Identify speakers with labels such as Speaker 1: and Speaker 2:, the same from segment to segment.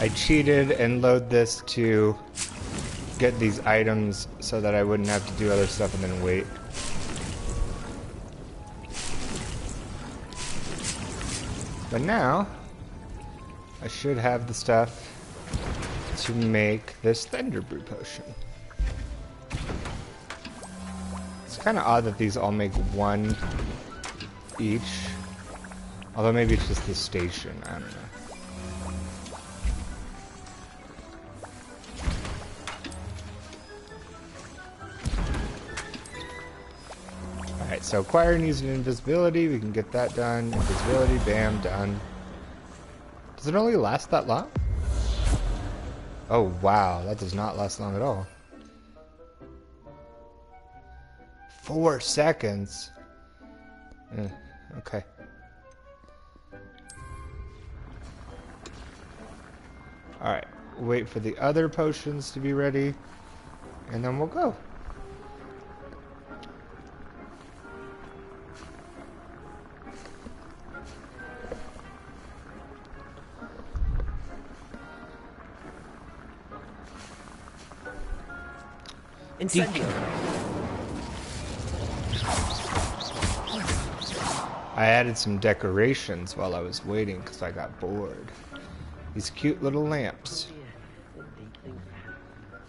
Speaker 1: I cheated and load this to get these items so that I wouldn't have to do other stuff and then wait. But now, I should have the stuff to make this Thunder Brew potion. It's kind of odd that these all make one each. Although maybe it's just the station, I don't know. Alright, so acquire needs an invisibility, we can get that done. Invisibility, bam, done. Does it only last that long? Oh wow, that does not last long at all. 4 seconds? Okay. Alright, wait for the other potions to be ready, and then we'll go.
Speaker 2: Incendio.
Speaker 1: I added some decorations while I was waiting because I got bored. These cute little lamps.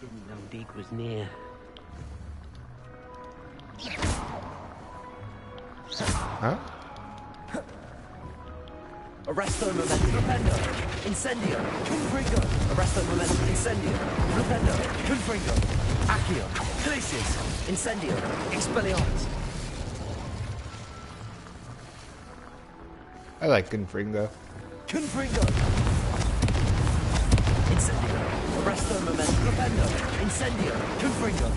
Speaker 2: Didn't know Deke was near.
Speaker 1: Huh?
Speaker 2: Arresto momentum. Flipendo. Incendio. Confringo. Arresto momentum. Incendio. Flipendo. Confringo. Accio. Glacius. Incendio. Expelliarmus.
Speaker 1: I like Confringo.
Speaker 2: Confringo. Incendio. Arresto momentum. Flipendo. Incendio. Confringo.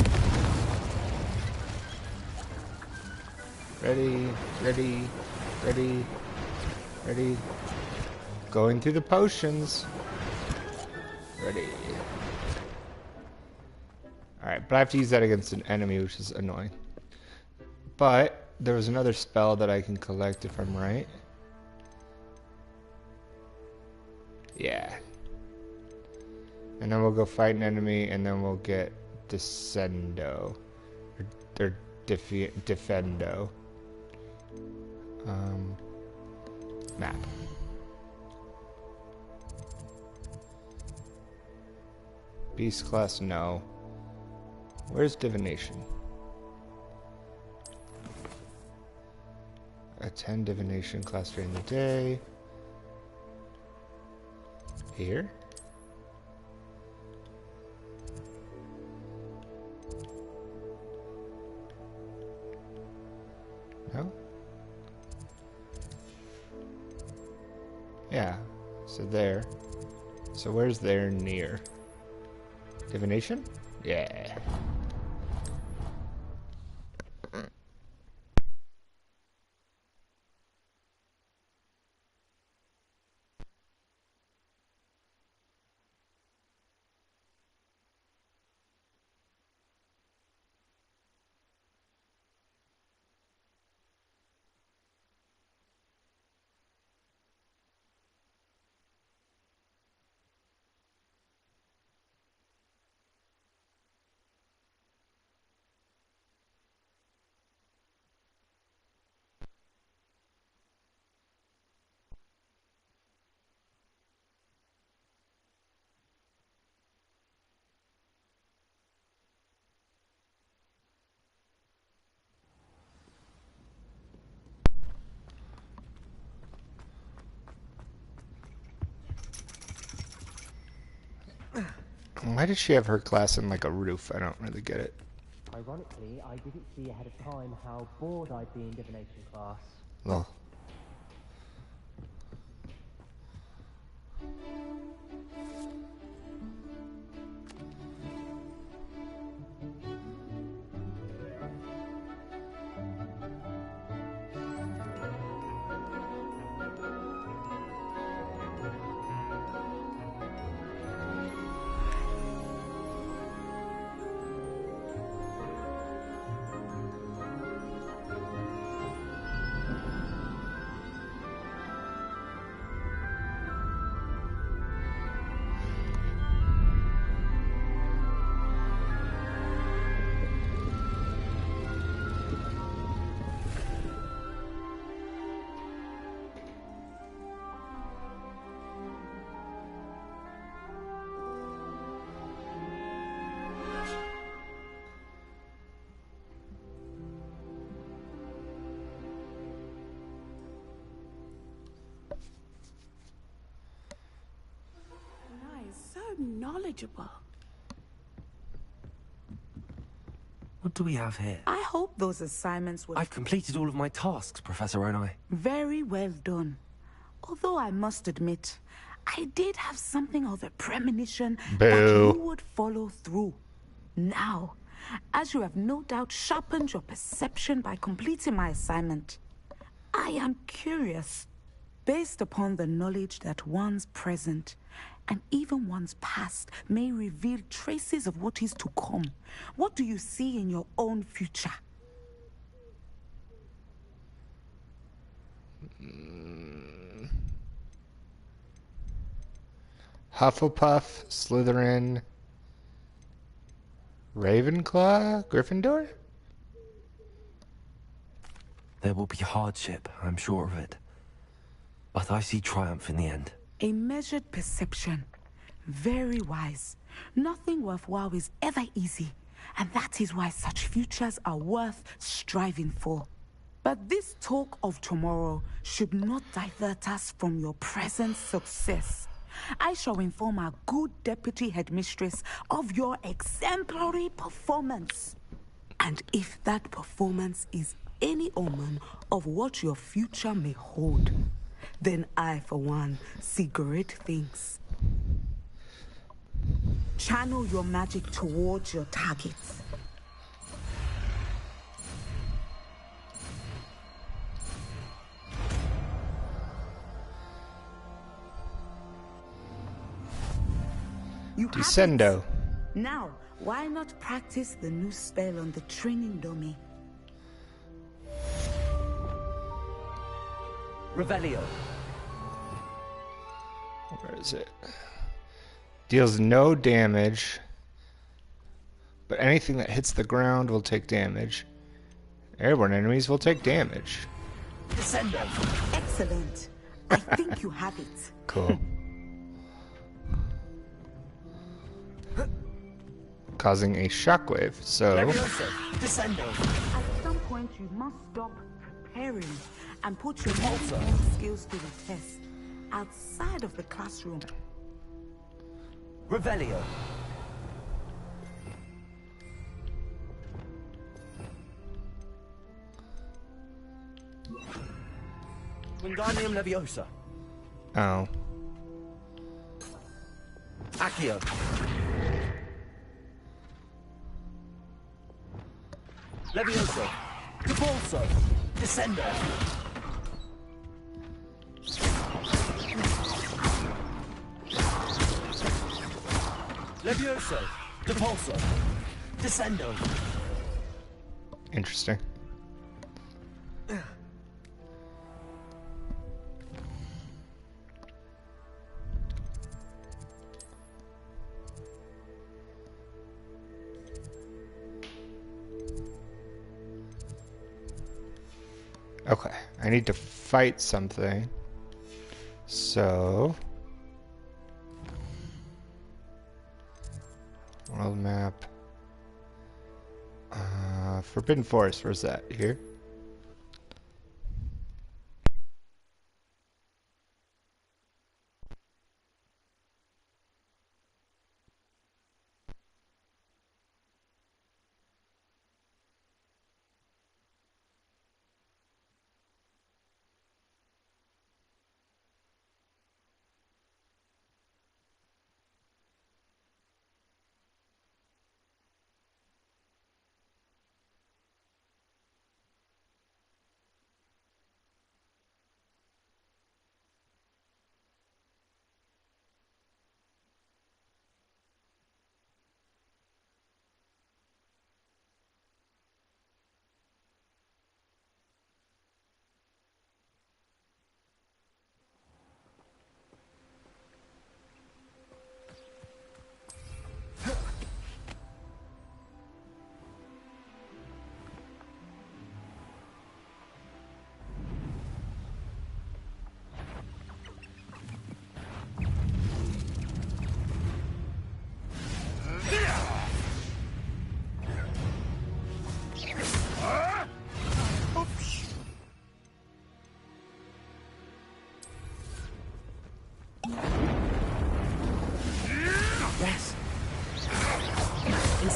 Speaker 1: Ready, ready, ready, ready. Going through the potions. Ready. Alright, but I have to use that against an enemy, which is annoying. But there was another spell that I can collect if I'm right. Yeah. And then we'll go fight an enemy, and then we'll get Descendo. Or Defendo. Map. Beast class, no. Where's Divination? Attend Divination class during the day. Here? No? Yeah, so there. So where's there near? Divination? Yeah. Why did she have her class in like a roof? I don't really get it.
Speaker 3: Ironically, I didn't see ahead of time how bored I'd be in Divination class.
Speaker 1: Well.
Speaker 4: knowledgeable.
Speaker 2: What do we have here?
Speaker 4: I hope those assignments were
Speaker 2: I've completed all of my tasks, Professor Onai.
Speaker 4: very well done. Although I must admit, I did have something of a premonition that
Speaker 1: Boo.
Speaker 4: you would follow through. Now, as you have no doubt sharpened your perception by completing my assignment, I am curious, based upon the knowledge that one's present and even one's past may reveal traces of what is to come. What do you see in your own future?
Speaker 1: Hufflepuff, Slytherin, Ravenclaw, Gryffindor?
Speaker 2: There will be hardship, I'm sure of it. But I see triumph in the end.
Speaker 4: A measured perception. Very wise. Nothing worthwhile is ever easy, and that is why such futures are worth striving for. But this talk of tomorrow should not divert us from your present success. I shall inform our good deputy headmistress of your exemplary performance. And if that performance is any omen of what your future may hold, then I, for one, see great things. Channel your magic towards your targets. You have it.
Speaker 1: Descendo.
Speaker 4: Now, why not practice the new spell on the training dummy?
Speaker 2: Revelio.
Speaker 1: Where is it? Deals no damage, but anything that hits the ground will take damage. Airborne enemies will take damage.
Speaker 2: Descendo.
Speaker 4: Excellent. I think you have it.
Speaker 1: Cool. Causing a shockwave, so...
Speaker 2: Levioso. Descendo.
Speaker 4: At some point, you must stop preparing and put your
Speaker 2: Also.
Speaker 4: skills to the test outside of the classroom.
Speaker 2: Revelio. Wingardium Leviosa.
Speaker 1: Oh.
Speaker 2: Accio. Levioso. Depulso. Descendo. Levioso. Depulso. Descendo.
Speaker 1: Interesting. Okay, I need to fight something. So... World map. Forbidden Forest, where's that? Here?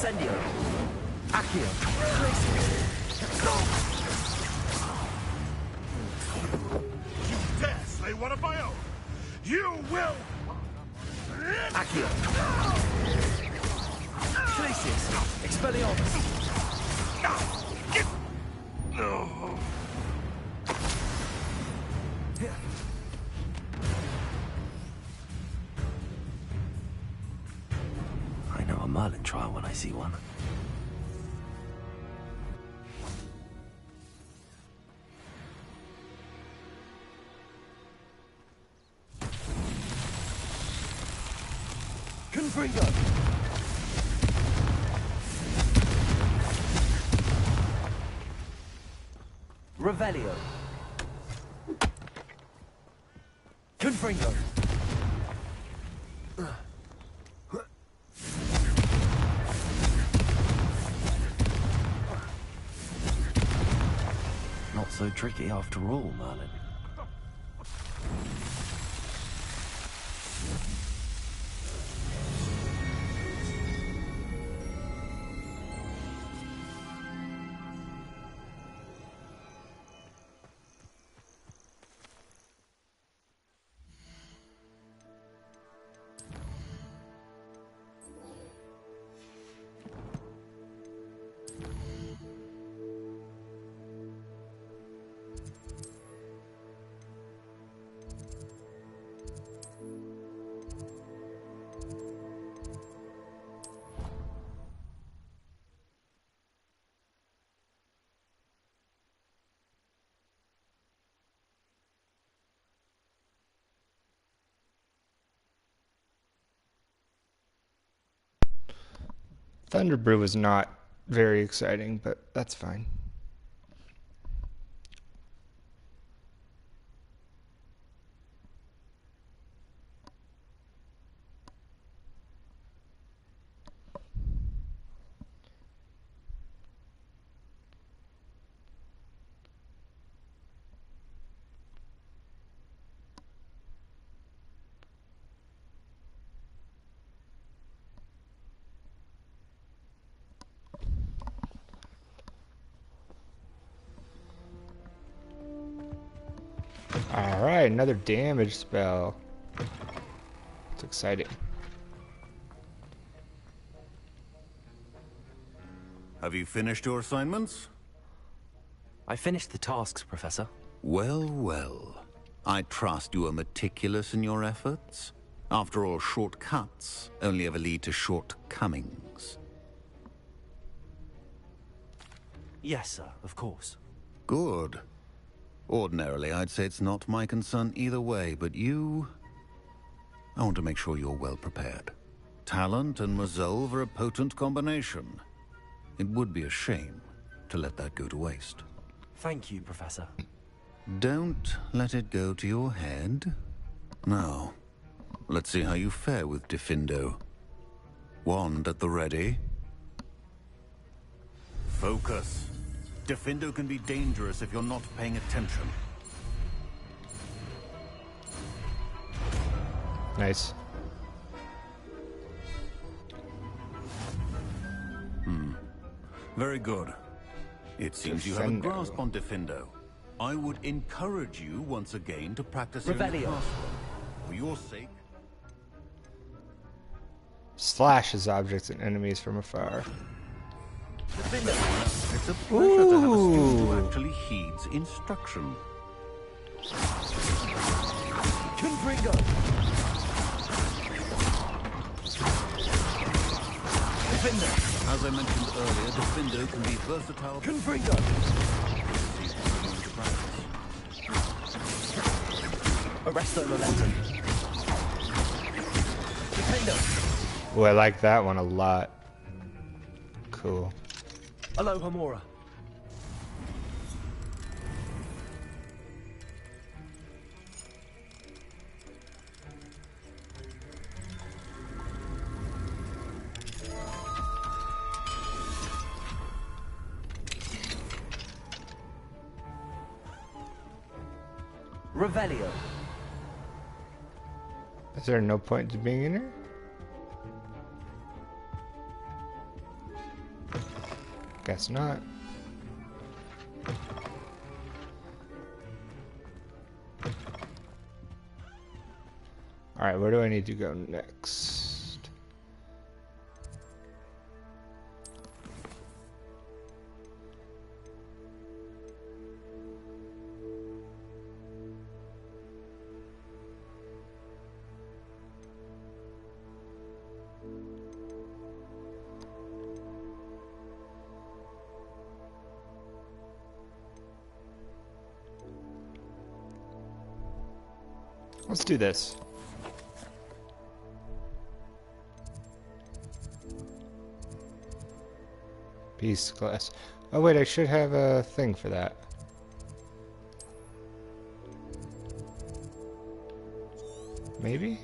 Speaker 2: Incendio. Accio.
Speaker 5: You dare slay one of my own! You will!
Speaker 2: Accio. Glacius. Expelliarmus. I know a Merlin trial when I see one. Confringo! Revelio. Confringo. Not so tricky after all, Merlin.
Speaker 1: Thunder Brew was not very exciting, but that's fine. Alright, another damage spell. It's exciting.
Speaker 5: Have you finished your assignments?
Speaker 2: I finished the tasks, Professor.
Speaker 5: Well, well. I trust you are meticulous in your efforts. After all, shortcuts only ever lead to shortcomings.
Speaker 2: Yes, sir, of course.
Speaker 5: Good. Ordinarily, I'd say it's not my concern either way, but you... I want to make sure you're well prepared. Talent and resolve are a potent combination. It would be a shame to let that go to waste.
Speaker 2: Thank you, Professor.
Speaker 5: Don't let it go to your head. Now, let's see how you fare with Diffindo. Wand at the ready. Focus. Diffindo can be dangerous if you're not paying attention.
Speaker 1: Nice.
Speaker 5: Very good. It seems you have a
Speaker 1: Diffindo.
Speaker 5: grasp on Diffindo. I would encourage you once again to practice in the
Speaker 2: Revelio.
Speaker 5: classroom. For your sake.
Speaker 1: Slashes objects and enemies from afar.
Speaker 5: It's a pleasure to have a student who actually heeds instruction.
Speaker 2: Confringo! Diffindo!
Speaker 5: As I mentioned earlier, Diffindo can be versatile.
Speaker 2: Confringo! Arresto Momentum. Diffindo!
Speaker 1: Oh, I like that one a lot. Cool.
Speaker 2: Aloha Mora. Revelio.
Speaker 1: Is there no point to being in here? Guess not. Alright, where do I need to go next? Let's do this. Beast class. Oh wait, I should have a thing for that. Maybe?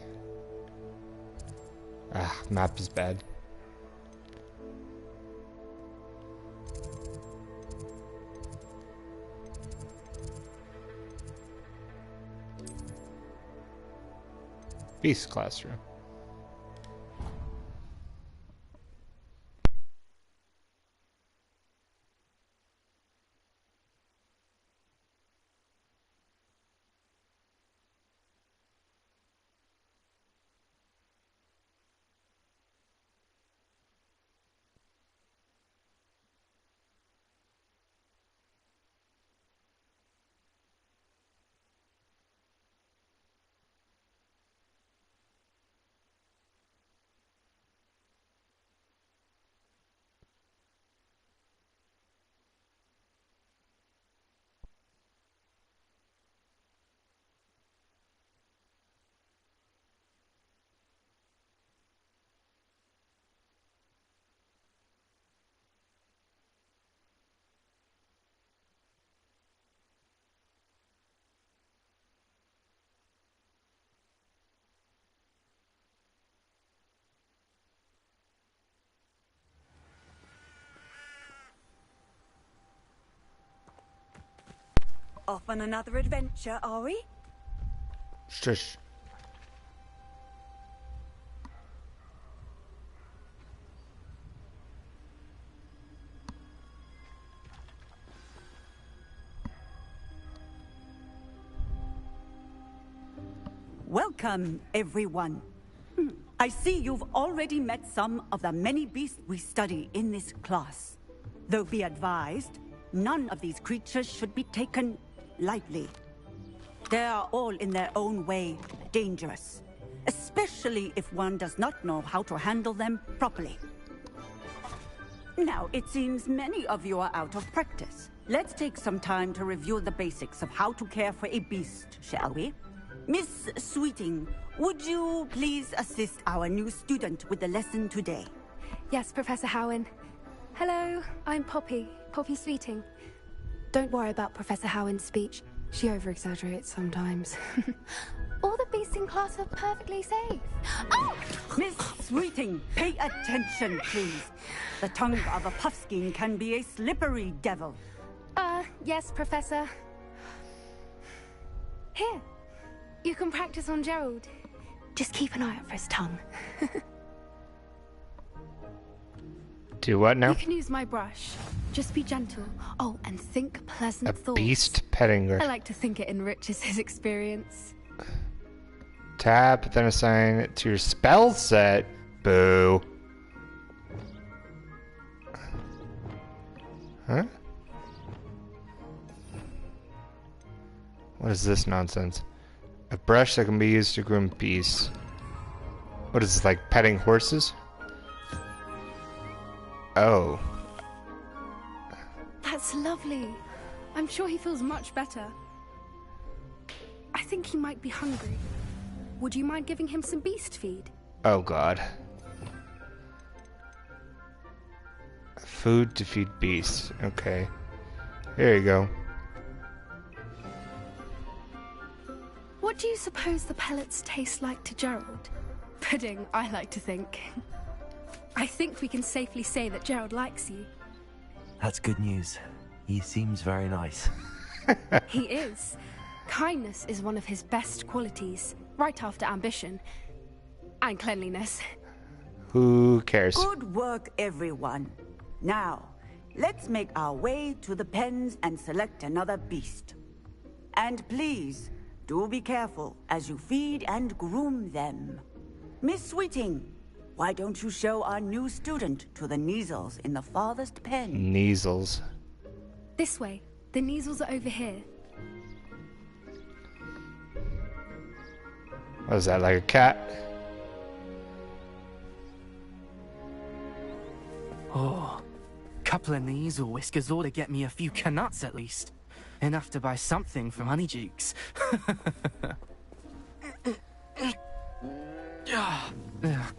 Speaker 1: Ah, map is bad. Beast classroom.
Speaker 6: Off on another adventure, are we?
Speaker 1: Shush.
Speaker 6: Welcome, everyone. I see you've already met some of the many beasts we study in this class. Though be advised, none of these creatures should be taken lightly. They are all in their own way dangerous, especially if one does not know how to handle them properly. Now, it seems many of you are out of practice. Let's take some time to review the basics of how to care for a beast, shall we? Miss Sweeting, would you please assist our new student with the lesson today?
Speaker 7: Yes, Professor Howen. Hello, I'm Poppy Sweeting. Don't worry about Professor Howen's speech. She over-exaggerates sometimes. All the beasts in class are perfectly safe. Oh!
Speaker 6: Miss Sweeting, pay attention, please. The tongue of a puffskein can be a slippery devil.
Speaker 7: Yes, Professor. Here, you can practice on Gerald. Just keep an eye out for his tongue.
Speaker 1: Do what now?
Speaker 7: You can use my brush. Just be gentle. Oh, and think pleasant
Speaker 1: A
Speaker 7: thoughts.
Speaker 1: beast petting her.
Speaker 7: I like to think it enriches his experience.
Speaker 1: Tap, then assign it to your spell set. Boo. Huh? What is this nonsense? A brush that can be used to groom beasts. What is this, like petting horses? Oh.
Speaker 7: That's lovely. I'm sure he feels much better. I think he might be hungry. Would you mind giving him some beast feed?
Speaker 1: Oh god. Food to feed beasts. Okay. Here you go.
Speaker 7: What do you suppose the pellets taste like to Gerald? Pudding, I like to think. I think we can safely say that Gerald likes you.
Speaker 2: That's good news. He seems very nice.
Speaker 7: He is. Kindness is one of his best qualities, right after ambition. And cleanliness.
Speaker 1: Who cares?
Speaker 6: Good work, everyone. Now, let's make our way to the pens and select another beast. And please, do be careful as you feed and groom them. Miss Sweeting, why don't you show our new student to the Kneazles in the farthest pen?
Speaker 1: Kneazles.
Speaker 7: This way. The Kneazles are over here.
Speaker 1: What is that, like a cat?
Speaker 8: Oh, couple of Kneazle whiskers ought to get me a few canuts at least. Enough to buy something from Honeydukes.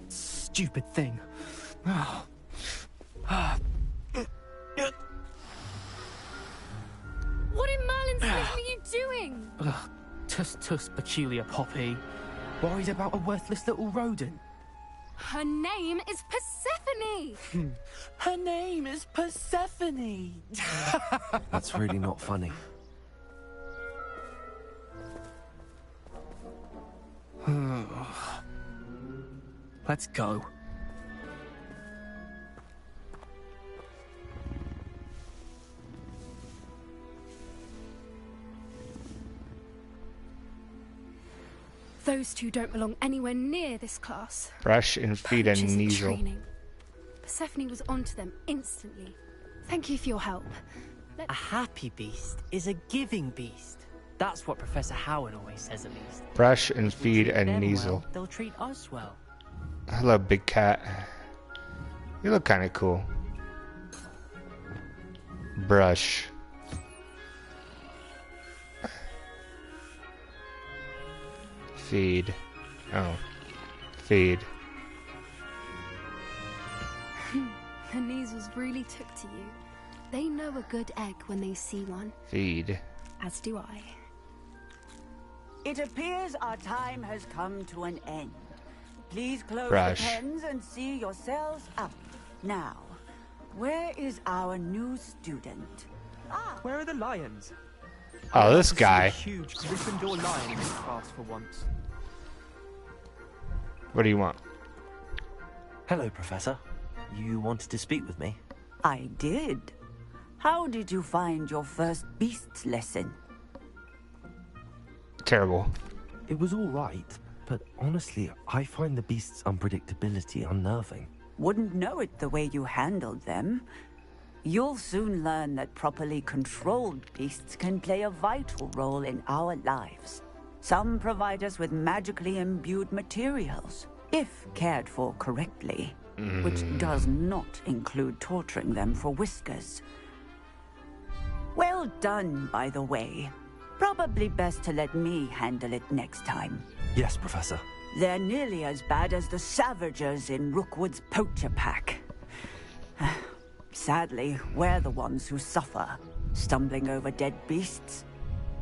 Speaker 8: Stupid thing.
Speaker 7: What in Merlin's name are you doing?
Speaker 8: Tuss, peculiar Poppy. Worried about a worthless little rodent.
Speaker 7: Her name is Persephone!
Speaker 8: Her name is Persephone!
Speaker 2: That's really not funny.
Speaker 8: Let's go.
Speaker 7: Those two don't belong anywhere near this class.
Speaker 1: Brush and feed a
Speaker 7: Coaches in
Speaker 1: Kneazle.
Speaker 7: training. Persephone was onto them instantly. Thank you for your help.
Speaker 3: A happy beast is a giving beast. That's what Professor Howard always says, at least.
Speaker 1: Brush and feed a
Speaker 3: Them
Speaker 1: Kneazle.
Speaker 3: well, they'll treat us well.
Speaker 1: Hello, big cat. You look kind of cool. Brush. Feed. Oh. Feed.
Speaker 7: The Kneazles really took to you. They know a good egg when they see one,
Speaker 1: Feed.
Speaker 7: as do I.
Speaker 6: It appears our time has come to an end. Please close
Speaker 1: Brush.
Speaker 6: the pens and see yourselves up. Now, where is our new student?
Speaker 8: Where are the lions?
Speaker 1: Oh, this guy.
Speaker 8: A huge Gryffindor lion in this class for once.
Speaker 1: What do you want?
Speaker 2: Hello, Professor. You wanted to speak with me?
Speaker 6: I did. How did you find your first beasts lesson?
Speaker 1: Terrible.
Speaker 2: It was all right, but honestly, I find the beast's unpredictability unnerving.
Speaker 6: Wouldn't know it the way you handled them. You'll soon learn that properly controlled beasts can play a vital role in our lives. Some provide us with magically imbued materials, if cared for correctly, which does not include torturing them for whiskers. Well done, by the way. Probably best to let me handle it next time.
Speaker 2: Yes, Professor.
Speaker 6: They're nearly as bad as the Savagers in Rookwood's poacher pack. Sadly, we're the ones who suffer, stumbling over dead beasts.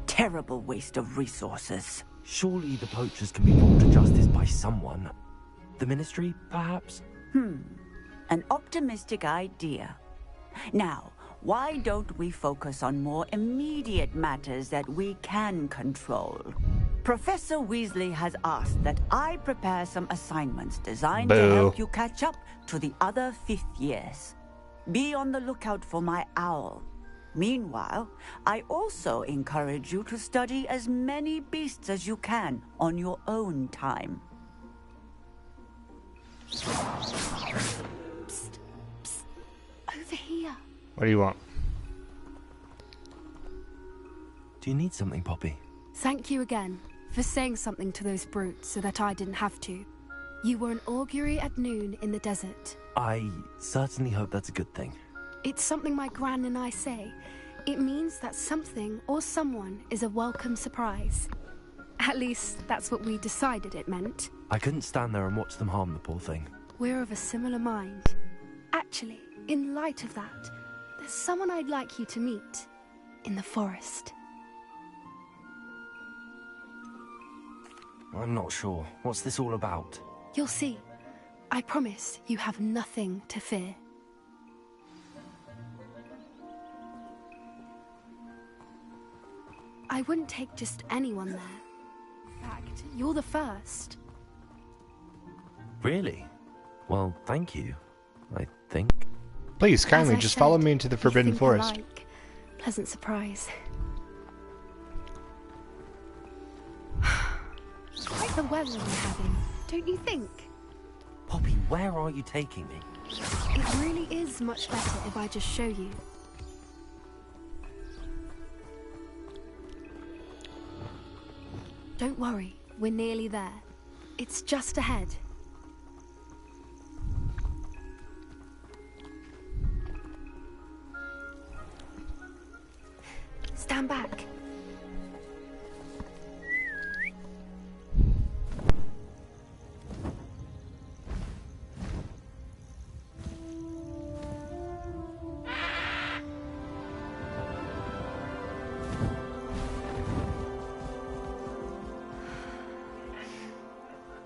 Speaker 6: Terrible waste of resources.
Speaker 2: Surely the poachers can be brought to justice by someone. The Ministry, perhaps?
Speaker 6: An optimistic idea. Now, why don't we focus on more immediate matters that we can control? Professor Weasley has asked that I prepare some assignments designed to
Speaker 1: Boo.
Speaker 6: help you catch up to the other fifth years. Be on the lookout for my owl. Meanwhile, I also encourage you to study as many beasts as you can on your own time.
Speaker 7: Over here.
Speaker 1: What do you want?
Speaker 2: Do you need something, Poppy?
Speaker 7: Thank you again for saying something to those brutes so that I didn't have to. You were an augury at noon in the desert.
Speaker 2: I certainly hope that's a good thing.
Speaker 7: It's something my gran and I say. It means that something or someone is a welcome surprise. At least, that's what we decided it meant.
Speaker 2: I couldn't stand there and watch them harm the poor thing.
Speaker 7: We're of a similar mind. Actually, in light of that, there's someone I'd like you to meet. In the forest.
Speaker 2: I'm not sure. What's this all about?
Speaker 7: You'll see. I promise you have nothing to fear. I wouldn't take just anyone there. In fact, you're the first.
Speaker 2: Really? Well, thank you, I think.
Speaker 1: Please, kindly,
Speaker 7: As I
Speaker 1: just
Speaker 7: said,
Speaker 1: follow me into the
Speaker 7: you
Speaker 1: Forbidden
Speaker 7: think
Speaker 1: Forest.
Speaker 7: alike. Pleasant surprise. Quite the weather we're having, don't you think?
Speaker 2: Poppy, where are you taking me?
Speaker 7: It really is much better if I just show you. Don't worry, we're nearly there. It's just ahead. Stand back.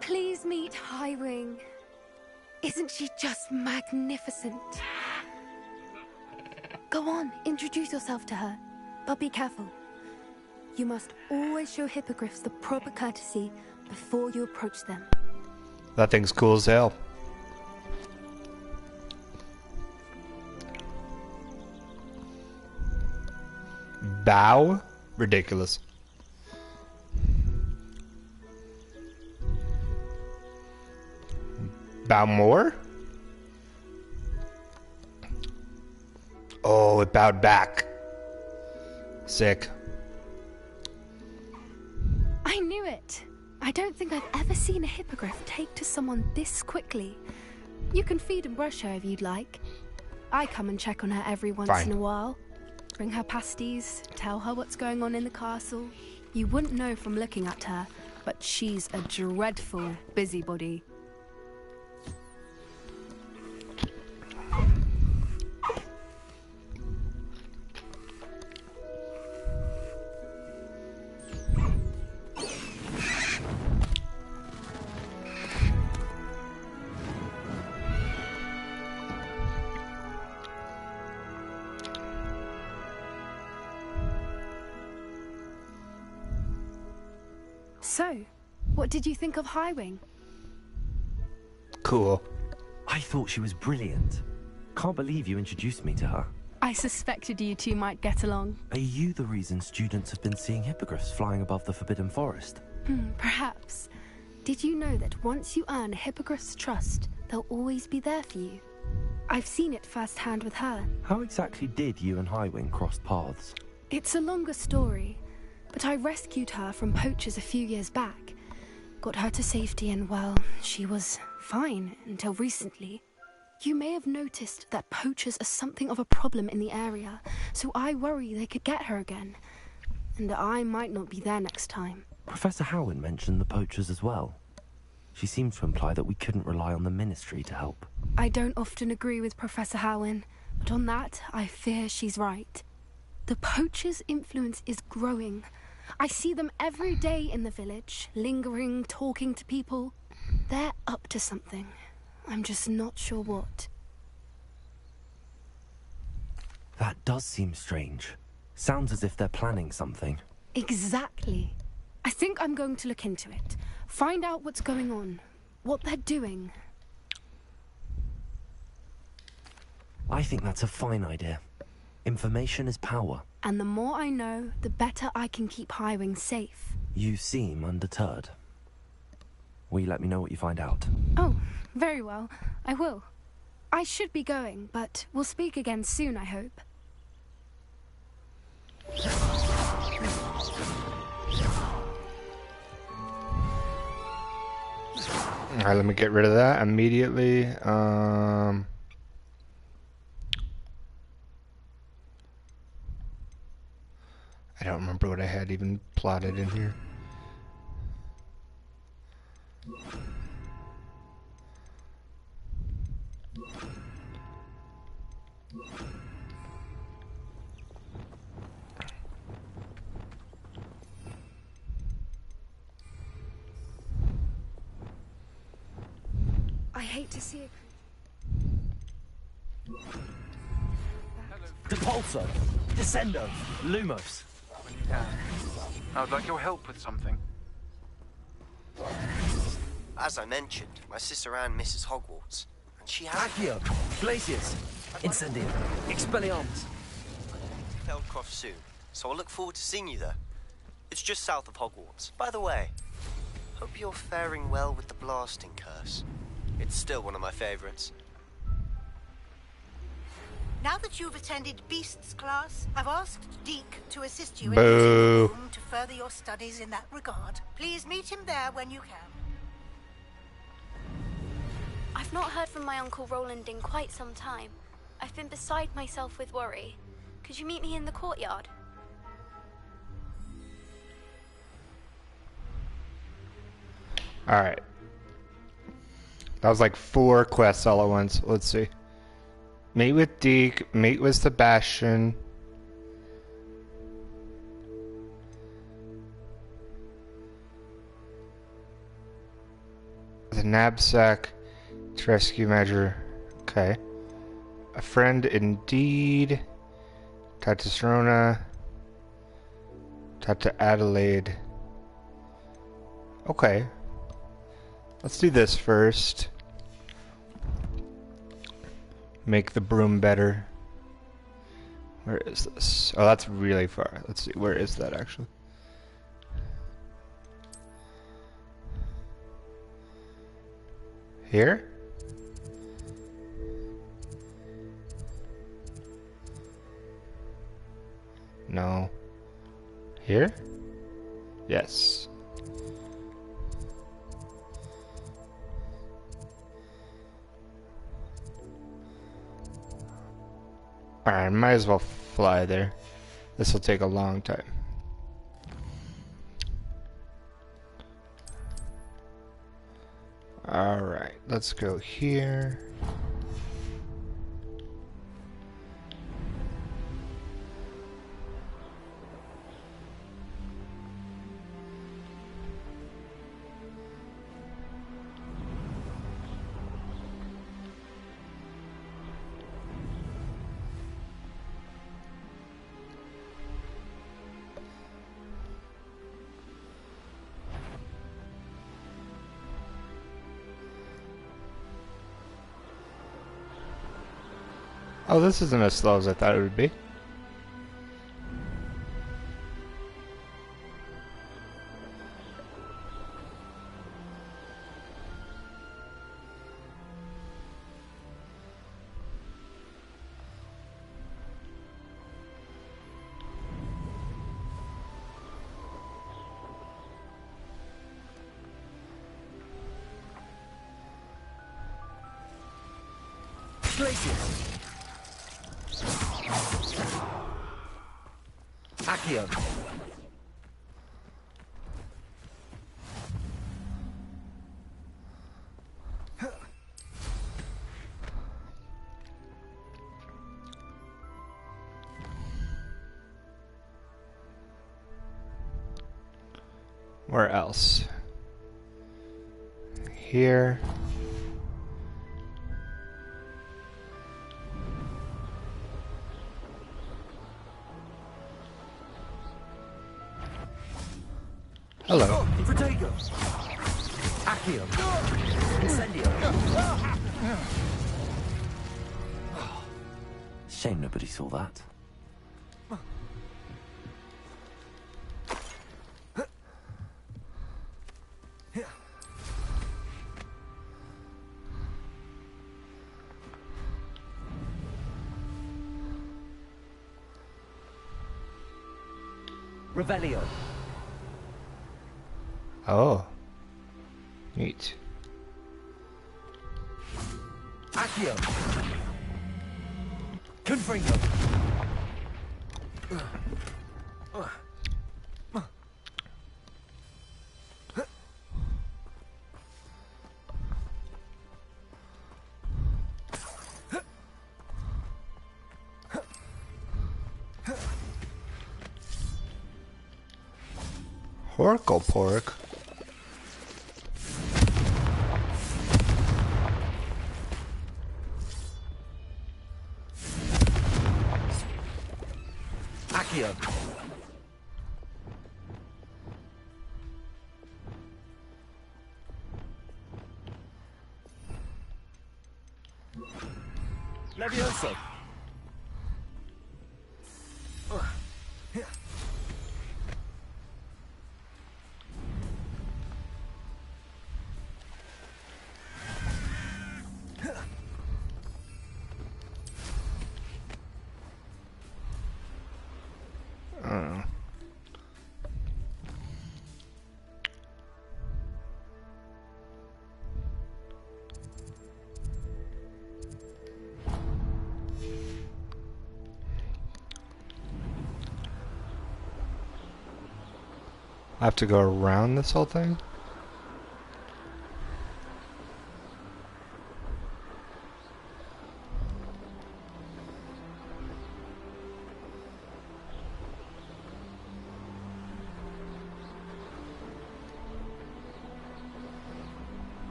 Speaker 7: Please meet Highwing. Isn't she just magnificent? Go on, introduce yourself to her. But be careful. You must always show hippogriffs the proper courtesy before you approach them.
Speaker 1: That thing's cool as hell. Bow? Ridiculous. Bow more? Oh, it bowed back. Sick.
Speaker 7: I knew it. I don't think I've ever seen a hippogriff take to someone this quickly. You can feed and brush her if you'd like. I come and check on her every once
Speaker 1: Fine.
Speaker 7: in a while. Bring her pasties, tell her what's going on in the castle. You wouldn't know from looking at her, but she's a dreadful busybody. So, what did you think of Highwing?
Speaker 1: Cool.
Speaker 2: I thought she was brilliant. Can't believe you introduced me to her.
Speaker 7: I suspected you two might get along.
Speaker 2: Are you the reason students have been seeing hippogriffs flying above the Forbidden Forest?
Speaker 7: Perhaps. Did you know that once you earn a hippogriff's trust, they'll always be there for you? I've seen it firsthand with her.
Speaker 2: How exactly did you and Highwing cross paths?
Speaker 7: It's a longer story, but I rescued her from poachers a few years back. Got her to safety and, well, she was fine until recently. You may have noticed that poachers are something of a problem in the area, so I worry they could get her again. And I might not be there next time.
Speaker 2: Professor Howen mentioned the poachers as well. She seemed to imply that we couldn't rely on the Ministry to help.
Speaker 7: I don't often agree with Professor Howen, but on that, I fear she's right. The poachers' influence is growing. I see them every day in the village, lingering, talking to people. They're up to something. I'm just not sure what.
Speaker 2: That does seem strange. Sounds as if they're planning something.
Speaker 7: Exactly. I think I'm going to look into it. Find out what's going on. What they're doing.
Speaker 2: I think that's a fine idea. Information is power.
Speaker 7: And the more I know, the better I can keep Highwing safe.
Speaker 2: You seem undeterred. Will you let me know what you find out?
Speaker 7: Oh, very well. I will. I should be going, but we'll speak again soon, I hope.
Speaker 1: Alright, let me get rid of that immediately. I don't remember what I had even plotted in here.
Speaker 7: I hate to see it.
Speaker 2: Depulso! Descendo! Lumos!
Speaker 9: When you can. I would like your help with something.
Speaker 10: As I mentioned, my sister Anne misses Hogwarts, and she has...
Speaker 2: Accio! Glacius! Incendio. Expelliarmus.
Speaker 10: Feldcroft soon, so I'll look forward to seeing you there. It's just south of Hogwarts. By the way, hope you're faring well with the blasting curse. It's still one of my favorites.
Speaker 11: Now that you've attended Beasts class, I've asked Deke to assist you in
Speaker 1: Boo.
Speaker 11: using the room to further your studies in that regard. Please meet him there when you can.
Speaker 12: I've not heard from my Uncle Roland in quite some time. I've been beside myself with worry. Could you meet me in the courtyard?
Speaker 1: Alright. That was like 4 quests all at once. Let's see. Meet with Deke. Meet with Sebastian. The knapsack. To rescue measure. Okay. A friend indeed. Talk to Serona. Talk to Adelaide. Okay. Let's do this first. Make the broom better. Where is this? Oh, that's really far. Let's see. Where is that actually? Here? No. Here? Yes. Alright, might as well fly there. This will take a long time. Alright, let's go here. Oh, this isn't as slow as I thought it would be.
Speaker 2: Glacius. Accio.
Speaker 1: Where else? Here. Hello.
Speaker 2: Protego. Accio. Incendio. Shame nobody saw that. Revelio.
Speaker 1: Oh. Neat.
Speaker 2: Accio. Confringo.
Speaker 1: Horkle pork.
Speaker 2: Accio. Levioso!
Speaker 1: I have to go around this whole thing?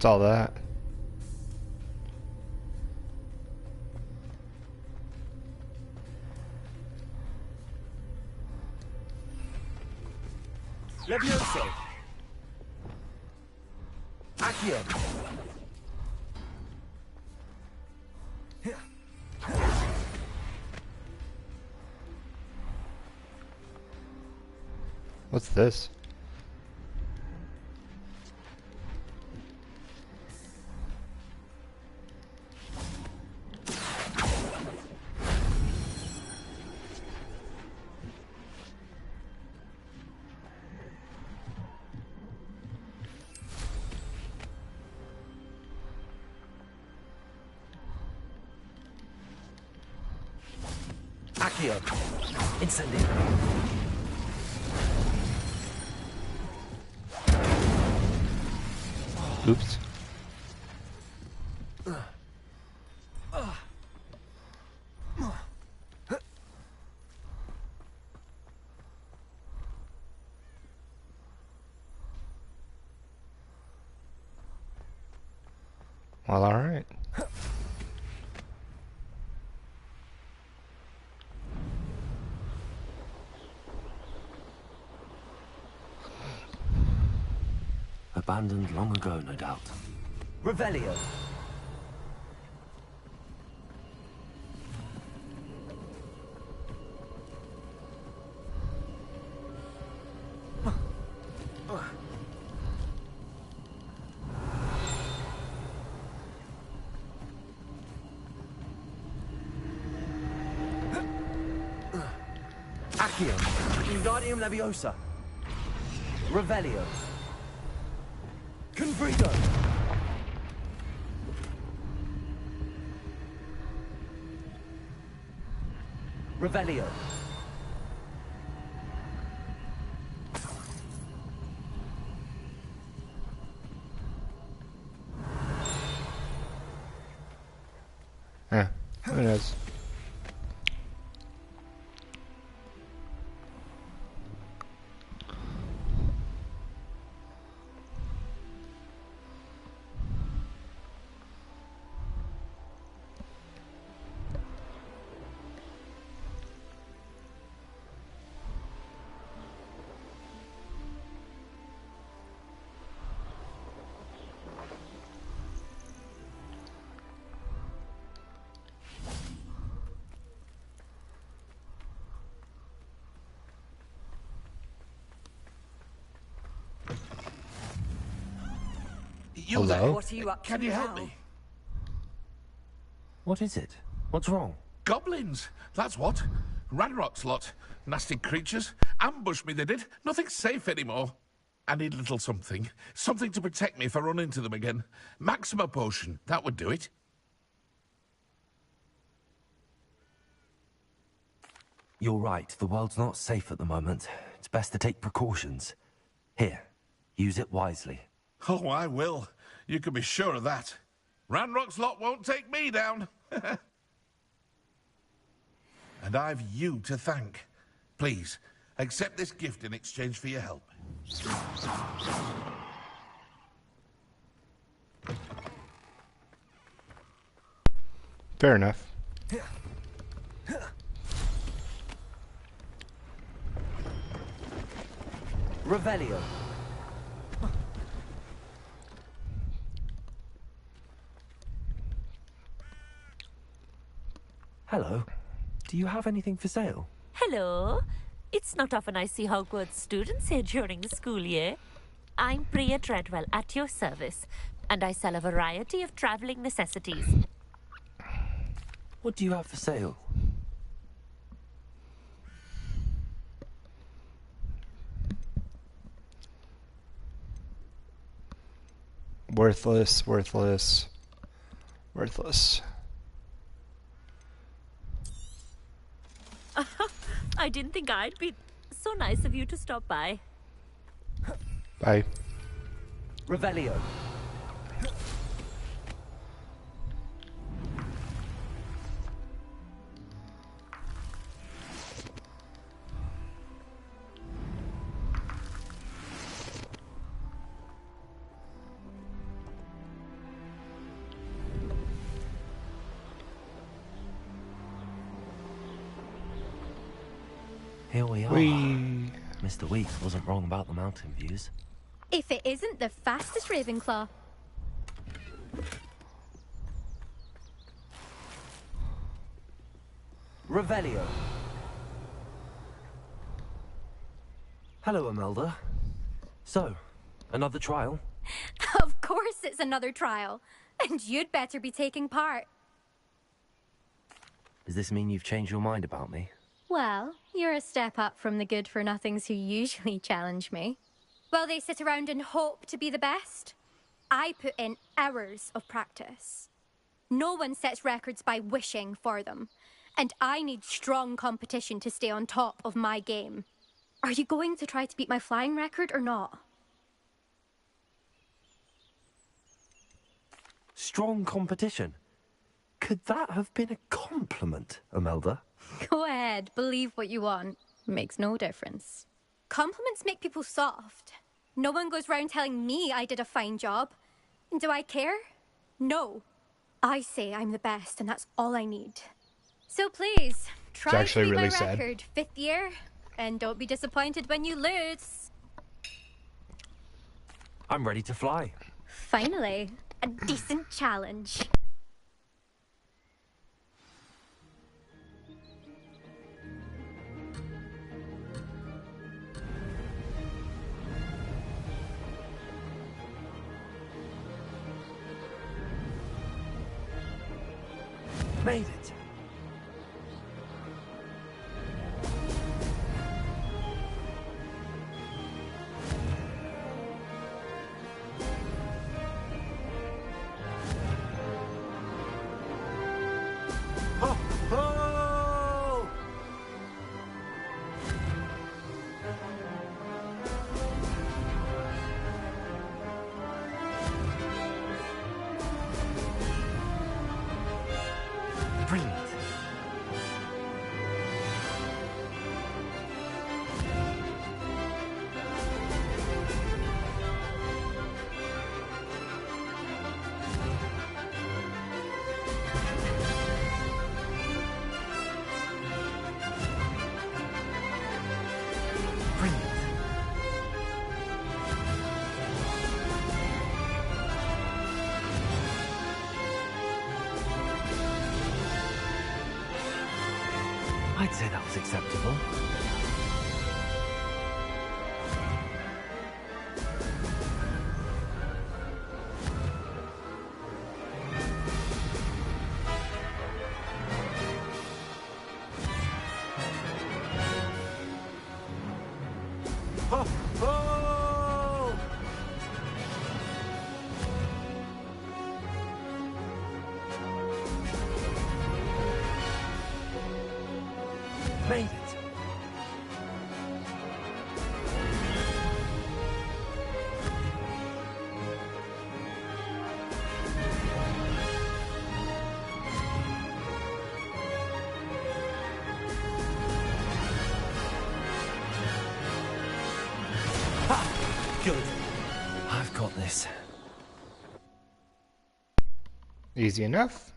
Speaker 1: What's all that?
Speaker 2: Levioso! Accio!
Speaker 1: What's this?
Speaker 2: Accio! Incendio!
Speaker 1: Oops. Well, all right.
Speaker 2: Abandoned long ago, no doubt. Revelio! Accio! Wingardium Leviosa! Revelio! Confrido! Revelio!
Speaker 1: Yeah, who knows? Hello?
Speaker 6: What are you up to
Speaker 13: Can you help
Speaker 6: now?
Speaker 13: me?
Speaker 2: What is it? What's wrong?
Speaker 13: Goblins, that's what. Ranrock's lot. Nasty creatures. Ambushed me, they did. Nothing's safe anymore. I need a little something. Something to protect me if I run into them again. Maxima potion, that would do it.
Speaker 2: You're right, the world's not safe at the moment. It's best to take precautions. Here, use it wisely.
Speaker 13: Oh, I will. You can be sure of that. Ranrock's lot won't take me down. And I've you to thank. Please, accept this gift in exchange for your help.
Speaker 1: Fair enough.
Speaker 2: Revelio. Hello. Do you have anything for sale?
Speaker 14: Hello. It's not often I see Hogwarts students here during the school year. I'm Priya Treadwell, at your service, and I sell a variety of traveling necessities.
Speaker 2: What do you have for sale?
Speaker 1: Worthless, worthless, worthless.
Speaker 14: I didn't think I'd be so nice of you to stop by.
Speaker 1: Bye.
Speaker 2: Revelio. Here we are.
Speaker 1: Whee.
Speaker 2: Mr. Weeks wasn't wrong about the mountain views.
Speaker 15: If it isn't the fastest Ravenclaw.
Speaker 2: Revelio. Hello, Imelda. So, another trial?
Speaker 15: Of course it's another trial. And you'd better be taking part.
Speaker 2: Does this mean you've changed your mind about me?
Speaker 15: Well, you're a step up from the good-for-nothings who usually challenge me. While they sit around and hope to be the best, I put in hours of practice. No one sets records by wishing for them, and I need strong competition to stay on top of my game. Are you going to try to beat my flying record or not?
Speaker 2: Strong competition? Could that have been a compliment, Imelda?
Speaker 15: Go ahead, believe what you want. Makes no difference. Compliments make people soft. No one goes round telling me I did a fine job. And do I care? No. I say I'm the best, and that's all I need. So please, try to beat
Speaker 1: really
Speaker 15: my
Speaker 1: sad.
Speaker 15: record 5th year, and don't be disappointed when you lose.
Speaker 2: I'm ready to fly.
Speaker 15: Finally, a decent challenge.
Speaker 2: Made it. Ho, ho! Brilliant. Brilliant. I'd say that was acceptable. Ho, ho! Made it.
Speaker 1: Easy enough.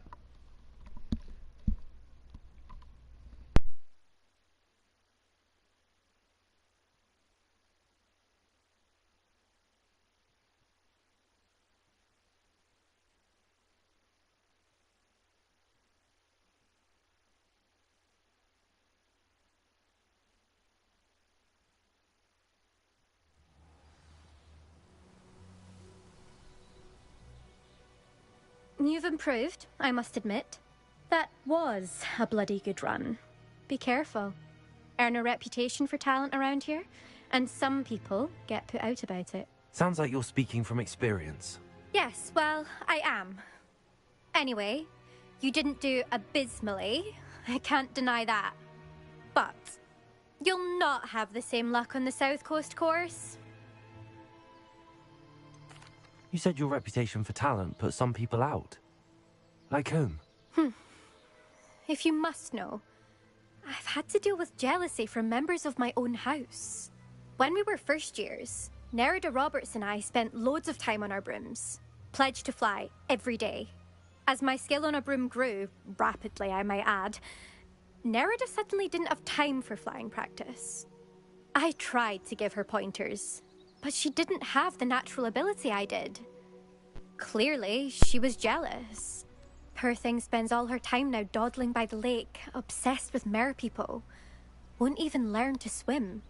Speaker 15: You've improved, I must admit. That was a bloody good run. Be careful. Earn a reputation for talent around here, and some people get put out about it.
Speaker 2: Sounds like you're speaking from experience.
Speaker 15: Yes, well, I am. Anyway, you didn't do abysmally. I can't deny that. But you'll not have the same luck on the South Coast course.
Speaker 2: You said your reputation for talent put some people out. Like whom?
Speaker 15: If you must know, I've had to deal with jealousy from members of my own house. When we were first years, Nerida Roberts and I spent loads of time on our brooms, pledged to fly every day. As my skill on a broom grew, rapidly I might add, Nerida suddenly didn't have time for flying practice. I tried to give her pointers, but she didn't have the natural ability I did. Clearly, she was jealous. Poor thing spends all her time now dawdling by the lake, obsessed with merpeople. Won't even learn to swim.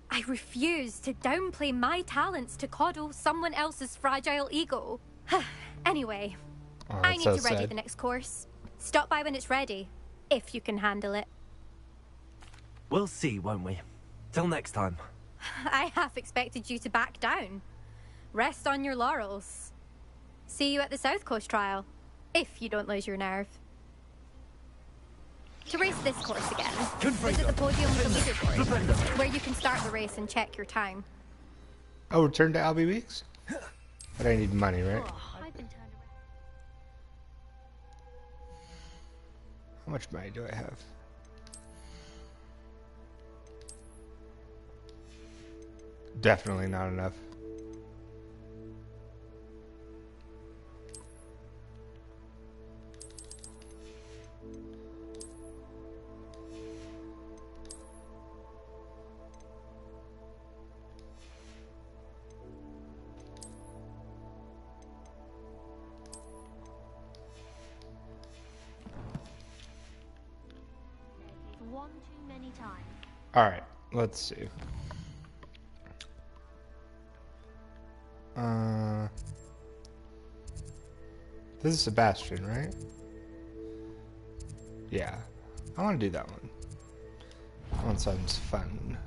Speaker 15: I refuse to downplay my talents to coddle someone else's fragile ego. Anyway, I need to ready the next course. Stop by when it's ready, if you can handle it.
Speaker 2: We'll see, won't we? Till next time.
Speaker 15: I half expected you to back down. Rest on your laurels. See you at the South Coast trial, if you don't lose your nerve. To race this course again, visit the podium with the leaderboard, where you can start the race and check your time.
Speaker 1: Oh, return to Albie Weeks? But I need money, right? How much money do I have? Definitely not enough.
Speaker 14: One too many times.
Speaker 1: All right, let's see. This is Sebastian, right? Yeah, I want to do that one. That one sounds fun.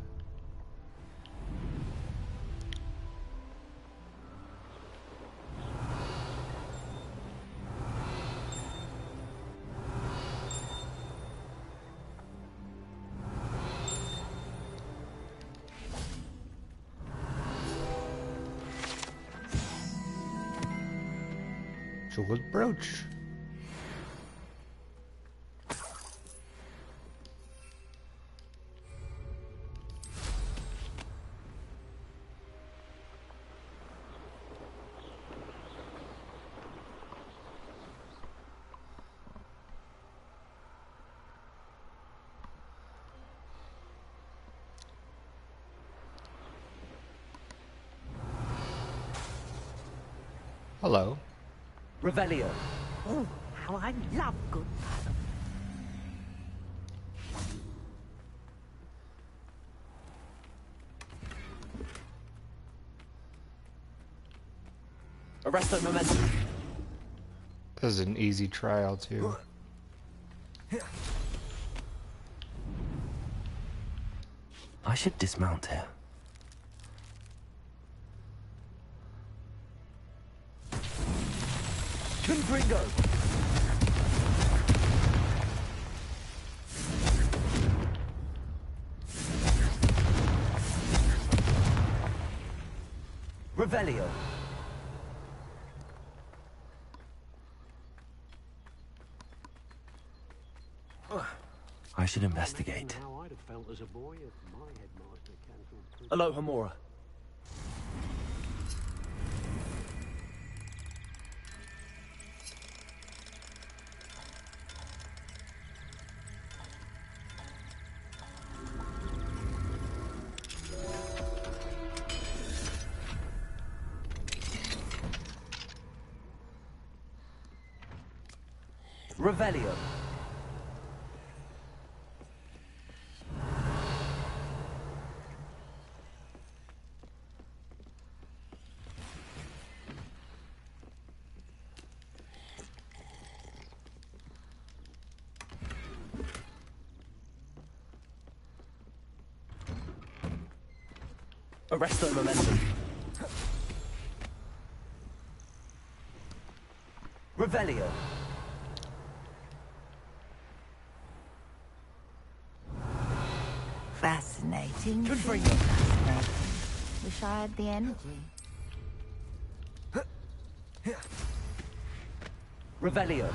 Speaker 1: Jeweled brooch. Hello.
Speaker 3: Revelio. Oh, how I love good fun.
Speaker 2: Arresto momentum.
Speaker 1: This is an easy trial too.
Speaker 2: I should dismount here. Gringo. Revelio. I should investigate. Hello, Hamura. Revelio. Arresto momentum. Revelio.
Speaker 16: Fascinating.
Speaker 2: Good for you.
Speaker 16: Fascinating. Wish I had the energy.
Speaker 2: Revelio.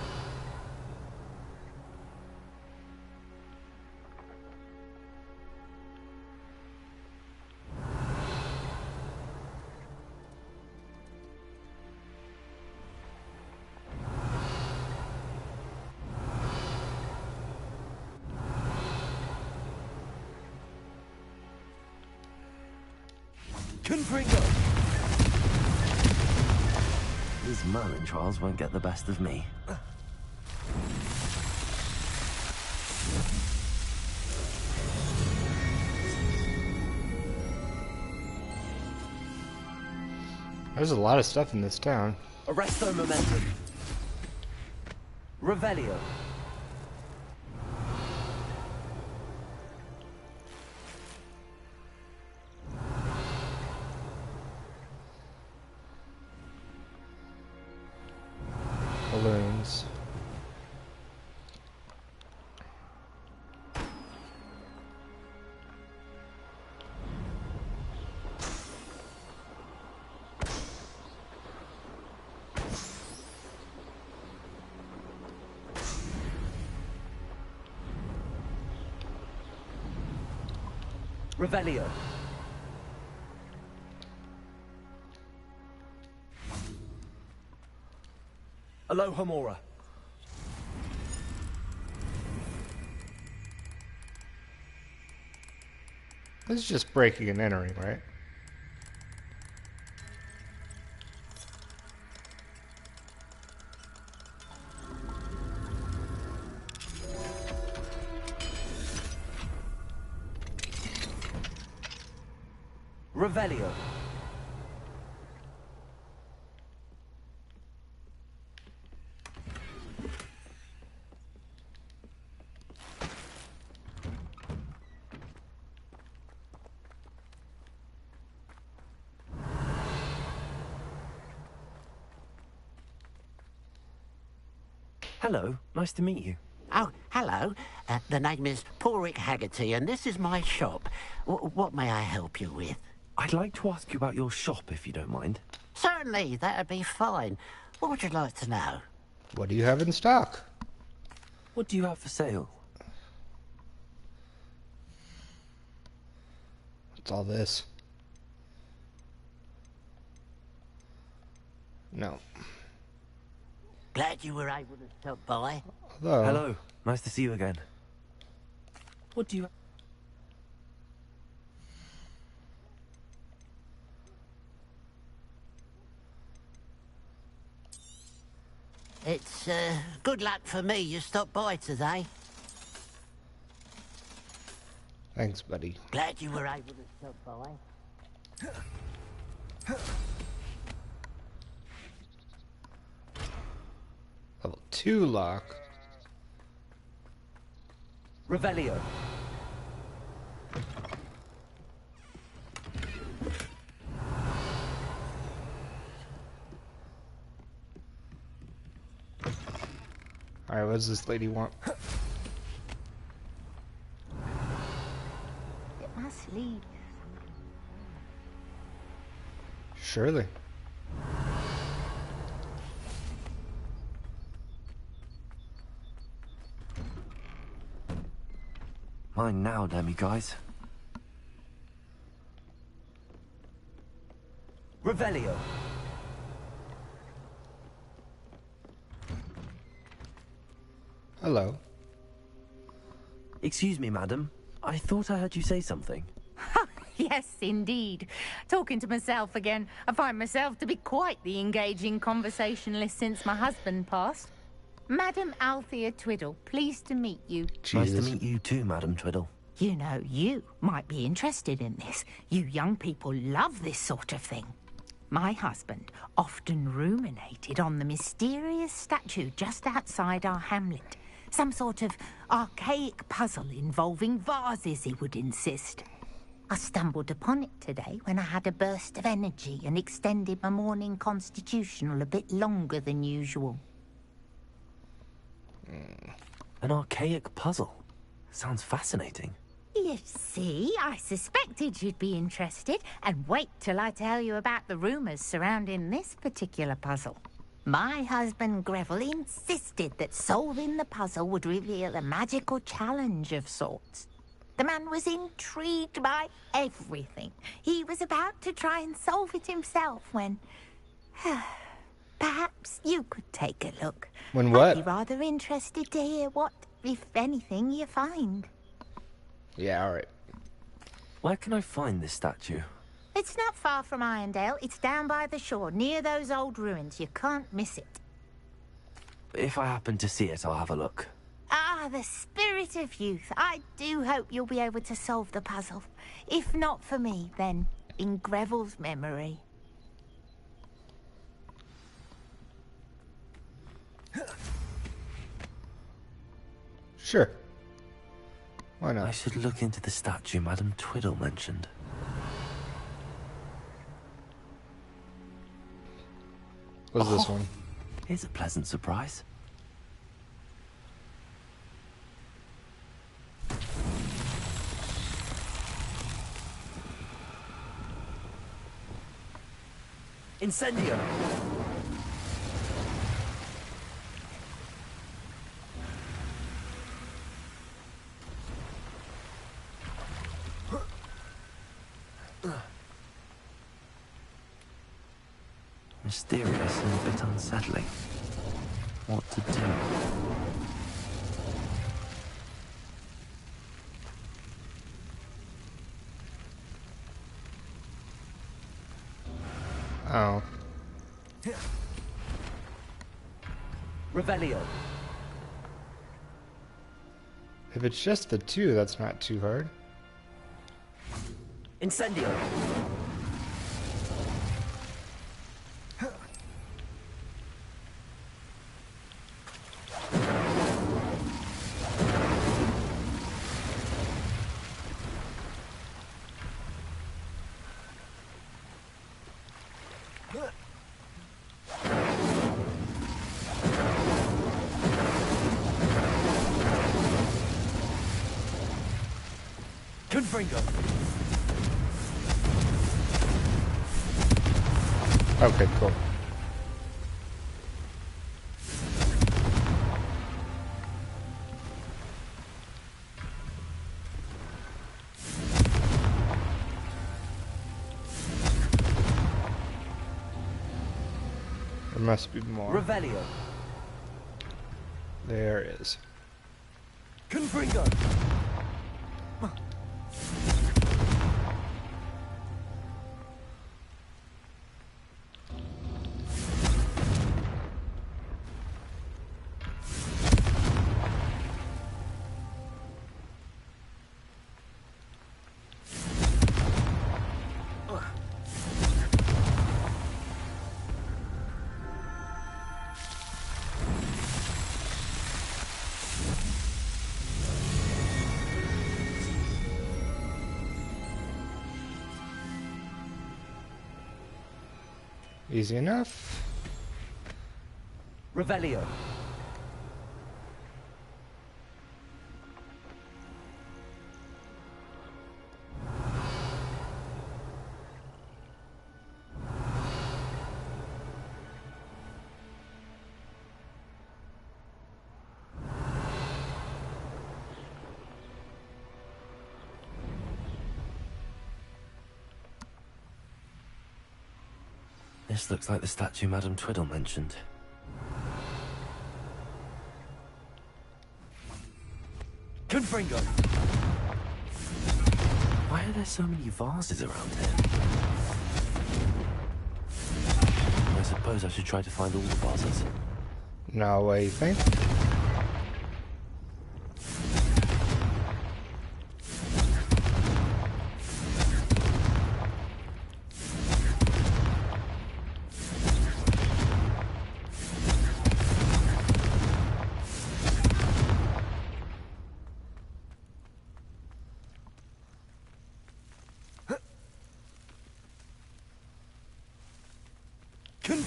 Speaker 2: Confringo! These Merlin trials won't get the best of me.
Speaker 1: There's a lot of stuff in this town.
Speaker 2: Arresto momentum. Revelio.
Speaker 1: Balloons.
Speaker 2: Revelio. Alohomora.
Speaker 1: This is just breaking and entering, right?
Speaker 2: Revelio. Hello, nice to meet you.
Speaker 17: Oh, hello. The name is Porrick Haggerty, and this is my shop. What may I help you with?
Speaker 2: I'd like to ask you about your shop, if you don't mind.
Speaker 17: Certainly, that'd be fine. What would you like to know?
Speaker 1: What do you have in stock?
Speaker 2: What do you have for sale?
Speaker 1: What's all this? No.
Speaker 17: Glad you were able to stop by.
Speaker 1: Hello.
Speaker 2: Hello, nice to see you again. What do you...
Speaker 17: It's good luck for me you stopped by today.
Speaker 1: Thanks, buddy.
Speaker 17: Glad you were able to stop by.
Speaker 1: Level 2 lock.
Speaker 2: Revelio.
Speaker 1: Alright, what does this lady want?
Speaker 16: It must lead.
Speaker 1: Surely.
Speaker 2: Mine now, guys. Revelio.
Speaker 1: Hello.
Speaker 2: Excuse me, madam. I thought I heard you say something.
Speaker 18: Yes, indeed. Talking to myself again. I find myself to be quite the engaging conversationalist since my husband passed. Madam Althea Twiddle, pleased to meet you.
Speaker 2: Nice to meet you too, Madam Twiddle.
Speaker 16: You know, you might be interested in this. You young people love this sort of thing. My husband often ruminated on the mysterious statue just outside our hamlet. Some sort of archaic puzzle involving vases, he would insist. I stumbled upon it today when I had a burst of energy and extended my morning constitutional a bit longer than usual.
Speaker 2: An archaic puzzle. Sounds fascinating.
Speaker 16: You see, I suspected you'd be interested, and wait till I tell you about the rumours surrounding this particular puzzle. My husband Greville insisted that solving the puzzle would reveal a magical challenge of sorts. The man was intrigued by everything. He was about to try and solve it himself when... Perhaps you could take a look.
Speaker 1: When what?
Speaker 16: I'd be rather interested to hear what, if anything, you find.
Speaker 1: Yeah, alright.
Speaker 2: Where can I find this statue?
Speaker 16: It's not far from Irondale. It's down by the shore, near those old ruins. You can't miss it.
Speaker 2: If I happen to see it, I'll have a look.
Speaker 16: Ah, the spirit of youth. I do hope you'll be able to solve the puzzle. If not for me, then in Greville's memory.
Speaker 1: Sure. Why not?
Speaker 2: I should look into the statue Madam Twiddle mentioned.
Speaker 1: What's this one?
Speaker 2: Here's a pleasant surprise. Incendio! Mysterious and a bit unsettling. What to do?
Speaker 1: Oh.
Speaker 2: Revelio.
Speaker 1: If it's just the two, that's not too hard.
Speaker 2: Incendio. Confringo.
Speaker 1: Okay, cool. There must be more.
Speaker 2: Revelio.
Speaker 1: There is.
Speaker 2: Confringo.
Speaker 1: Easy enough.
Speaker 2: Revelio. This looks like the statue Madam Twiddle mentioned. Confringo! Why are there so many vases around here? I suppose I should try to find all the vases.
Speaker 1: No, what do you think?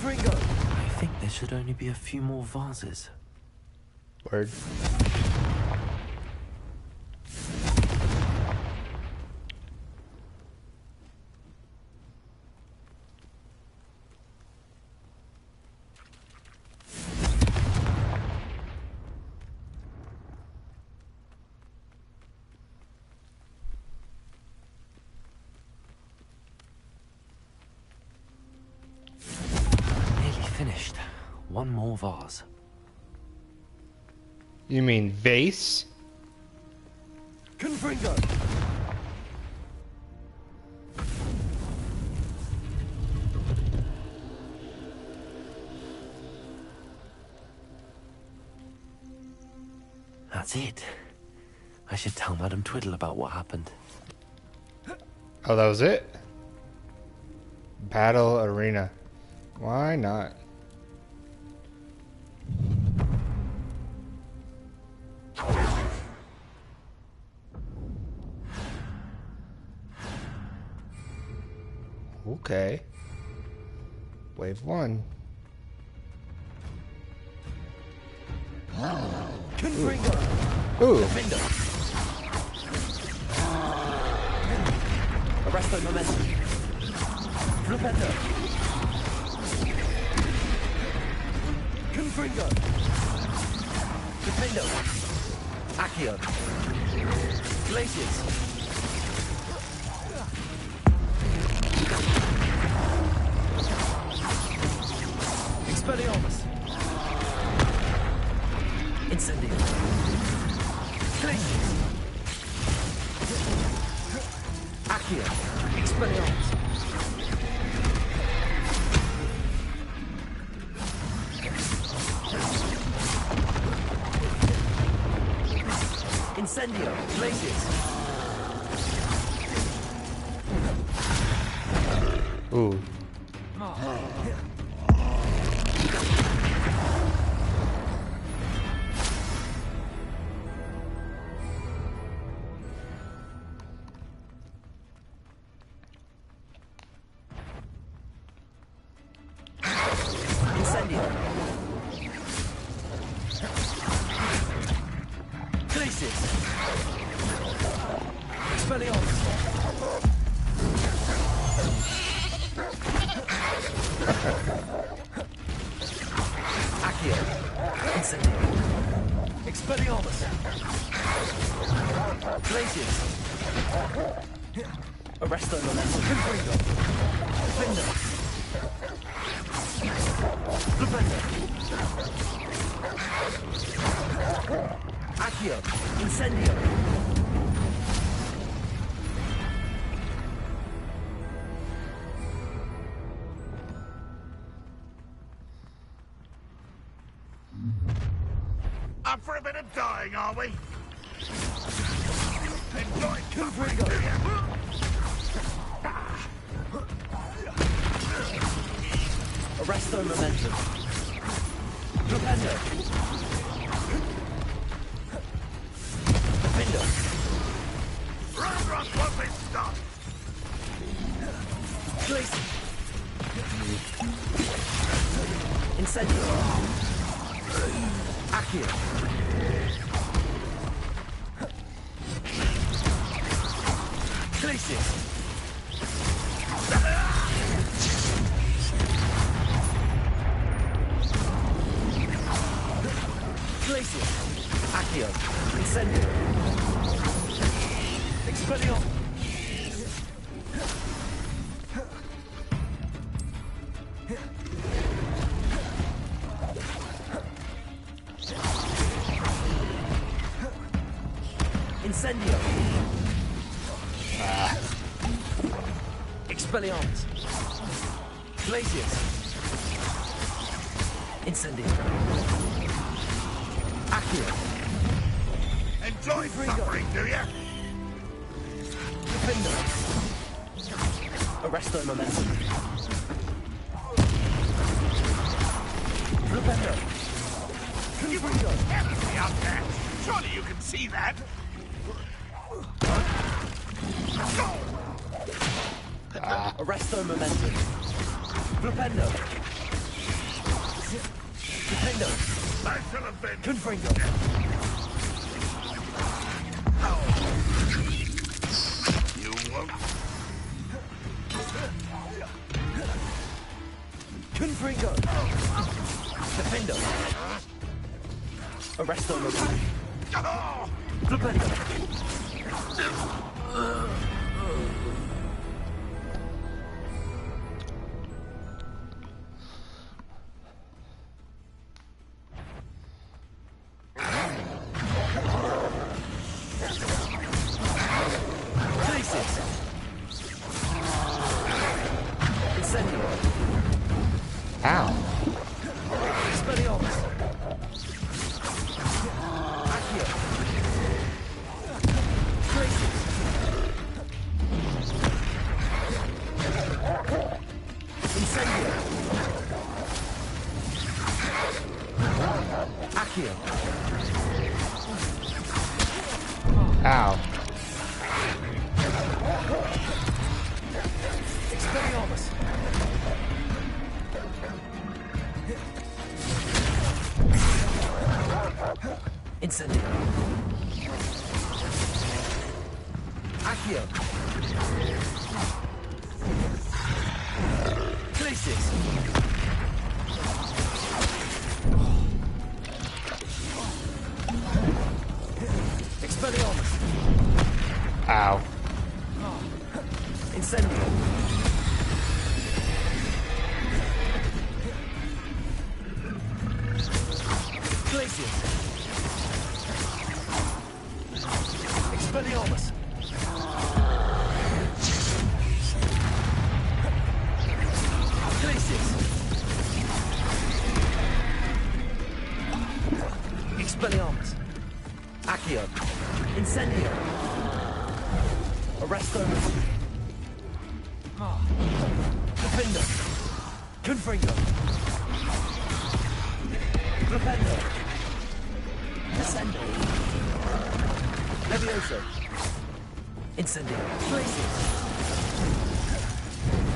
Speaker 2: I think there should only be a few more vases.
Speaker 1: Word.
Speaker 2: Nearly finished. One more vase.
Speaker 1: You mean vase?
Speaker 2: Confringo! That's it. I should tell Madame Twiddle about what happened.
Speaker 1: Oh, that was it? Battle arena. Why not? Okay. Wave 1.
Speaker 2: Confringo!
Speaker 1: Ooh.
Speaker 2: Defender! Arresto momentum. Flipendo! Confringo! Defendo! Accio! Glaciers! Expelliarmus! Incendio! Glaciers! Accio! Expelliarmus! Incendio! Glaciers!
Speaker 1: Ooh.
Speaker 2: Incendio! Glaciers! Expelliarmus! Accio! Incendio! Expelliarmus! Glaciers! Arresto momentum! Confringo! Defender! Flipendo! Accio! Incendio!
Speaker 13: Up for a bit of dying, are we? Enjoy
Speaker 2: Confringo! Arresto momentum! Flipendo! Defender!
Speaker 13: Run, what we stop!
Speaker 2: Glacier! Incendio! Accio! Glacier! Glacier! Accio! Incendio! Expelliarmus! Incendio! Expelliarmus! Glaciers! Incendio! Accio.
Speaker 13: Enjoy suffering, do you?
Speaker 2: Defender. Arresto momentum. Defender. Confringo.
Speaker 13: Enemy out there. Surely you can see that.
Speaker 2: Arresto momentum. Flipendo. Defendo.
Speaker 13: I shall have been.
Speaker 2: Confringo.
Speaker 13: You won't.
Speaker 2: Confringo. Defendo. Arresto momentum. Flipendo.
Speaker 1: Ow. Ow.
Speaker 2: Expelliarmus. Incendio. Accio. Glacius. Expelliarmus.
Speaker 1: Ow.
Speaker 2: Incendio. Glacius. Expelliarmus. Glacius. Expelliarmus. Accio. Incendio. Arresto. Defender. Confringo. Flipendo. Descendo. Levioso. Incendio. Glacius.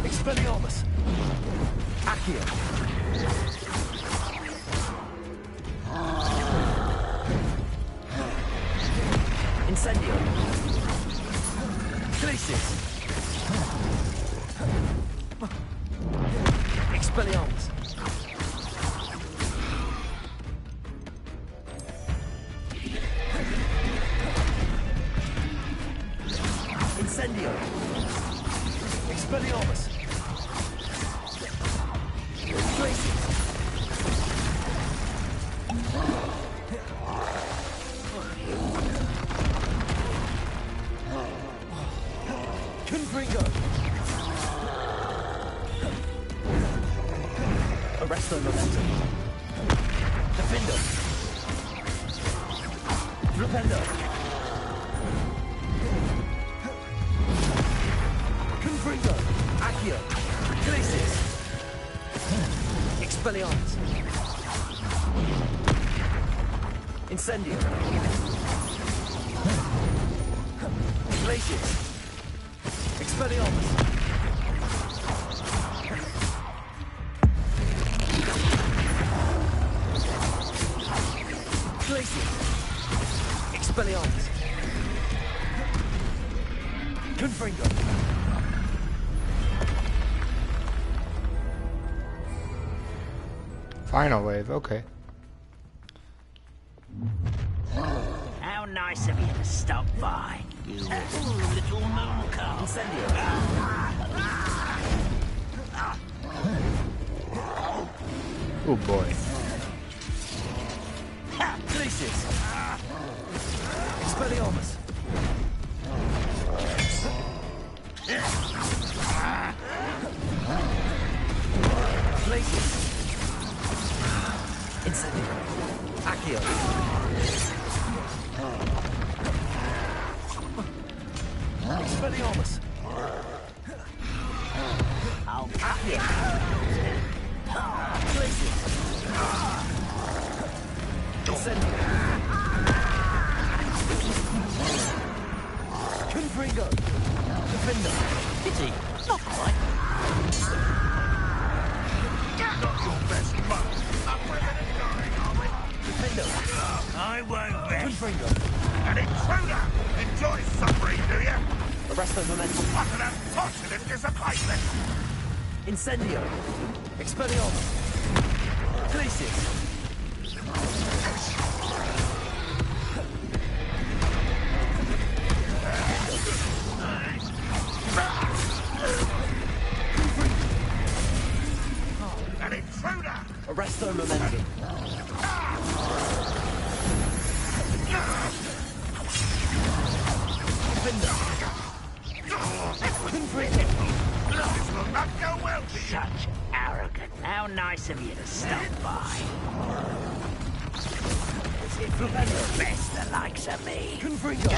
Speaker 2: Expelliarmus. Accio. Incendio. Glacius. Expelliarmus. Incendio. Expelliarmus. Glacius. Confringo. Arresto momentum. Defendo. Flipendo. Confringo. Accio. Glacius. Expelliarmus. Incendio. Glacius. Expelliarmus. Glacius. Expelliarmus. Confringo.
Speaker 1: Final wave, okay.
Speaker 17: How nice of you to stop by, you little moon cow.
Speaker 2: Incendio.
Speaker 1: Oh boy.
Speaker 2: Glacius. Expelliarmus. Glacius. Incendio. Accio. Expelliarmus!
Speaker 17: I'll cut you.
Speaker 2: Glacius! Incendio! Confringo! Defender!
Speaker 17: Pity, not quite.
Speaker 13: Not your best butt. Up with it and going, are we?
Speaker 2: Defender!
Speaker 17: I won't rest.
Speaker 2: Confringo!
Speaker 13: An intruder! Enjoy suffering, do you?
Speaker 2: Arresto momentum!
Speaker 13: What an unfortunate disappointment!
Speaker 2: Incendio! Expelliarmus! Glacius!
Speaker 13: An intruder!
Speaker 2: Arresto momentum! Defender! Confringo!
Speaker 13: This will not go well for you!
Speaker 17: Such arrogant. How nice of you to stop by. As if you know best the likes of me.
Speaker 2: Confringo!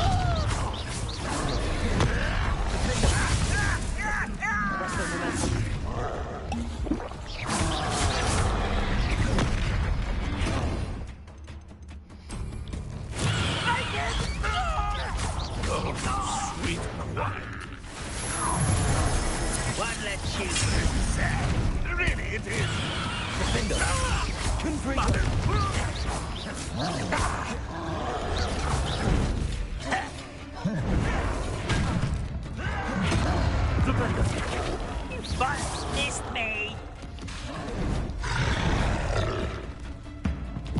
Speaker 2: Arresto momentum!
Speaker 13: Sweet wine.
Speaker 17: Won't let you.
Speaker 13: Sad. Really, it is.
Speaker 2: Defender! Confringo! Defender!
Speaker 17: But it's me.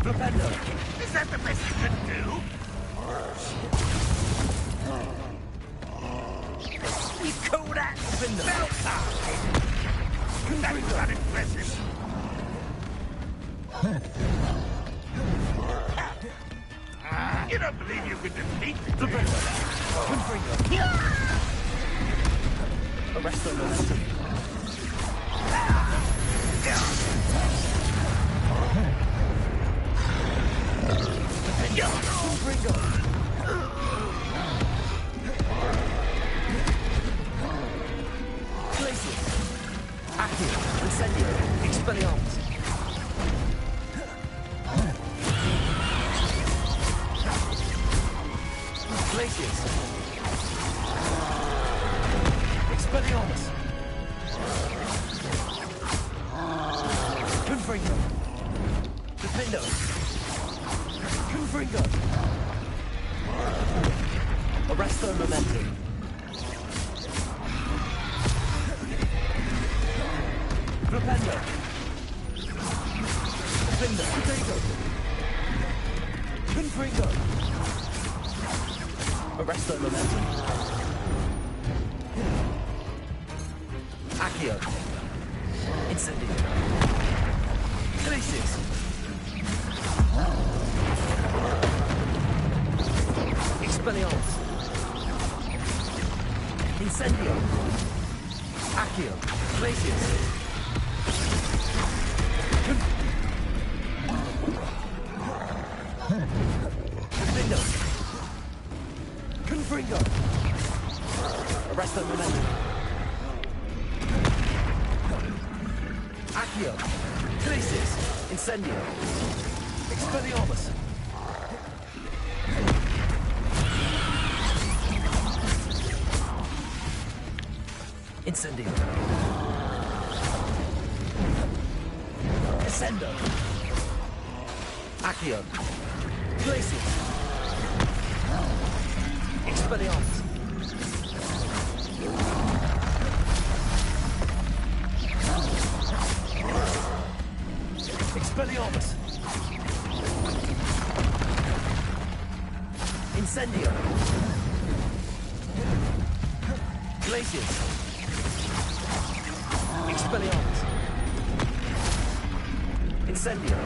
Speaker 2: Defender!
Speaker 13: Is that the best you can do?
Speaker 17: You call that
Speaker 13: Spell card! That's unimpressive. You don't believe you can defeat me?
Speaker 2: Defender! Confringo! Arresto momentum! Confringo! Glacius! Accio! Incendio! Expelliarmus! Glacius! Expelliarmus! Confringo! Defendo! Confringo! Arresto momentum! Defendo! Defender! Potato! Confringo! Arresto momentum! Accio! Incendio! Glacius! Expelliarmus! Incendio! Accio! Glacius! Defendo! Confringo! Arresto momentum! Accio! Glacius! Incendio! Expelliarmus! Incendio! Ascendo! Accio! Glacius! Expelliarmus! Expelliarmus! Incendio! Glacius! Expelliarmus! Incendio!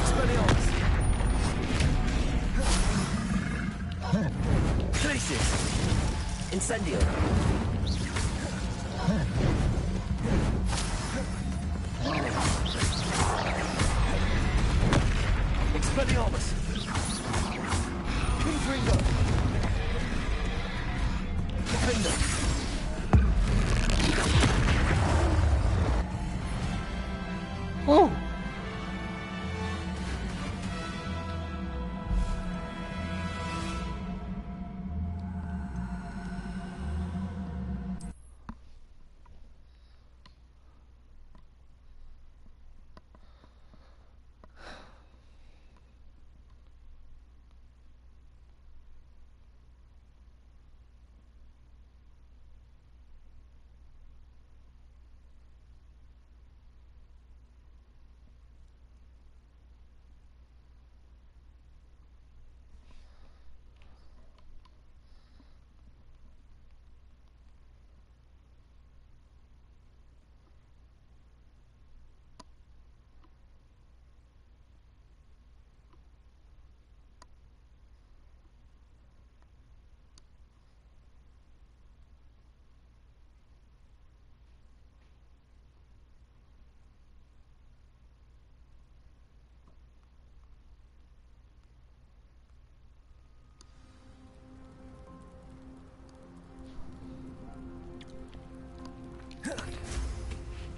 Speaker 2: Expelliarmus! Glacius! Incendio!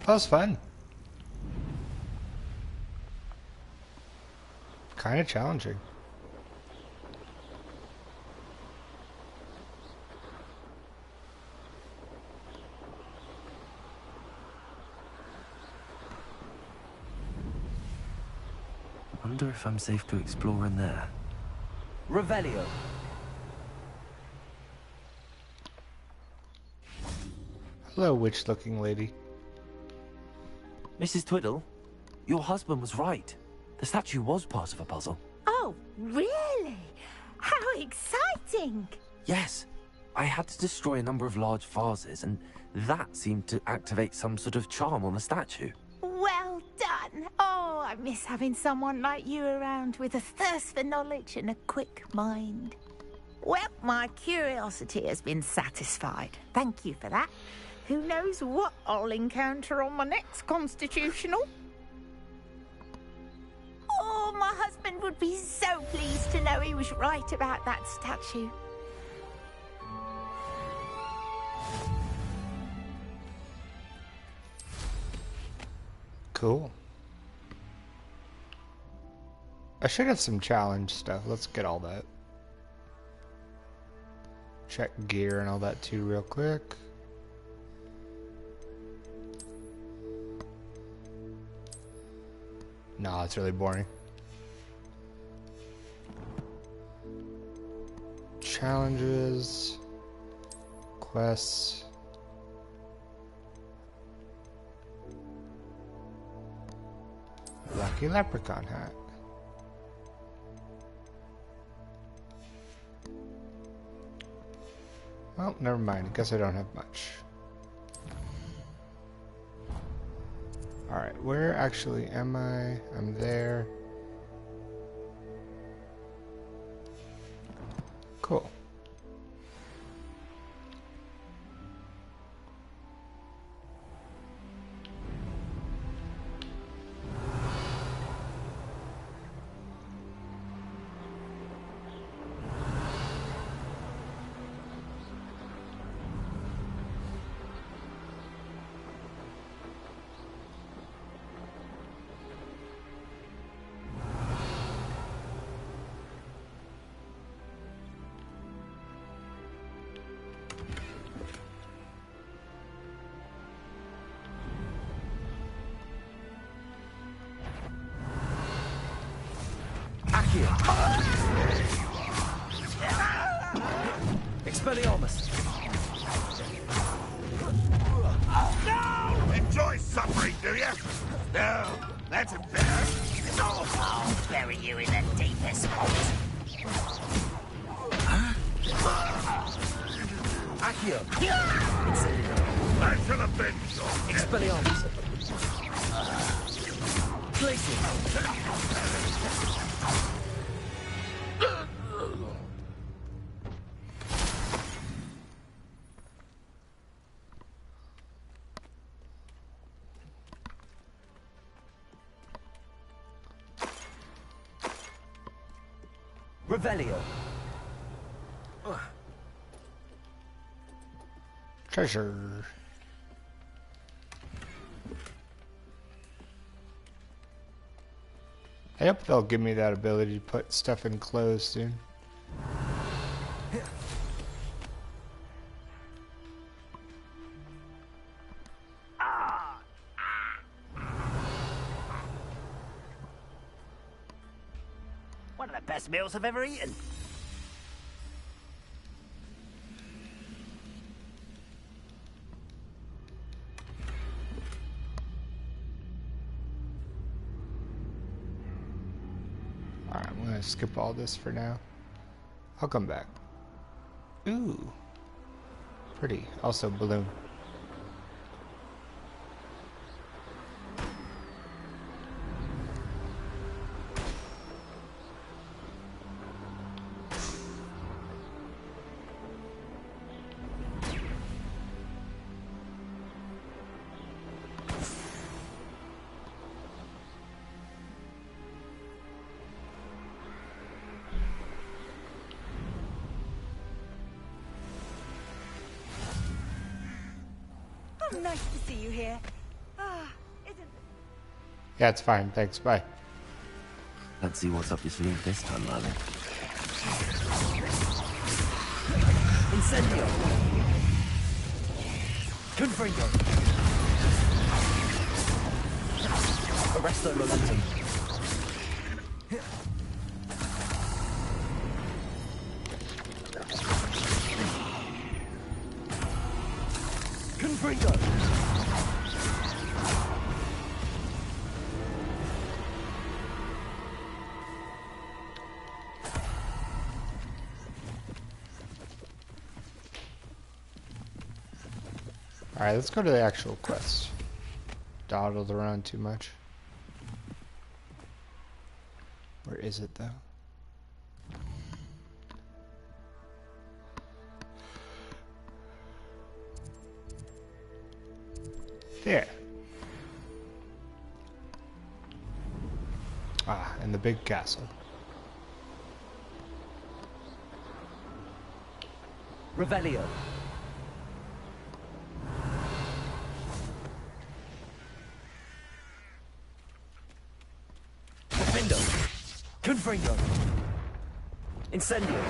Speaker 1: That was fun. Kind of challenging.
Speaker 2: Wonder if I'm safe to explore in there. Revelio.
Speaker 1: Hello, witch-looking lady.
Speaker 2: Mrs. Twiddle, your husband was right. The statue was part of a puzzle.
Speaker 16: Oh, really? How exciting!
Speaker 2: Yes, I had to destroy a number of large vases, and that seemed to activate some sort of charm on the statue.
Speaker 16: Well done. Oh, I miss having someone like you around with a thirst for knowledge and a quick mind. Well, my curiosity has been satisfied. Thank you for that. Who knows what I'll encounter on my next constitutional? Oh, my husband would be so pleased to know he was right about that statue.
Speaker 1: Cool. I should have some challenge stuff. Let's get all that. Check gear and all that too real quick. Nah, it's really boring. Challenges. Quests. Lucky leprechaun hat. Well, never mind. I guess I don't have much. Alright, where actually am I? I'm there. Cool.
Speaker 2: Expelliarmus!
Speaker 13: No! Enjoy suffering, do you? No, that's embarrassing.
Speaker 17: I'll bury you in the deepest hole.
Speaker 2: Accio!
Speaker 13: I shall avenge your death.
Speaker 2: Expelliarmus! Glacier! Revelio.
Speaker 1: Treasure. I hope they'll give me that ability to put stuff in clothes soon.
Speaker 17: One of the best meals I've ever eaten.
Speaker 1: Alright, I'm gonna skip all this for now. I'll come back. Ooh. Pretty. Also balloon.
Speaker 6: Oh, nice to see you here.
Speaker 1: Yeah, it's fine. Thanks. Bye.
Speaker 2: Let's see what's up your sleeve this time, Merlin. Incendio! Confringo! Arresto momentum. Confringo!
Speaker 1: Alright, let's go to the actual quest. Dawdled around too much. Where is it, though? There. Ah, in the big castle.
Speaker 2: Revelio. Defendo. Confringo. Incendio.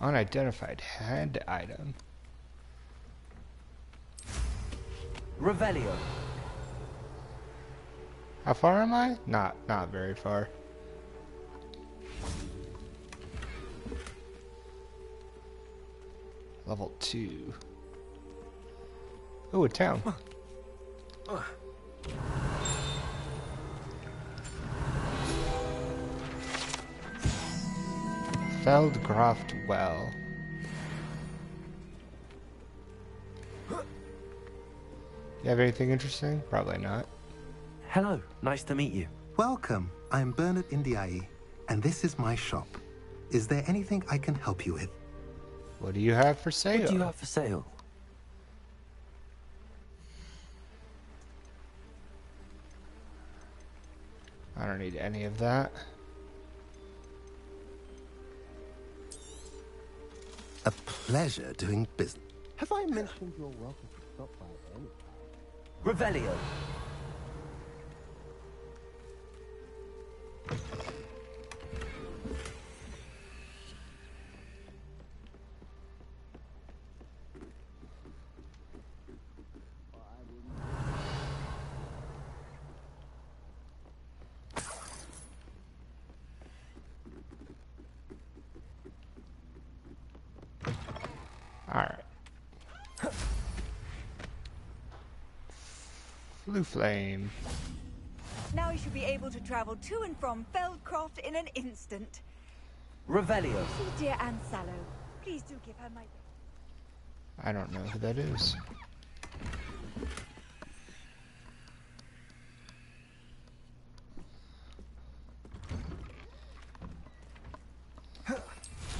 Speaker 1: Unidentified hand item.
Speaker 2: Revelio.
Speaker 1: How far am I? Not very far. Level 2. Oh, a town. Feldcroft Well. You have anything interesting? Probably not.
Speaker 2: Hello, nice to meet you.
Speaker 19: Welcome. I'm Bernard Indiai, and this is my shop. Is there anything I can help you with?
Speaker 1: What do you have for sale?
Speaker 2: What do you have for sale?
Speaker 1: I don't need any of that.
Speaker 19: A pleasure doing business. Have I mentioned you're welcome to stop by any time?
Speaker 2: Revelio.
Speaker 1: Alright. Blue flame.
Speaker 20: Now you should be able to travel to and from Feldcroft in an instant.
Speaker 2: Revelio.
Speaker 20: See dear Anne Sallow. Please do give her my...
Speaker 1: I don't know who that is.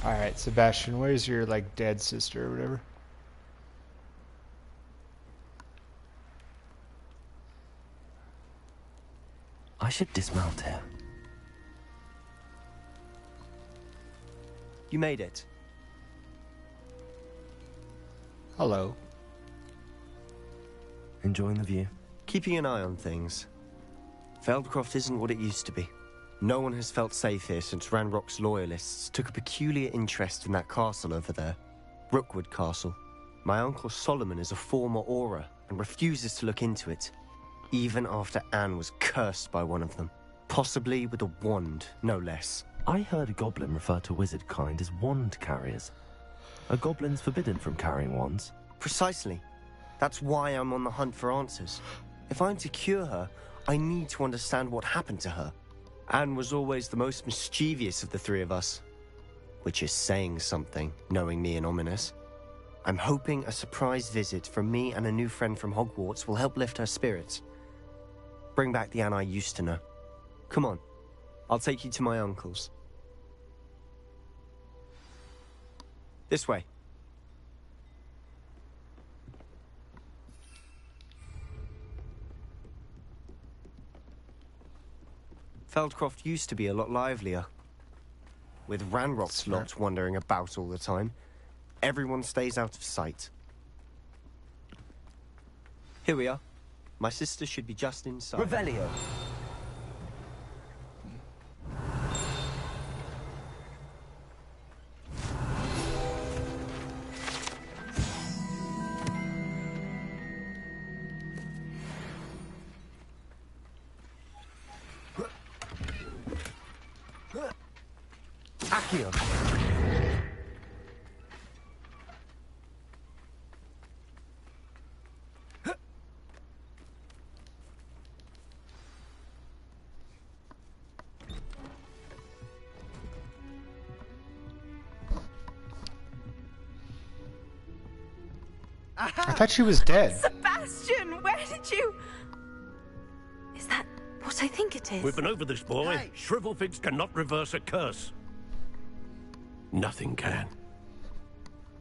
Speaker 1: Alright, Sebastian, where's your, like, dead sister or whatever?
Speaker 2: I should dismount here.
Speaker 10: You made it.
Speaker 1: Hello.
Speaker 2: Enjoying the view?
Speaker 10: Keeping an eye on things. Feldcroft isn't what it used to be. No one has felt safe here since Ranrock's loyalists took a peculiar interest in that castle over there. Rookwood Castle. My uncle Solomon is a former Auror and refuses to look into it, even after Anne was cursed by one of them. Possibly with a wand, no less.
Speaker 2: I heard a goblin refer to wizard kind as wand carriers. Are goblins forbidden from carrying wands?
Speaker 10: Precisely. That's why I'm on the hunt for answers. If I'm to cure her, I need to understand what happened to her. Anne was always the most mischievous of the three of us. Which is saying something, knowing me and Ominous. I'm hoping a surprise visit from me and a new friend from Hogwarts will help lift her spirits. Bring back the Anne I used to know. Come on, I'll take you to my uncle's. This way. Feldcroft used to be a lot livelier. With Ranrock's lot wandering about all the time, everyone stays out of sight. Here we are. My sister should be just inside.
Speaker 2: Revelio. Accio.
Speaker 1: I thought she was dead.
Speaker 20: Sebastian, where did you...
Speaker 21: Is that what I think it is?
Speaker 22: We've been over this, boy. Hey. Shrivelfigs cannot reverse a curse. Nothing can.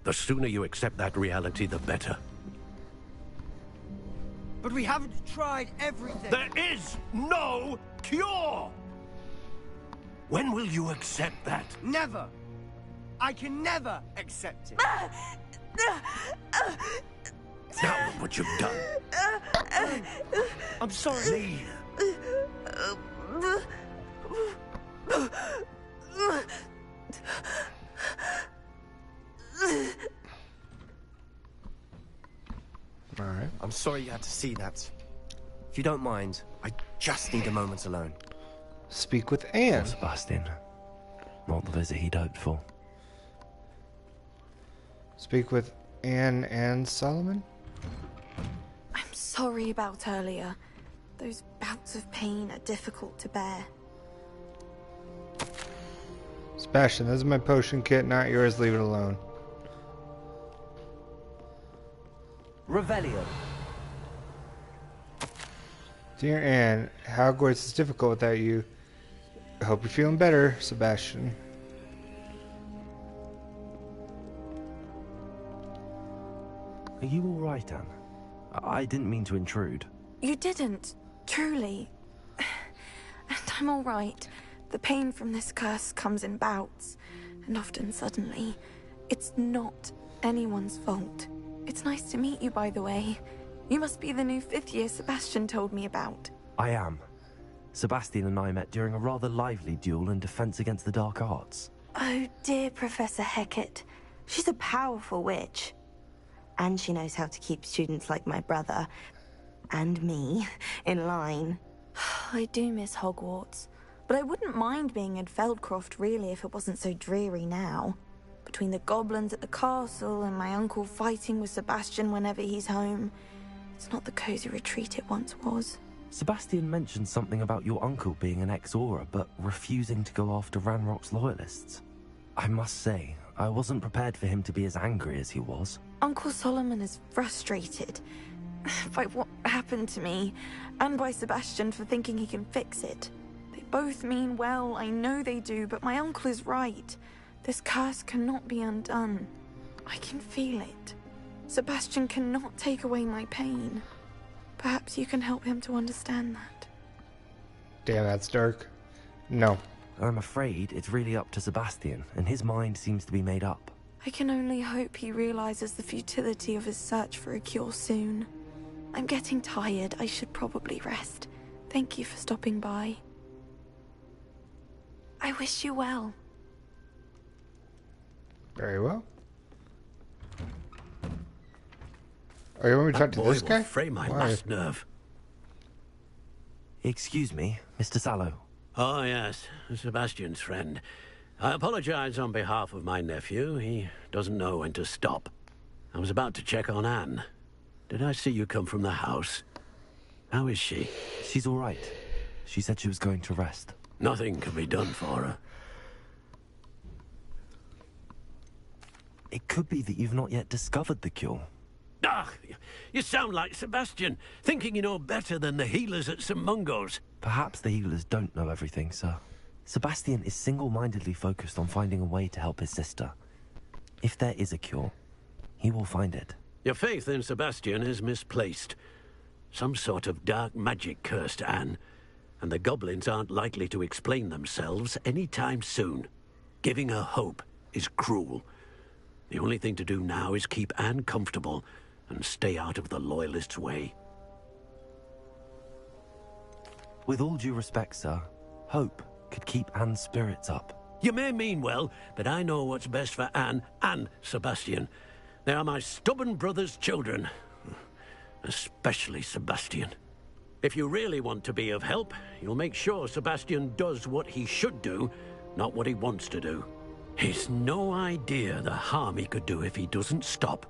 Speaker 22: The sooner you accept that reality, the better.
Speaker 23: But we haven't tried everything.
Speaker 22: There is no cure! When will you accept that?
Speaker 23: Never. I can never accept it.
Speaker 22: Now look what you've done.
Speaker 23: I'm sorry.
Speaker 22: Leave.
Speaker 1: Alright.
Speaker 10: I'm sorry you had to see that. If you don't mind, I just need a moment alone.
Speaker 1: Speak with Anne.
Speaker 2: Sebastian. Not the visit he'd hoped for.
Speaker 1: Speak with Anne and Solomon?
Speaker 21: I'm sorry about earlier. Those bouts of pain are difficult to bear.
Speaker 1: Sebastian, this is my potion kit, not yours. Leave it alone.
Speaker 2: Revelio.
Speaker 1: Dear Anne, Hogwarts is difficult without you. I hope you're feeling better, Sebastian.
Speaker 2: Are you alright, Anne? I didn't mean to intrude.
Speaker 21: You didn't, truly. And I'm all right. The pain from this curse comes in bouts, and often suddenly. It's not anyone's fault. It's nice to meet you, by the way. You must be the new 5th year Sebastian told me about.
Speaker 2: I am. Sebastian and I met during a rather lively duel in defense against the dark arts.
Speaker 21: Oh, dear Professor Hecat. She's a powerful witch. And she knows how to keep students like my brother, and me, in line. I do miss Hogwarts, but I wouldn't mind being in Feldcroft, really, if it wasn't so dreary now. Between the goblins at the castle and my uncle fighting with Sebastian whenever he's home, it's not the cozy retreat it once was.
Speaker 2: Sebastian mentioned something about your uncle being an ex-Auror, but refusing to go after Ranrock's loyalists. I must say, I wasn't prepared for him to be as angry as he was.
Speaker 21: Uncle Solomon is frustrated by what happened to me, and by Sebastian for thinking he can fix it. They both mean well, I know they do, but my uncle is right. This curse cannot be undone. I can feel it. Sebastian cannot take away my pain. Perhaps you can help him to understand that.
Speaker 1: Damn, that's dark. No.
Speaker 2: I'm afraid it's really up to Sebastian, and his mind seems to be made up.
Speaker 21: I can only hope he realizes the futility of his search for a cure soon. I'm getting tired. I should probably rest. Thank you for stopping by. I wish you well.
Speaker 1: Very well. Oh, you want me to talk to this guy?
Speaker 22: Fray my last nerve.
Speaker 2: Excuse me, Mr. Sallow.
Speaker 22: Oh, yes, Sebastian's friend. I apologize on behalf of my nephew. He doesn't know when to stop. I was about to check on Anne. Did I see you come from the house? How is she?
Speaker 2: She's all right. She said she was going to rest.
Speaker 22: Nothing can be done for her.
Speaker 2: It could be that you've not yet discovered the cure.
Speaker 22: Ah, you sound like Sebastian, thinking you know better than the healers at St. Mungo's.
Speaker 2: Perhaps the healers don't know everything, sir. Sebastian is single-mindedly focused on finding a way to help his sister. If there is a cure, he will find it.
Speaker 22: Your faith in Sebastian is misplaced. Some sort of dark magic cursed Anne, and the goblins aren't likely to explain themselves anytime soon. Giving her hope is cruel. The only thing to do now is keep Anne comfortable and stay out of the Loyalists' way.
Speaker 2: With all due respect, sir, hope could keep Anne's spirits up.
Speaker 22: You may mean well, but I know what's best for Anne and Sebastian. They are my stubborn brother's children. Especially Sebastian. If you really want to be of help, you'll make sure Sebastian does what he should do, not what he wants to do. He's no idea the harm he could do if he doesn't stop.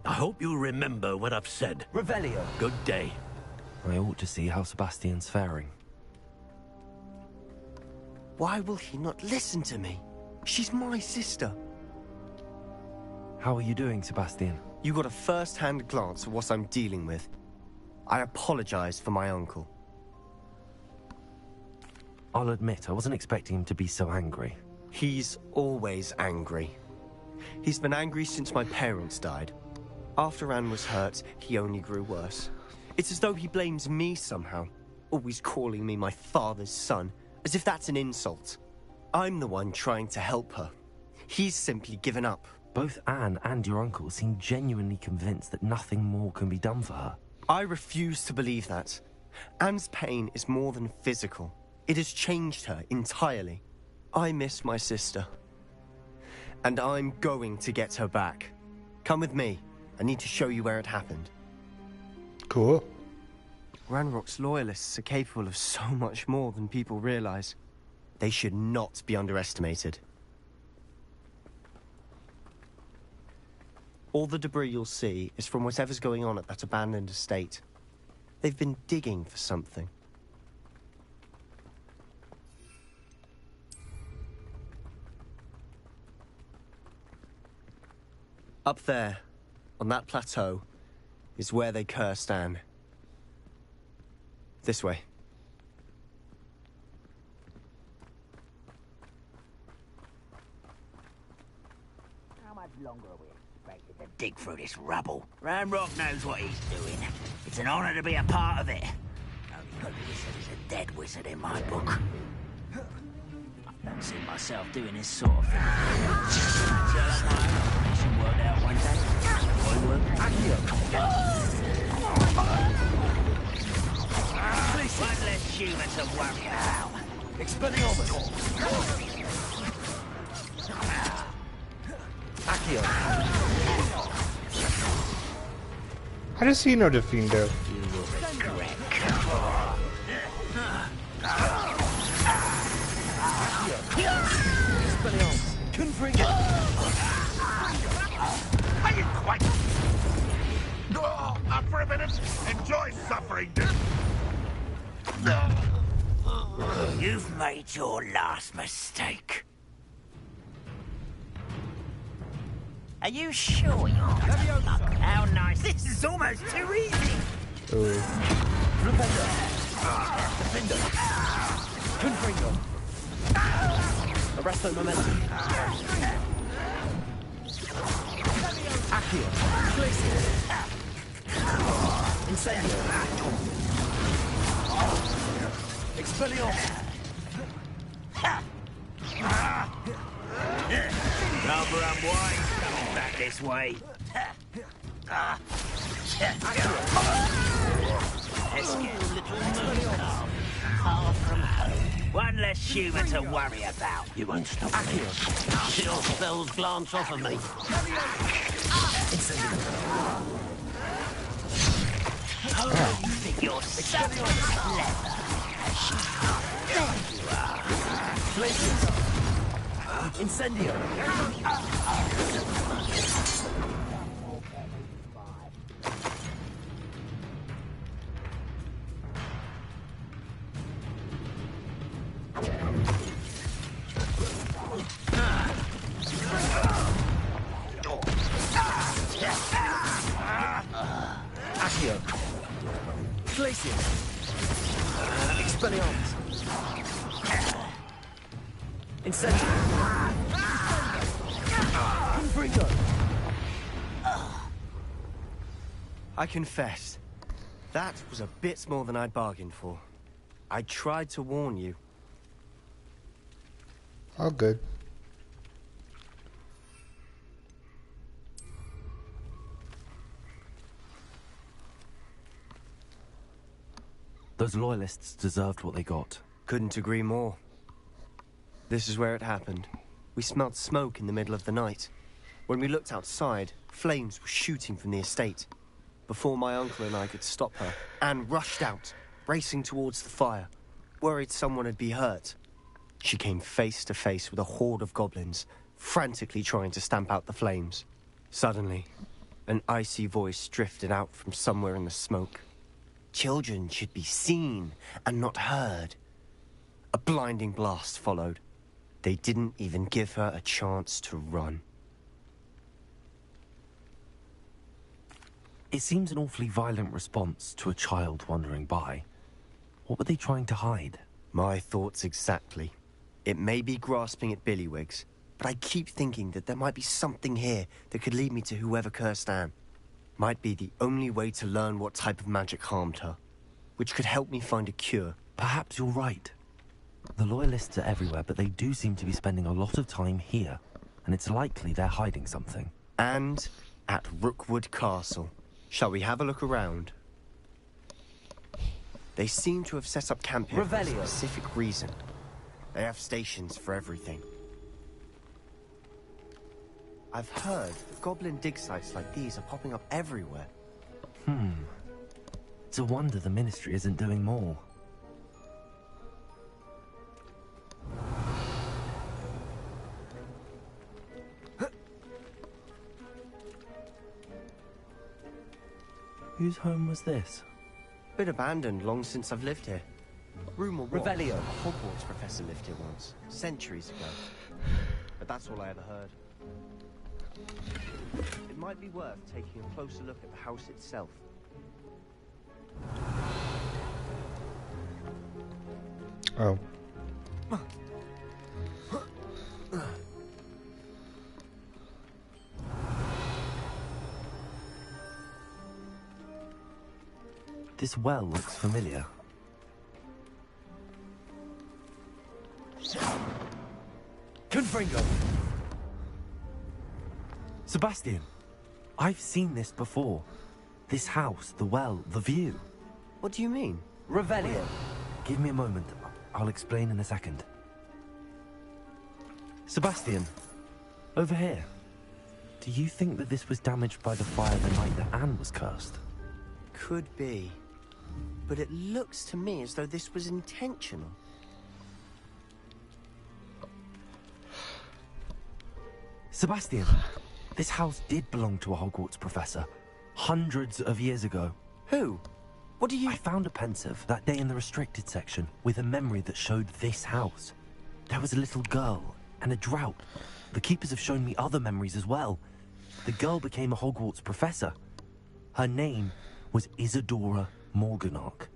Speaker 22: I hope you'll remember what I've said.
Speaker 3: Revelio.
Speaker 22: Good day.
Speaker 2: I ought to see how Sebastian's faring.
Speaker 3: Why will he not listen to me? She's my sister.
Speaker 2: How are you doing, Sebastian?
Speaker 3: You got a first-hand glance of what I'm dealing with. I apologize for my uncle.
Speaker 2: I'll admit, I wasn't expecting him to be so angry.
Speaker 3: He's always angry. He's been angry since my parents died. After Anne was hurt, he only grew worse. It's as though he blames me somehow, always calling me my father's son, as if that's an insult. I'm the one trying to help her. He's simply given up.
Speaker 2: Both Anne and your uncle seem genuinely convinced that nothing more can be done for her.
Speaker 3: I refuse to believe that. Anne's pain is more than physical. It has changed her entirely. I miss my sister. And I'm going to get her back. Come with me. I need to show you where it happened.
Speaker 1: Cool.
Speaker 3: Ranrock's Loyalists are capable of so much more than people realize. They should not be underestimated. All the debris you'll see is from whatever's going on at that abandoned estate. They've been digging for something. Up there, on that plateau, is where they cursed Anne. This way.
Speaker 17: How much longer are we expected to dig through this rubble? Ranrock knows what he's doing. It's an honor to be a part of it. Only good wizard is a dead wizard in my book. I don't see myself doing this sort of thing. Until my operation worked out one day. One less human to worry about.
Speaker 3: Expelliarmus! Accio!
Speaker 1: How does he know Defindo?
Speaker 3: Expelliarmus! Confringo!
Speaker 13: Are you quite... Up for a minute? Enjoy suffering, dude.
Speaker 17: You've made your last mistake. Are you sure you're gonna luck? How nice. This is almost too easy.
Speaker 3: Flipendo! Defender! Confringo! Arresto momentum! Accio! Glacier! Incendio! Expelliarmus!
Speaker 17: Number and wine coming back this way. Far from home. One less human to worry about.
Speaker 22: You won't stop me.
Speaker 17: Chill spells glance off of me. Oh, you think you're so clever. There you are.
Speaker 3: Incendio! Accio! Glacier! Expelliarmus! Incendio! Confringo! I confess, That was a bit more than I'd bargained for. I tried to warn you.
Speaker 1: All good.
Speaker 2: Those loyalists deserved what they got.
Speaker 3: Couldn't agree more. This is where it happened. We smelled smoke in the middle of the night. When we looked outside, flames were shooting from the estate. Before my uncle and I could stop her, Anne rushed out, racing towards the fire, worried someone had been hurt. She came face to face with a horde of goblins, frantically trying to stamp out the flames. Suddenly, an icy voice drifted out from somewhere in the smoke. Children should be seen and not heard. A blinding blast followed. They didn't even give her a chance to run.
Speaker 2: It seems an awfully violent response to a child wandering by. What were they trying to hide?
Speaker 3: My thoughts exactly. It may be grasping at Billywigs, but I keep thinking that there might be something here that could lead me to whoever cursed Anne. Might be the only way to learn what type of magic harmed her, which could help me find a cure.
Speaker 2: Perhaps you're right. The Loyalists are everywhere, but they do seem to be spending a lot of time here, and it's likely they're hiding something.
Speaker 3: And at Rookwood Castle. Shall we have a look around? They seem to have set up camp here for a specific reason. They have stations for everything. I've heard goblin dig sites like these are popping up everywhere.
Speaker 2: It's a wonder the Ministry isn't doing more. Whose home was this?
Speaker 3: Been abandoned long since I've lived here. Rumour was a Hogwarts professor lived here once, centuries ago. But that's all I ever heard. It might be worth taking a closer look at the house itself.
Speaker 1: Oh.
Speaker 2: This well looks familiar. Confringo! Sebastian, I've seen this before. This house, the well, the view.
Speaker 3: What do you mean?
Speaker 2: Revelio. Give me a moment. I'll explain in a second. Sebastian, over here. Do you think that this was damaged by the fire the night that Anne was cursed?
Speaker 3: Could be. But it looks to me as though this was intentional.
Speaker 2: Sebastian, this house did belong to a Hogwarts professor. Hundreds of years ago.
Speaker 3: Who? What do you...
Speaker 2: I found a pensive that day in the restricted section with a memory that showed this house. There was a little girl and a drought. The keepers have shown me other memories as well. The girl became a Hogwarts professor. Her name was Isadora Morganach.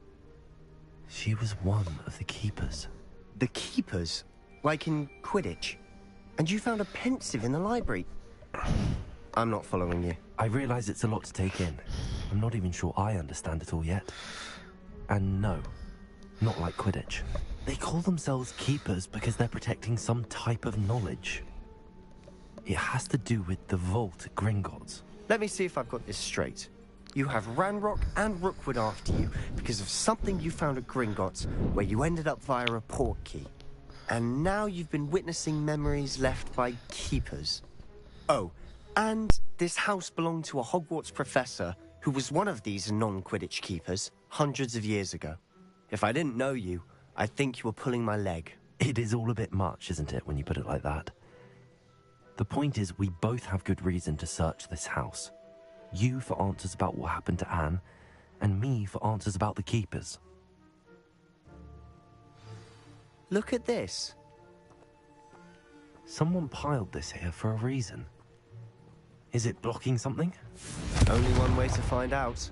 Speaker 2: She was one of the keepers.
Speaker 3: The keepers? Like in Quidditch? And you found a pensive in the library? I'm not following you.
Speaker 2: I realize it's a lot to take in. I'm not even sure I understand it all yet. And no, not like Quidditch. They call themselves keepers because they're protecting some type of knowledge. It has to do with the vault at Gringotts.
Speaker 3: Let me see if I've got this straight. You have Ranrock and Rookwood after you because of something you found at Gringotts, where you ended up via a port key. And now you've been witnessing memories left by keepers. Oh, and this house belonged to a Hogwarts professor who was one of these non-Quidditch keepers hundreds of years ago. If I didn't know you, I'd think you were pulling my leg.
Speaker 2: It is all a bit much, isn't it, when you put it like that? The point is, we both have good reason to search this house. You for answers about what happened to Anne, and me for answers about the keepers.
Speaker 3: Look at this.
Speaker 2: Someone piled this here for a reason. Is it blocking something?
Speaker 3: Only one way to find out.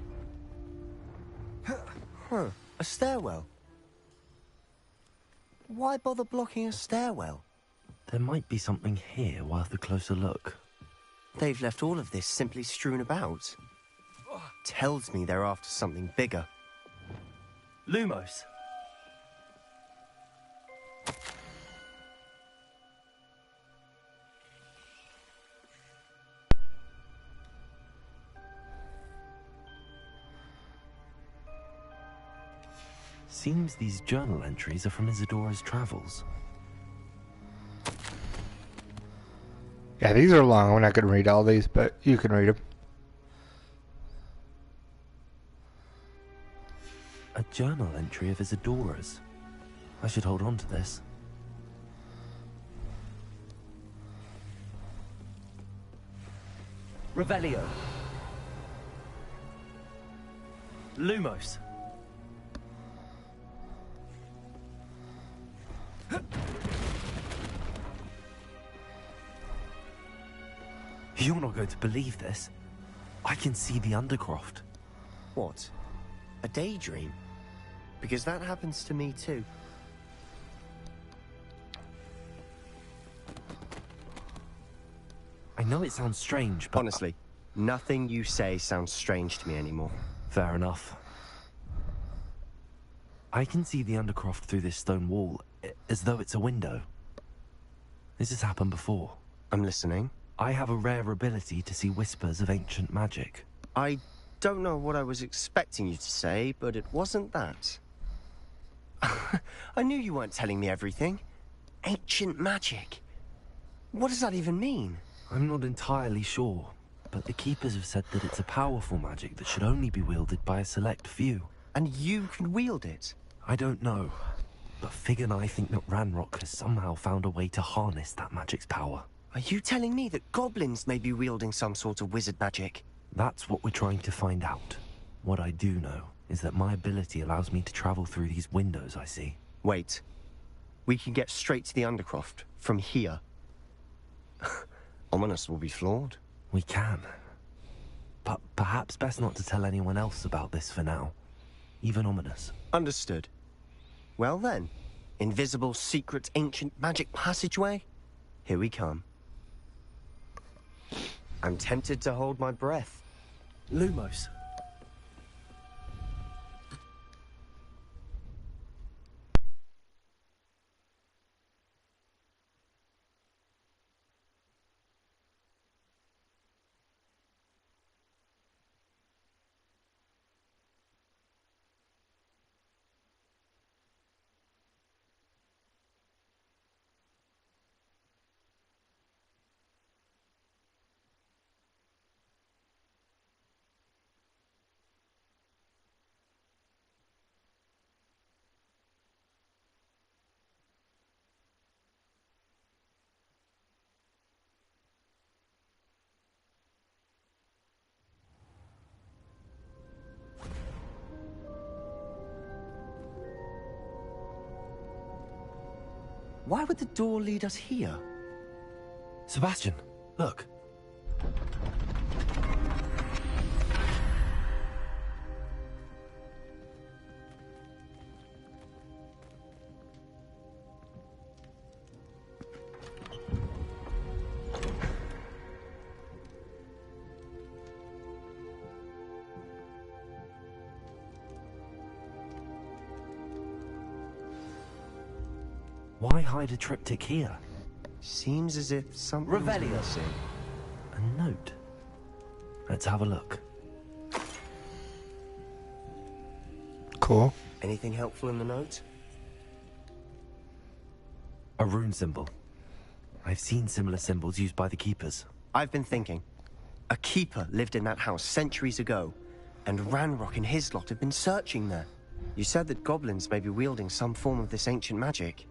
Speaker 3: Huh, a stairwell. Why bother blocking a stairwell?
Speaker 2: There might be something here worth a closer look.
Speaker 3: They've left all of this simply strewn about. tells me they're after something bigger. Lumos.
Speaker 2: Seems these journal entries are from Isadora's travels.
Speaker 1: Yeah, these are long. I'm not going to read all these, but you can read them.
Speaker 2: A journal entry of Isadora's. I should hold on to this.
Speaker 3: Revelio. Lumos.
Speaker 2: You're not going to believe this. I can see the Undercroft.
Speaker 3: What? A daydream? Because that happens to me too.
Speaker 2: I know it sounds strange, but...
Speaker 3: Honestly, nothing you say sounds strange to me anymore.
Speaker 2: Fair enough. I can see the Undercroft through this stone wall, as though it's a window. This has happened before.
Speaker 3: I'm listening.
Speaker 2: I have a rare ability to see whispers of ancient magic.
Speaker 3: I don't know what I was expecting you to say, but it wasn't that. I knew you weren't telling me everything. Ancient magic. What does that even mean?
Speaker 2: I'm not entirely sure, but the Keepers have said that it's a powerful magic that should only be wielded by a select few.
Speaker 3: And you can wield it?
Speaker 2: I don't know, but Fig and I think that Ranrock has somehow found a way to harness that magic's power.
Speaker 3: Are you telling me that goblins may be wielding some sort of wizard magic?
Speaker 2: That's what we're trying to find out. What I do know is that my ability allows me to travel through these windows I see.
Speaker 3: Wait. We can get straight to the Undercroft from here. Ominous will be flawed.
Speaker 2: We can. But perhaps best not to tell anyone else about this for now. Even Ominous.
Speaker 3: Understood. Well then, invisible, secret, ancient magic passageway? Here we come. I'm tempted to hold my breath. Lumos. Why would the door lead us here?
Speaker 2: Sebastian, look. Why hide a triptych here?
Speaker 3: Seems as if something's missing.
Speaker 2: A note. Let's have a look.
Speaker 1: Cool.
Speaker 3: Anything helpful in the note?
Speaker 2: A rune symbol. I've seen similar symbols used by the Keepers.
Speaker 3: I've been thinking. A Keeper lived in that house centuries ago, and Ranrock and his lot have been searching there. You said that goblins may be wielding some form of this ancient magic.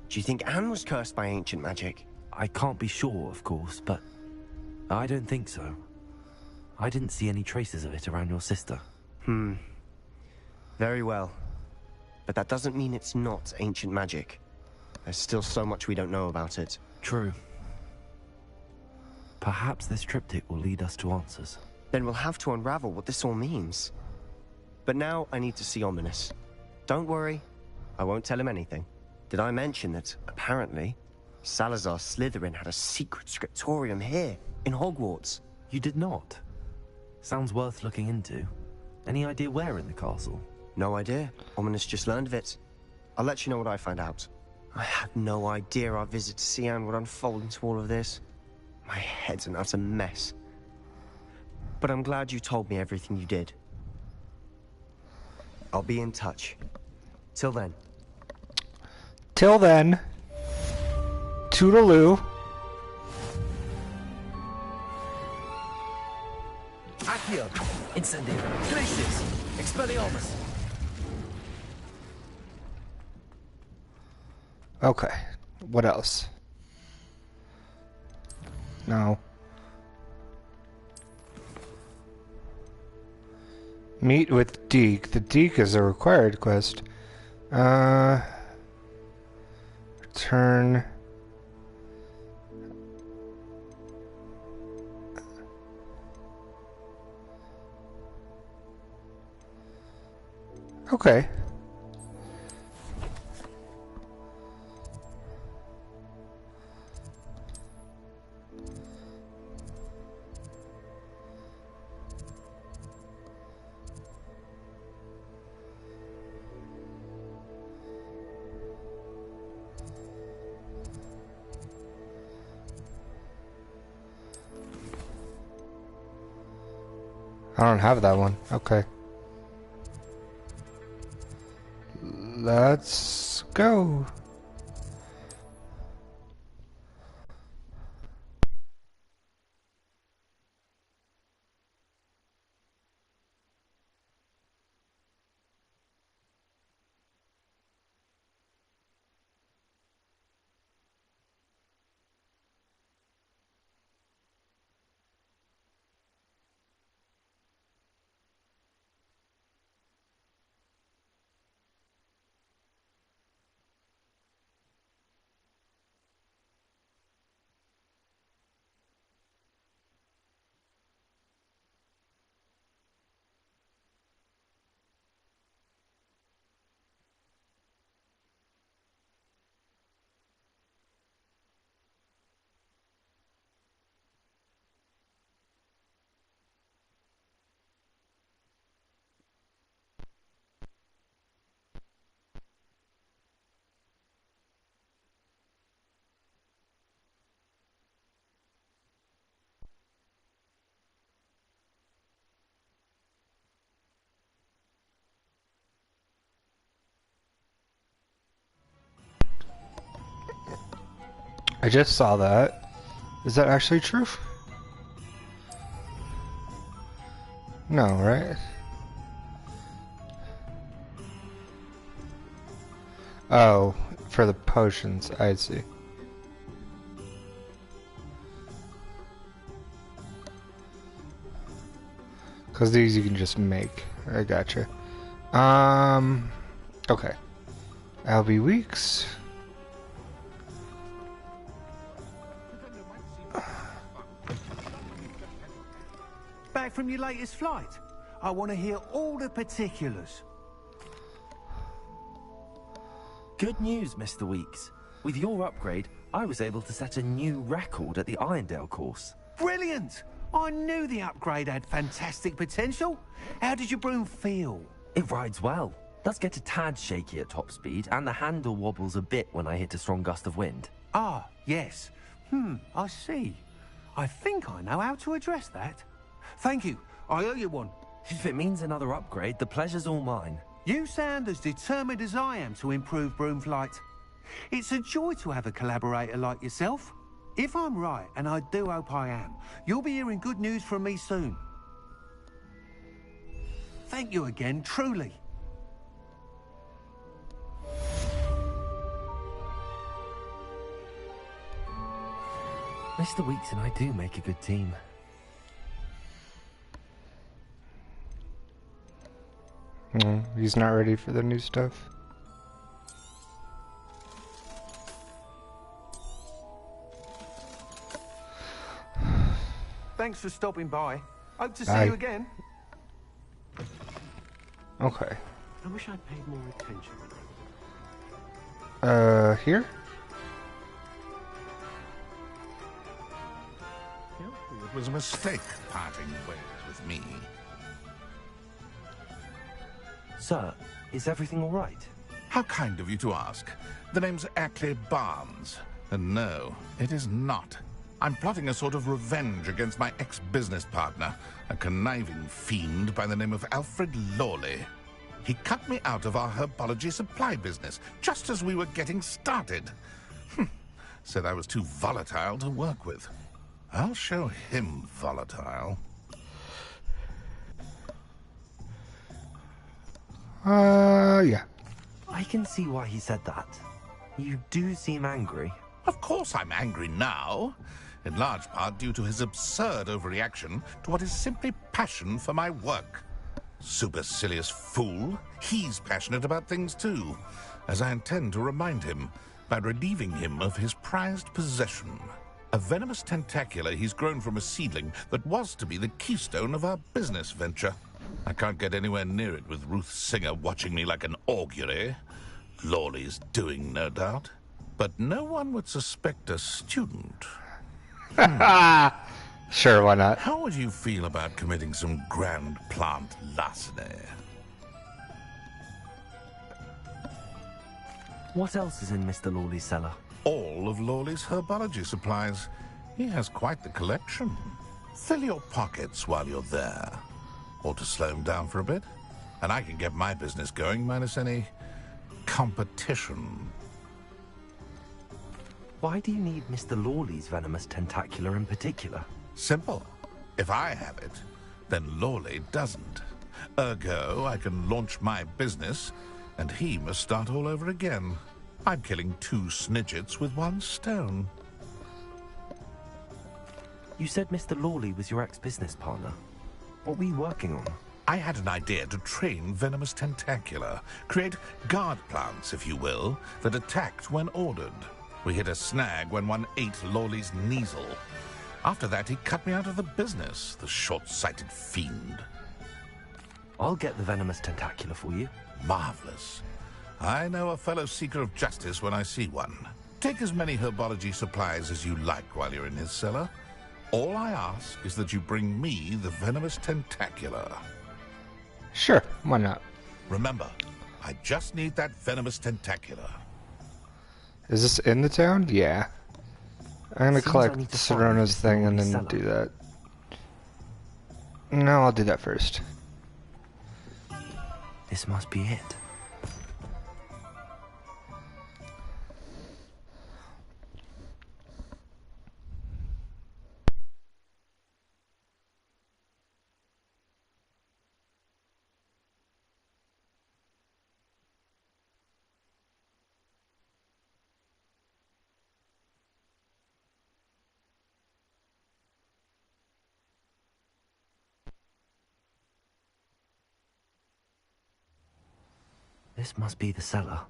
Speaker 3: Do you think Anne was cursed by ancient magic?
Speaker 2: I can't be sure, of course, but I don't think so. I didn't see any traces of it around your sister.
Speaker 3: Very well. But that doesn't mean it's not ancient magic. There's still so much we don't know about it.
Speaker 2: True. Perhaps this triptych will lead us to answers.
Speaker 3: Then we'll have to unravel what this all means. But now I need to see Ominous. Don't worry, I won't tell him anything. Did I mention that, apparently, Salazar Slytherin had a secret scriptorium here, in Hogwarts?
Speaker 2: You did not? Sounds worth looking into. Any idea where in the castle?
Speaker 3: No idea. Ominous just learned of it. I'll let you know what I find out. I had no idea our visit to Sian would unfold into all of this. My head's an utter mess. But I'm glad you told me everything you did. I'll be in touch. Till then.
Speaker 1: Till then. Toodaloo.
Speaker 2: Accio! Incendio! Glacius! Expelliarmus!
Speaker 1: Okay. What else? No. Meet with Deke. The Deke is a required quest. Return. Okay. I don't have that one. Okay. Let's go. I just saw that. Is that actually true? No, right? Oh, for the potions, I see. Because these you can just make. I gotcha. Okay. LB Weeks.
Speaker 17: Back from your latest flight? I want to hear all the particulars.
Speaker 2: Good news, Mr. Weeks. With your upgrade, I was able to set a new record at the Irondale course.
Speaker 17: Brilliant! I knew the upgrade had fantastic potential. How did your broom feel?
Speaker 2: It rides well. Does get a tad shaky at top speed, and the handle wobbles a bit when I hit a strong gust of wind.
Speaker 17: Ah, yes. I see. I think I know how to address that. Thank you. I owe you one.
Speaker 2: If it means another upgrade, the pleasure's all mine.
Speaker 17: You sound as determined as I am to improve broom flight. It's a joy to have a collaborator like yourself. If I'm right, and I do hope I am, you'll be hearing good news from me soon. Thank you again, truly.
Speaker 2: Mr. Weeks and I do make a good team.
Speaker 1: He's not ready for the new stuff.
Speaker 17: Thanks for stopping by. Hope to see
Speaker 1: Bye.
Speaker 17: you again.
Speaker 1: Okay.
Speaker 22: I wish I'd paid more attention.
Speaker 1: Here?
Speaker 13: It was a mistake parting ways with with me.
Speaker 2: Sir, is everything all right?
Speaker 13: How kind of you to ask. The name's Ackley Barnes. And no, it is not. I'm plotting a sort of revenge against my ex-business partner, a conniving fiend by the name of Alfred Lawley. He cut me out of our herbology supply business, just as we were getting started. Said I was too volatile to work with. I'll show him volatile.
Speaker 1: Yeah.
Speaker 2: I can see why he said that. You do seem angry.
Speaker 13: Of course I'm angry now. In large part due to his absurd overreaction to what is simply passion for my work. Supercilious fool. He's passionate about things too, as I intend to remind him by relieving him of his prized possession. A venomous tentacula he's grown from a seedling that was to be the keystone of our business venture. I can't get anywhere near it with Ruth Singer watching me like an augury. Lawley's doing, no doubt. But no one would suspect a student.
Speaker 1: Sure, why not?
Speaker 13: How would you feel about committing some grand plant larceny?
Speaker 2: What else is in Mr. Lawley's cellar?
Speaker 13: All of Lawley's herbology supplies. He has quite the collection. Fill your pockets while you're there. Or to slow him down for a bit. And I can get my business going minus any competition.
Speaker 2: Why do you need Mr. Lawley's venomous tentacula in particular?
Speaker 13: Simple. If I have it, then Lawley doesn't. Ergo, I can launch my business, and he must start all over again. I'm killing 2 snidgets with 1 stone.
Speaker 2: You said Mr. Lawley was your ex-business partner. What were you working on?
Speaker 13: I had an idea to train venomous tentacula. Create guard plants, if you will, that attacked when ordered. We hit a snag when one ate Lawley's Kneasel. After that, he cut me out of the business, the short-sighted fiend.
Speaker 2: I'll get the venomous tentacula for you.
Speaker 13: Marvelous. I know a fellow seeker of justice when I see one. Take as many herbology supplies as you like while you're in his cellar. All I ask is that you bring me the venomous tentacula.
Speaker 1: Sure, why not?
Speaker 13: Remember, I just need that venomous tentacula.
Speaker 1: Is this in the town? Yeah. I'm gonna
Speaker 2: Seems I
Speaker 1: collect
Speaker 2: need to find
Speaker 1: Serona's
Speaker 2: Mr.
Speaker 1: thing and
Speaker 2: Lawley's
Speaker 1: then
Speaker 2: cellar.
Speaker 1: do that. No, I'll do that first.
Speaker 2: This must be it. This must be the cellar.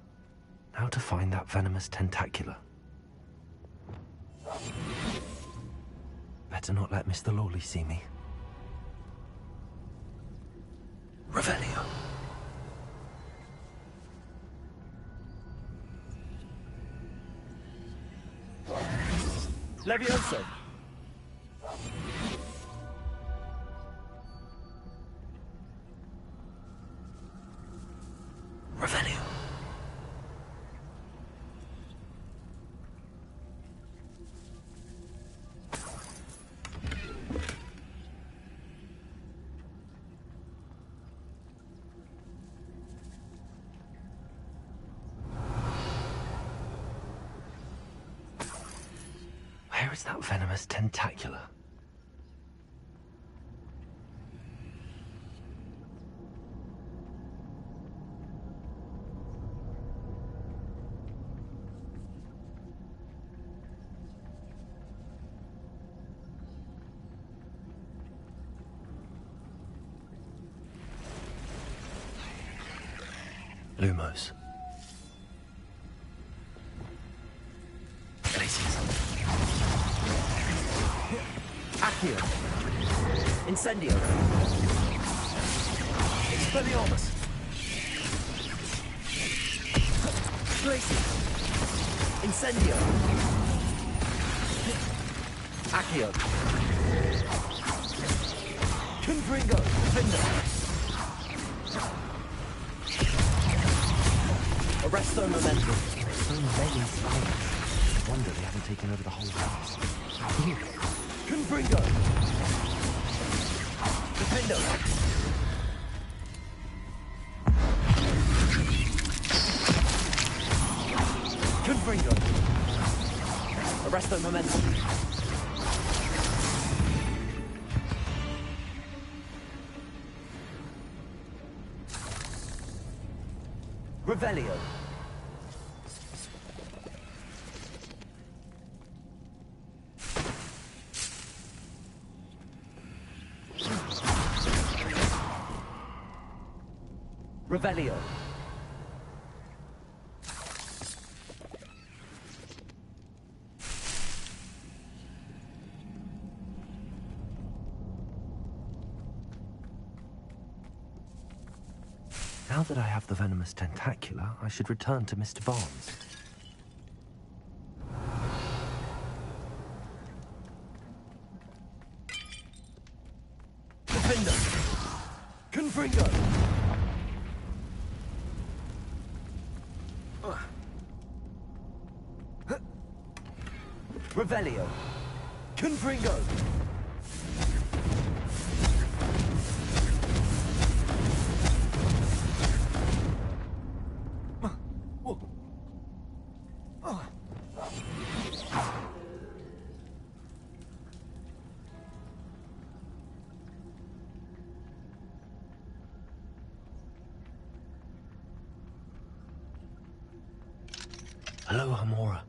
Speaker 2: How to find that venomous tentacula? Better not let Mr. Lawley see me. Revelio.
Speaker 3: Levioso.
Speaker 2: Revelio. Where is that venomous tentacula? Lumos. Glaciers.
Speaker 3: Accio. Incendio. Expelliarmus. Glacier. Incendio. Accio. Confringo! Defender! Arresto Momentum.
Speaker 2: So many spiders. I wonder they haven't taken over the whole house.
Speaker 3: Confringo! Defender! Confringo! Arresto Momentum. Revelio. Revelio.
Speaker 2: Now that I have the venomous tentacula, I should return to Mr. Barnes.
Speaker 3: Defender. Confringo. Revelio. Confringo.
Speaker 2: Hello, Hamora.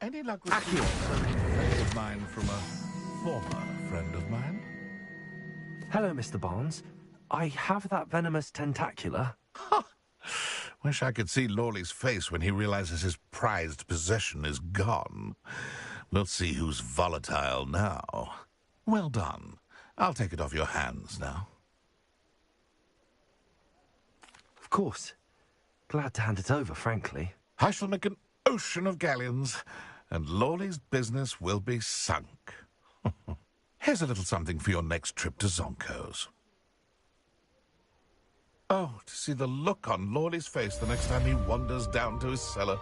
Speaker 13: Any luck with a friend of mine from a former friend of mine?
Speaker 2: Hello, Mr. Barnes. I have that venomous tentacula.
Speaker 13: Wish I could see Lawley's face when he realizes his prized possession is gone. We'll see who's volatile now. Well done. I'll take it off your hands now.
Speaker 2: Of course. Glad to hand it over, frankly.
Speaker 13: I shall make an ocean of galleons, and Lawley's business will be sunk. Here's a little something for your next trip to Zonko's. Oh, to see the look on Lawley's face the next time he wanders down to his cellar.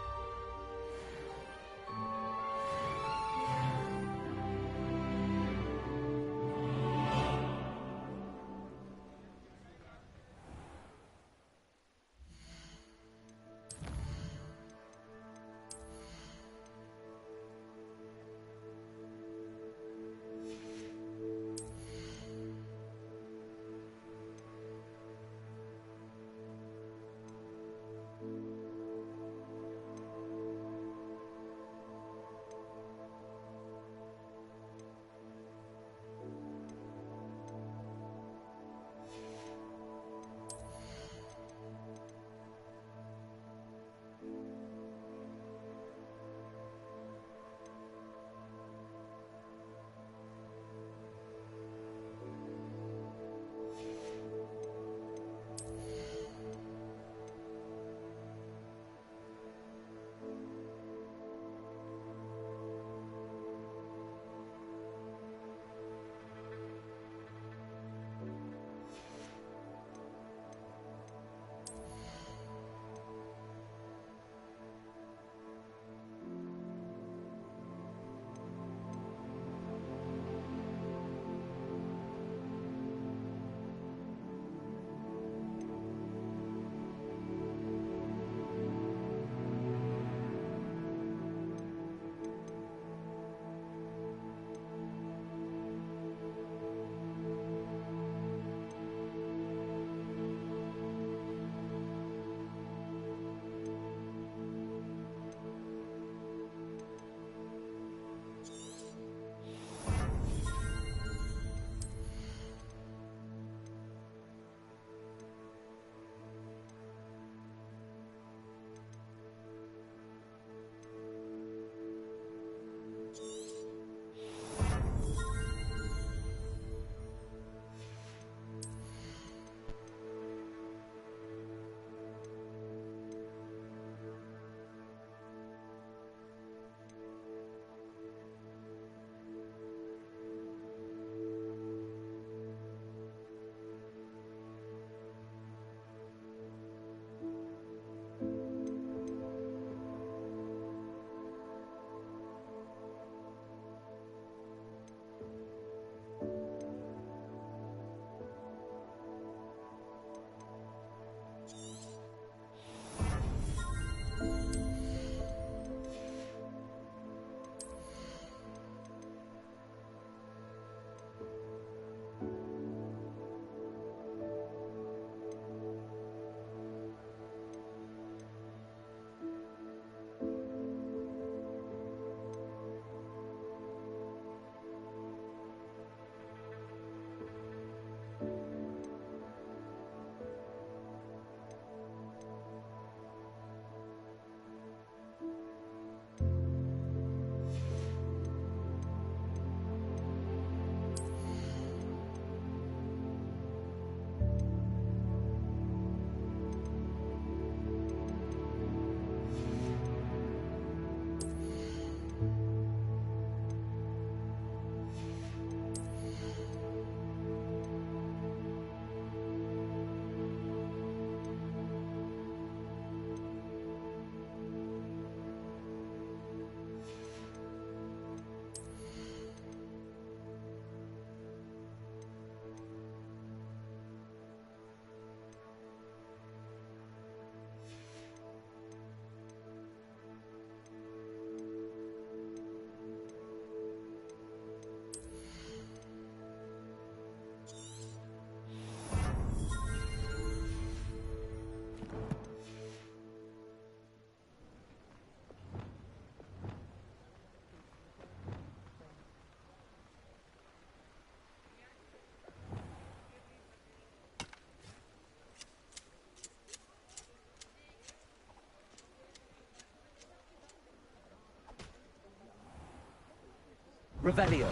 Speaker 4: Revelio.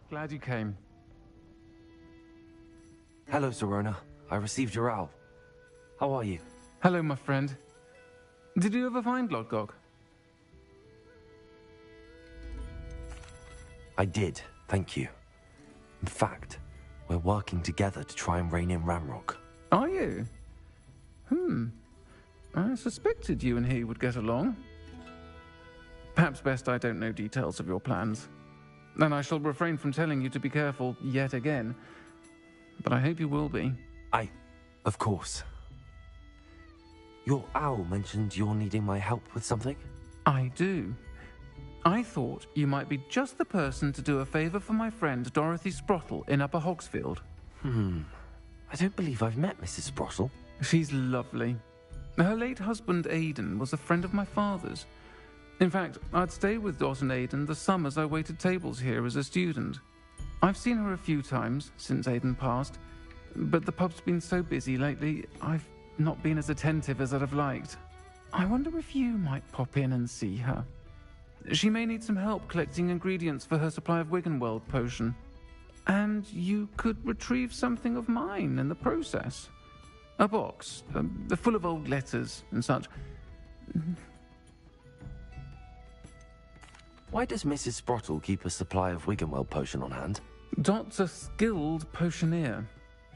Speaker 5: Glad you came.
Speaker 2: Hello, Zorona. I received your owl. How are you?
Speaker 5: Hello, my friend. Did you ever find Lodgok?
Speaker 2: I did, thank you. In fact, we're working together to try and rein in Ranrock.
Speaker 5: Are you? I suspected you and he would get along. Perhaps best I don't know details of your plans. And I shall refrain from telling you to be careful yet again. But I hope you will be.
Speaker 2: Of course. Your owl mentioned you're needing my help with something?
Speaker 5: I do. I thought you might be just the person to do a favor for my friend Dorothy Sprottle in Upper Hogsfield.
Speaker 2: I don't believe I've met Mrs. Sprottle.
Speaker 5: She's lovely. Her late husband Aidan was a friend of my father's. In fact, I'd stay with Dot and Aidan the summers I waited tables here as a student. I've seen her a few times since Aidan passed, but the pub's been so busy lately, I've not been as attentive as I'd have liked. I wonder if you might pop in and see her. She may need some help collecting ingredients for her supply of Wiggenweld potion. And you could retrieve something of mine in the process. A box, full of old letters and such.
Speaker 2: Why does Mrs. Sprottle keep a supply of Wiggenweld potion on hand?
Speaker 5: Dot's a skilled potioneer.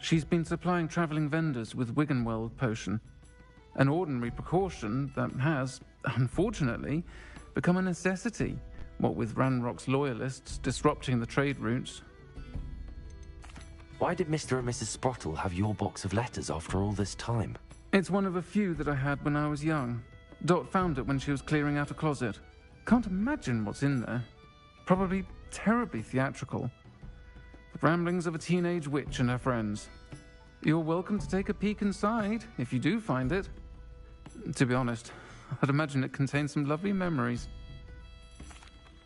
Speaker 5: She's been supplying travelling vendors with Wiggenweld potion. An ordinary precaution that has, unfortunately, become a necessity, what with Ranrock's loyalists disrupting the trade routes.
Speaker 2: Why did Mr. and Mrs. Sprottle have your box of letters after all this time?
Speaker 5: It's one of a few that I had when I was young. Dot found it when she was clearing out a closet. Can't imagine what's in there. Probably terribly theatrical. The ramblings of a teenage witch and her friends. You're welcome to take a peek inside, if you do find it. To be honest, I'd imagine it contains some lovely memories.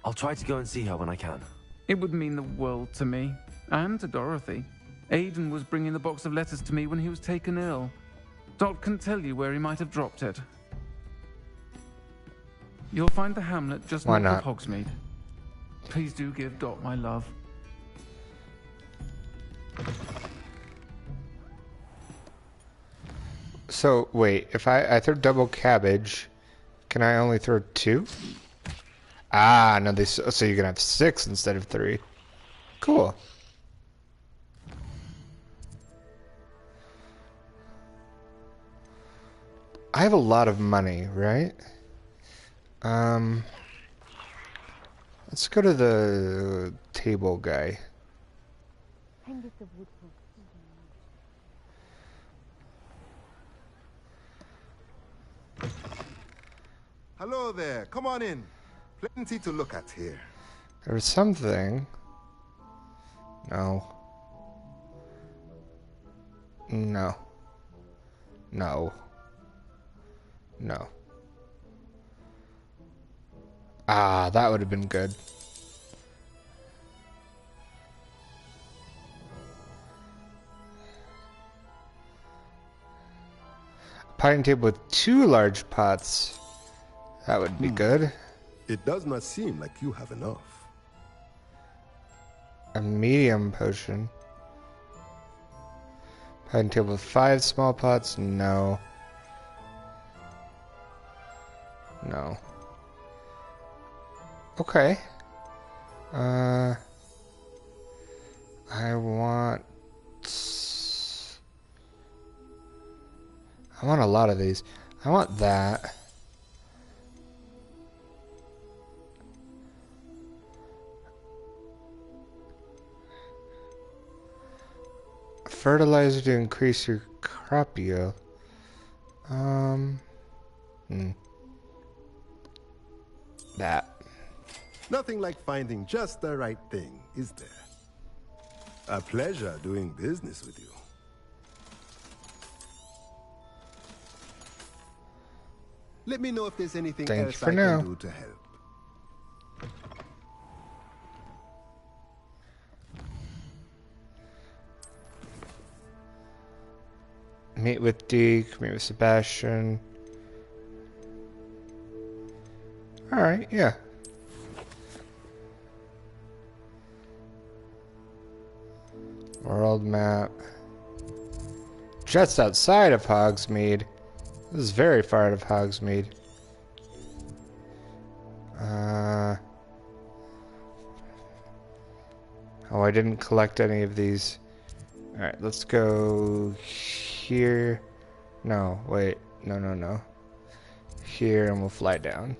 Speaker 2: I'll try to go and see her when I can.
Speaker 5: It would mean the world to me, and to Dorothy. Aidan was bringing the box of letters to me when he was taken ill. Dot can tell you where he might have dropped it. You'll find the hamlet just north of Hogsmeade. Please do give Dot my love.
Speaker 1: So, wait, if I throw double cabbage, can I only throw 2? Ah, no, so you can have 6 instead of 3. Cool. I have a lot of money, right? Let's go to the table guy.
Speaker 19: Hello there. Come on in. Plenty to look at here.
Speaker 1: There's something. No. No. No. No. Ah, that would have been good. A potting table with 2 large pots. That would be good.
Speaker 19: It does not seem like you have enough.
Speaker 1: A medium potion. Potting table with 5 small pots? No. No. Okay. I want a lot of these. I want that. Fertilizer to increase your crop yield. That.
Speaker 19: Nothing like finding just the right thing, is there? A pleasure doing business with you. Let me know if there's anything else I can do to help.
Speaker 1: Meet with Deke, meet with Sebastian. Alright, yeah. World map. Just outside of Hogsmeade. This is very far out of Hogsmeade. Oh, I didn't collect any of these. Alright, let's go here. No, wait. No. Here, and we'll fly down.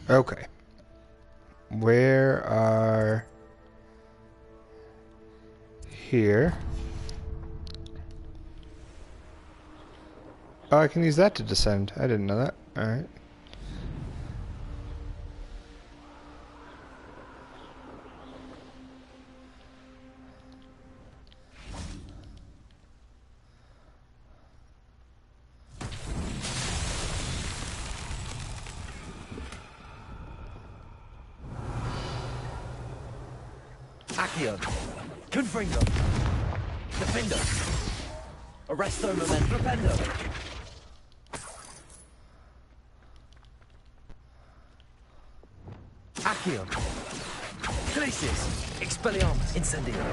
Speaker 1: Okay. Where are... Here. Oh, I can use that to descend. I didn't know that. Alright.
Speaker 4: Accio. Confringo. Defendo. Arresto momento. Propendo. Accio. Glacius. Expelliarmus. Incendio.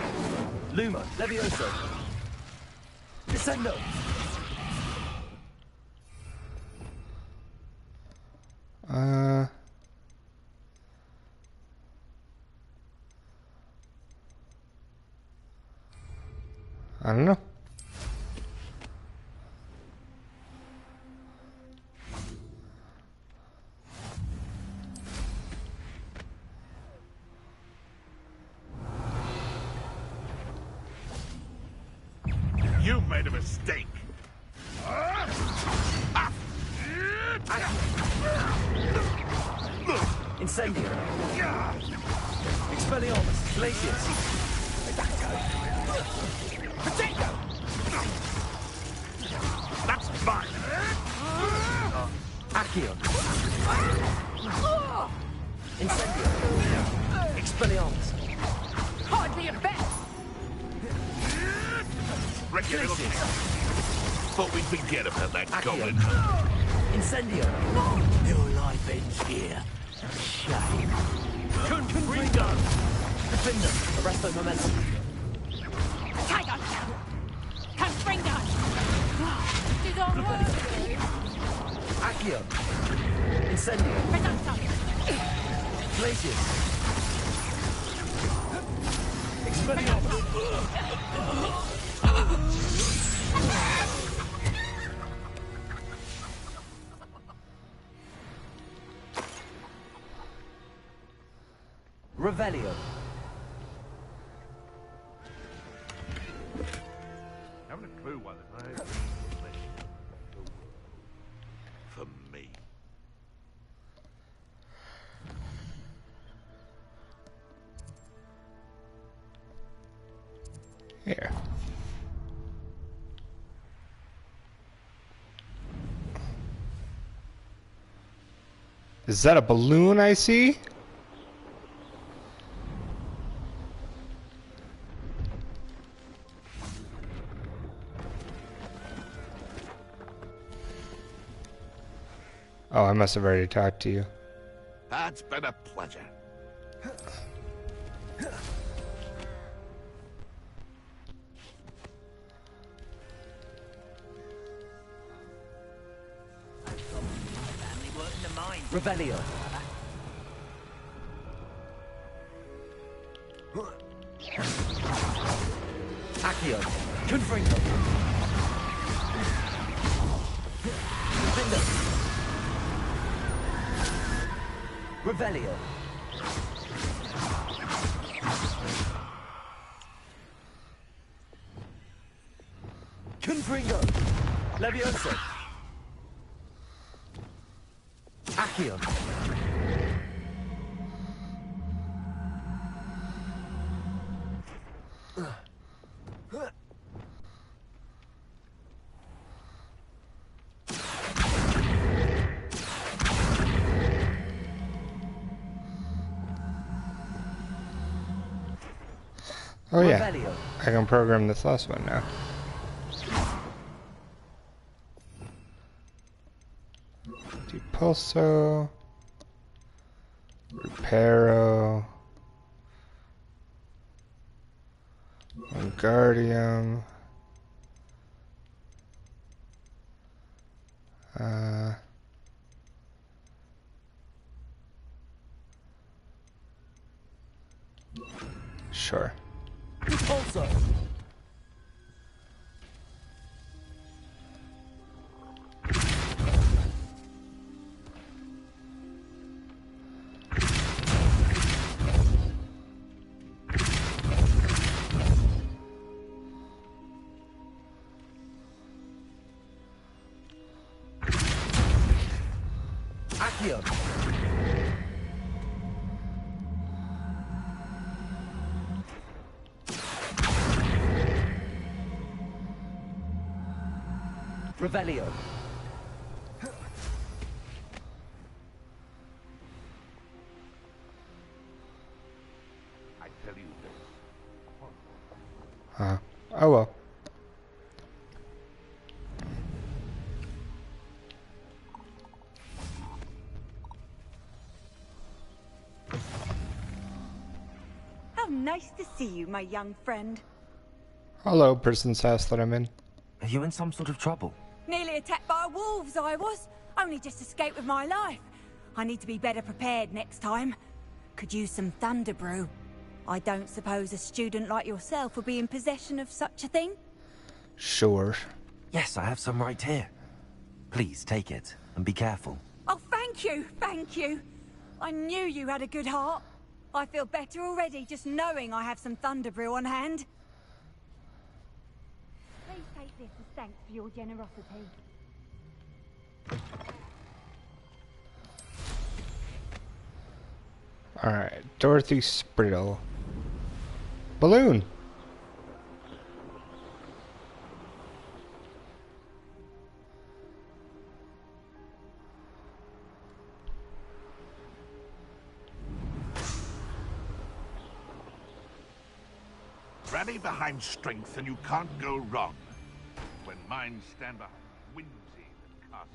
Speaker 4: Luma. Levioso. Descendo.
Speaker 1: I don't know.
Speaker 13: You made a mistake.
Speaker 4: Incendio. Expelliarmus. Glacius. Potato!
Speaker 13: That's fine.
Speaker 4: Accio. Incendio. Expelliarmus. Hardly a bet.
Speaker 13: Reckon it'll take. Thought we'd forget about that goblin.
Speaker 4: Incendio. Your life ends here. Shame. Confringo. Defender. Arresto momentum.
Speaker 14: Tiger! Confringo! Did all work?
Speaker 4: Accio. Incendio. Glacius. Expelliarmus. Revelio.
Speaker 13: Haven't a clue why the night for me.
Speaker 1: Here. Is that a balloon I see? Oh, I must have already talked to you.
Speaker 13: That's been a pleasure.
Speaker 4: Revelio. Accio. Confringo. Defender. Revelio. Confringo. Levioso. Accio.
Speaker 1: Oh yeah, I can program this last one now. Depulso, Reparo, Wingardium, sure.
Speaker 4: Repulso. Accio. Revelio.
Speaker 13: I tell you this.
Speaker 1: Oh well.
Speaker 20: How nice to see you, my young friend.
Speaker 1: Hello, person's house that I'm in.
Speaker 2: Are you in some sort of trouble?
Speaker 20: Nearly attacked by wolves, I was. Only just escaped with my life. I need to be better prepared next time. Could use some thunder brew. I don't suppose a student like yourself will be in possession of such a thing?
Speaker 1: Sure.
Speaker 2: Yes, I have some right here. Please take it and be careful.
Speaker 20: Oh, thank you, thank you. I knew you had a good heart. I feel better already just knowing I have some thunder brew on hand. Please take this as thanks for your generosity.
Speaker 1: Alright, Dorothy Spriddle. Balloon!
Speaker 13: Rally behind strength and you can't go wrong. When minds stand behind whimsy and castle.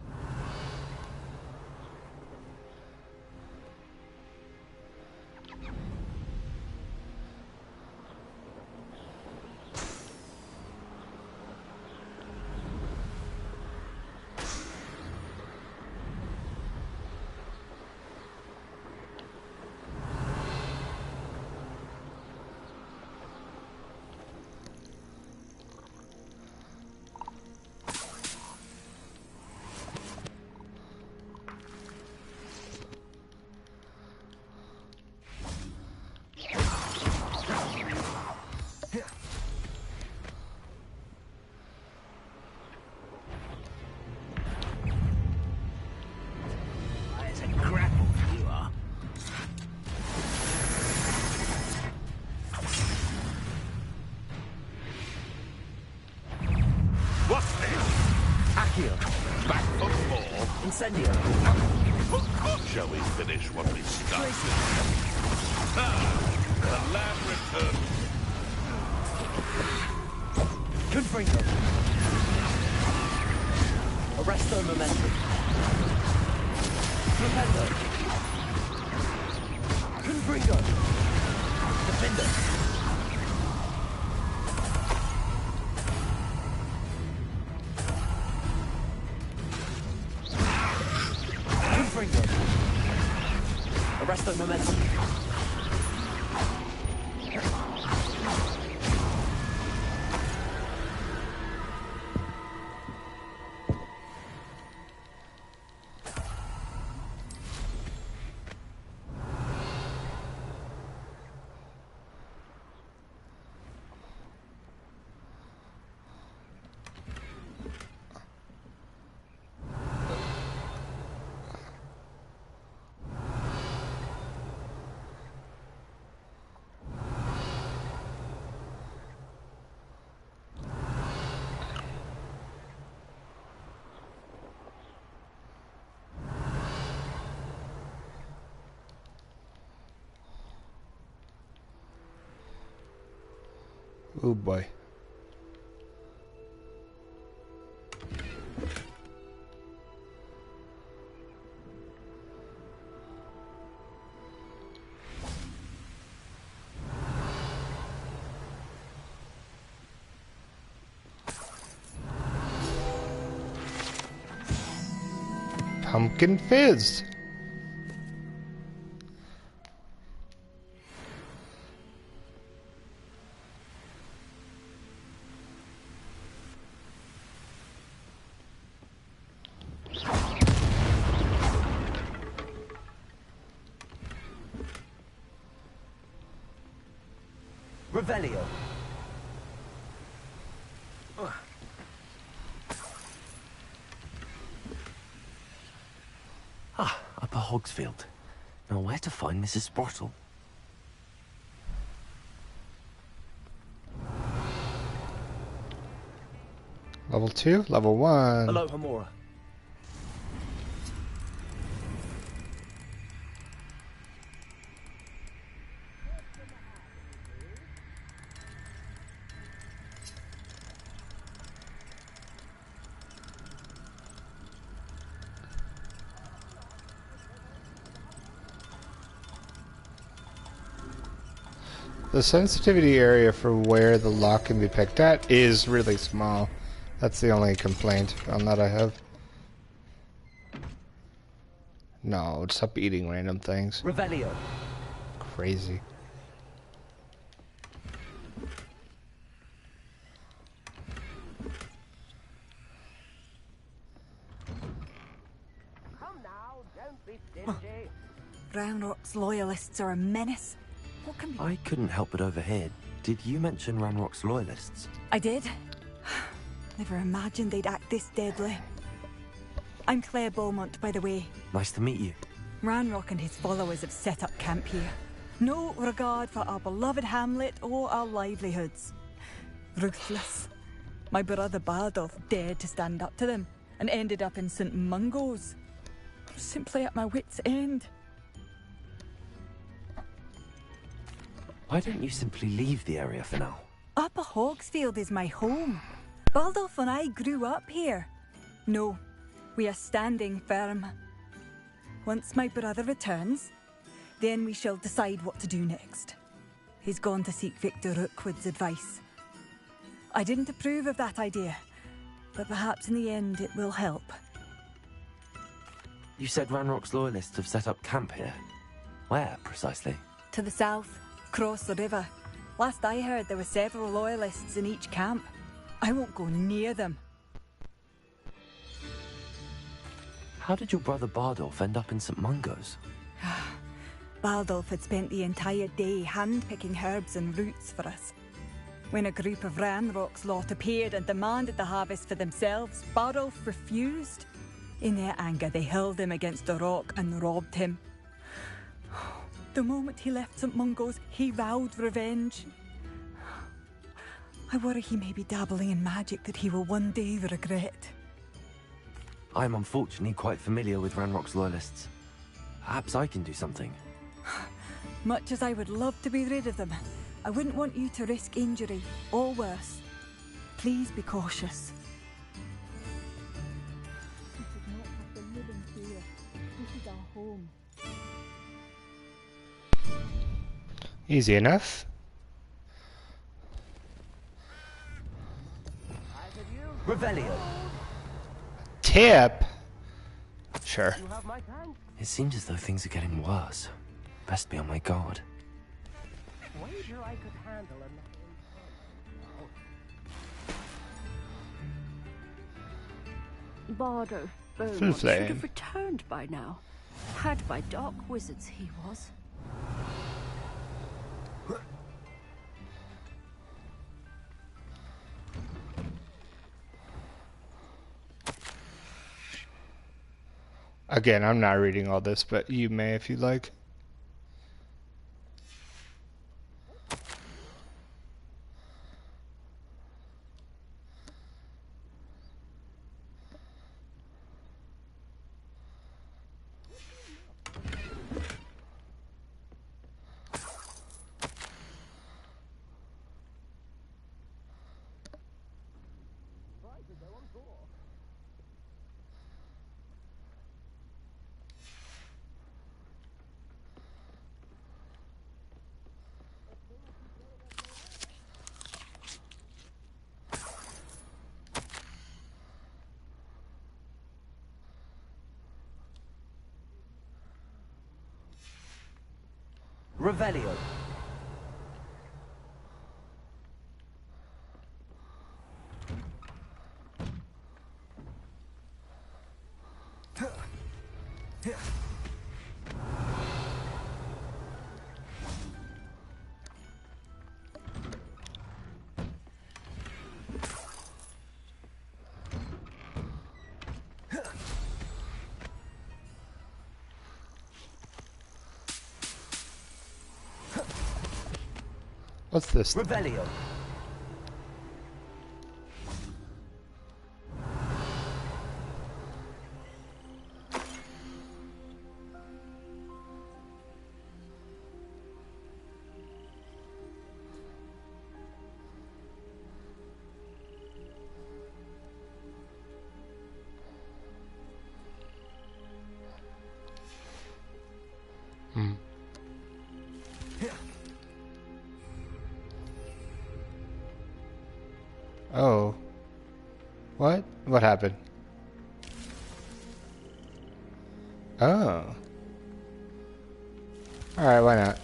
Speaker 4: Incendio.
Speaker 13: Shall we finish what we started? The lab returned.
Speaker 4: Confringo. Arresto momentum. Flipendo. Confringo. Defender. Arresto momentum.
Speaker 1: Oh boy. Pumpkin fizz.
Speaker 4: Revelio.
Speaker 2: Ah, Upper Hogsfield. Now where to find Mrs. Sprottle?
Speaker 1: Level 2, level 1.
Speaker 4: Hello, Hamura.
Speaker 1: The sensitivity area for where the lock can be picked at is really small. That's the only complaint on that I have. No, stop eating random things.
Speaker 4: Revelio.
Speaker 1: Crazy.
Speaker 11: Come now, don't be stingy.
Speaker 20: Ranrock's loyalists are a menace. What can be...
Speaker 2: I couldn't help but overhear. Did you mention Ranrock's loyalists?
Speaker 20: I did. Never imagined they'd act this deadly. I'm Claire Beaumont, by the way.
Speaker 2: Nice to meet you.
Speaker 20: Ranrock and his followers have set up camp here. No regard for our beloved hamlet or our livelihoods. Ruthless. My brother Bardolph dared to stand up to them and ended up in St. Mungo's. I'm simply at my wit's end.
Speaker 2: Why don't you simply leave the area for now?
Speaker 20: Upper Hogsfield is my home. Baldolph and I grew up here. No, we are standing firm. Once my brother returns, then we shall decide what to do next. He's gone to seek Victor Rookwood's advice. I didn't approve of that idea, but perhaps in the end it will help.
Speaker 2: You said Ranrock's loyalists have set up camp here. Where, precisely?
Speaker 20: To the south, across the river. Last I heard, there were several loyalists in each camp. I won't go near them.
Speaker 2: How did your brother Bardolph end up in St. Mungo's?
Speaker 20: Baldolph had spent the entire day hand-picking herbs and roots for us. When a group of Ranrock's lot appeared and demanded the harvest for themselves, Bardolph refused. In their anger, they hurled him against a rock and robbed him. The moment he left St. Mungo's, he vowed revenge. I worry he may be dabbling in magic that he will one day regret.
Speaker 2: I'm unfortunately quite familiar with Ranrock's loyalists. Perhaps I can do something.
Speaker 20: Much as I would love to be rid of them, I wouldn't want you to risk injury, or worse. Please be cautious. We should not have to live in fear. This is our home.
Speaker 1: Easy enough.
Speaker 4: Revelio.
Speaker 1: Tip? Sure.
Speaker 2: It seems as though things are getting worse. Best be on my guard.
Speaker 11: Wager I could handle
Speaker 7: Bardo Beaumont should
Speaker 1: Flame.
Speaker 7: have returned by now. Had by dark wizards he was.
Speaker 1: Again, I'm not reading all this, but you may if you like.
Speaker 4: Revelio.
Speaker 1: What's this?
Speaker 4: Revelio.
Speaker 1: Oh. What? What happened? Oh. Alright, why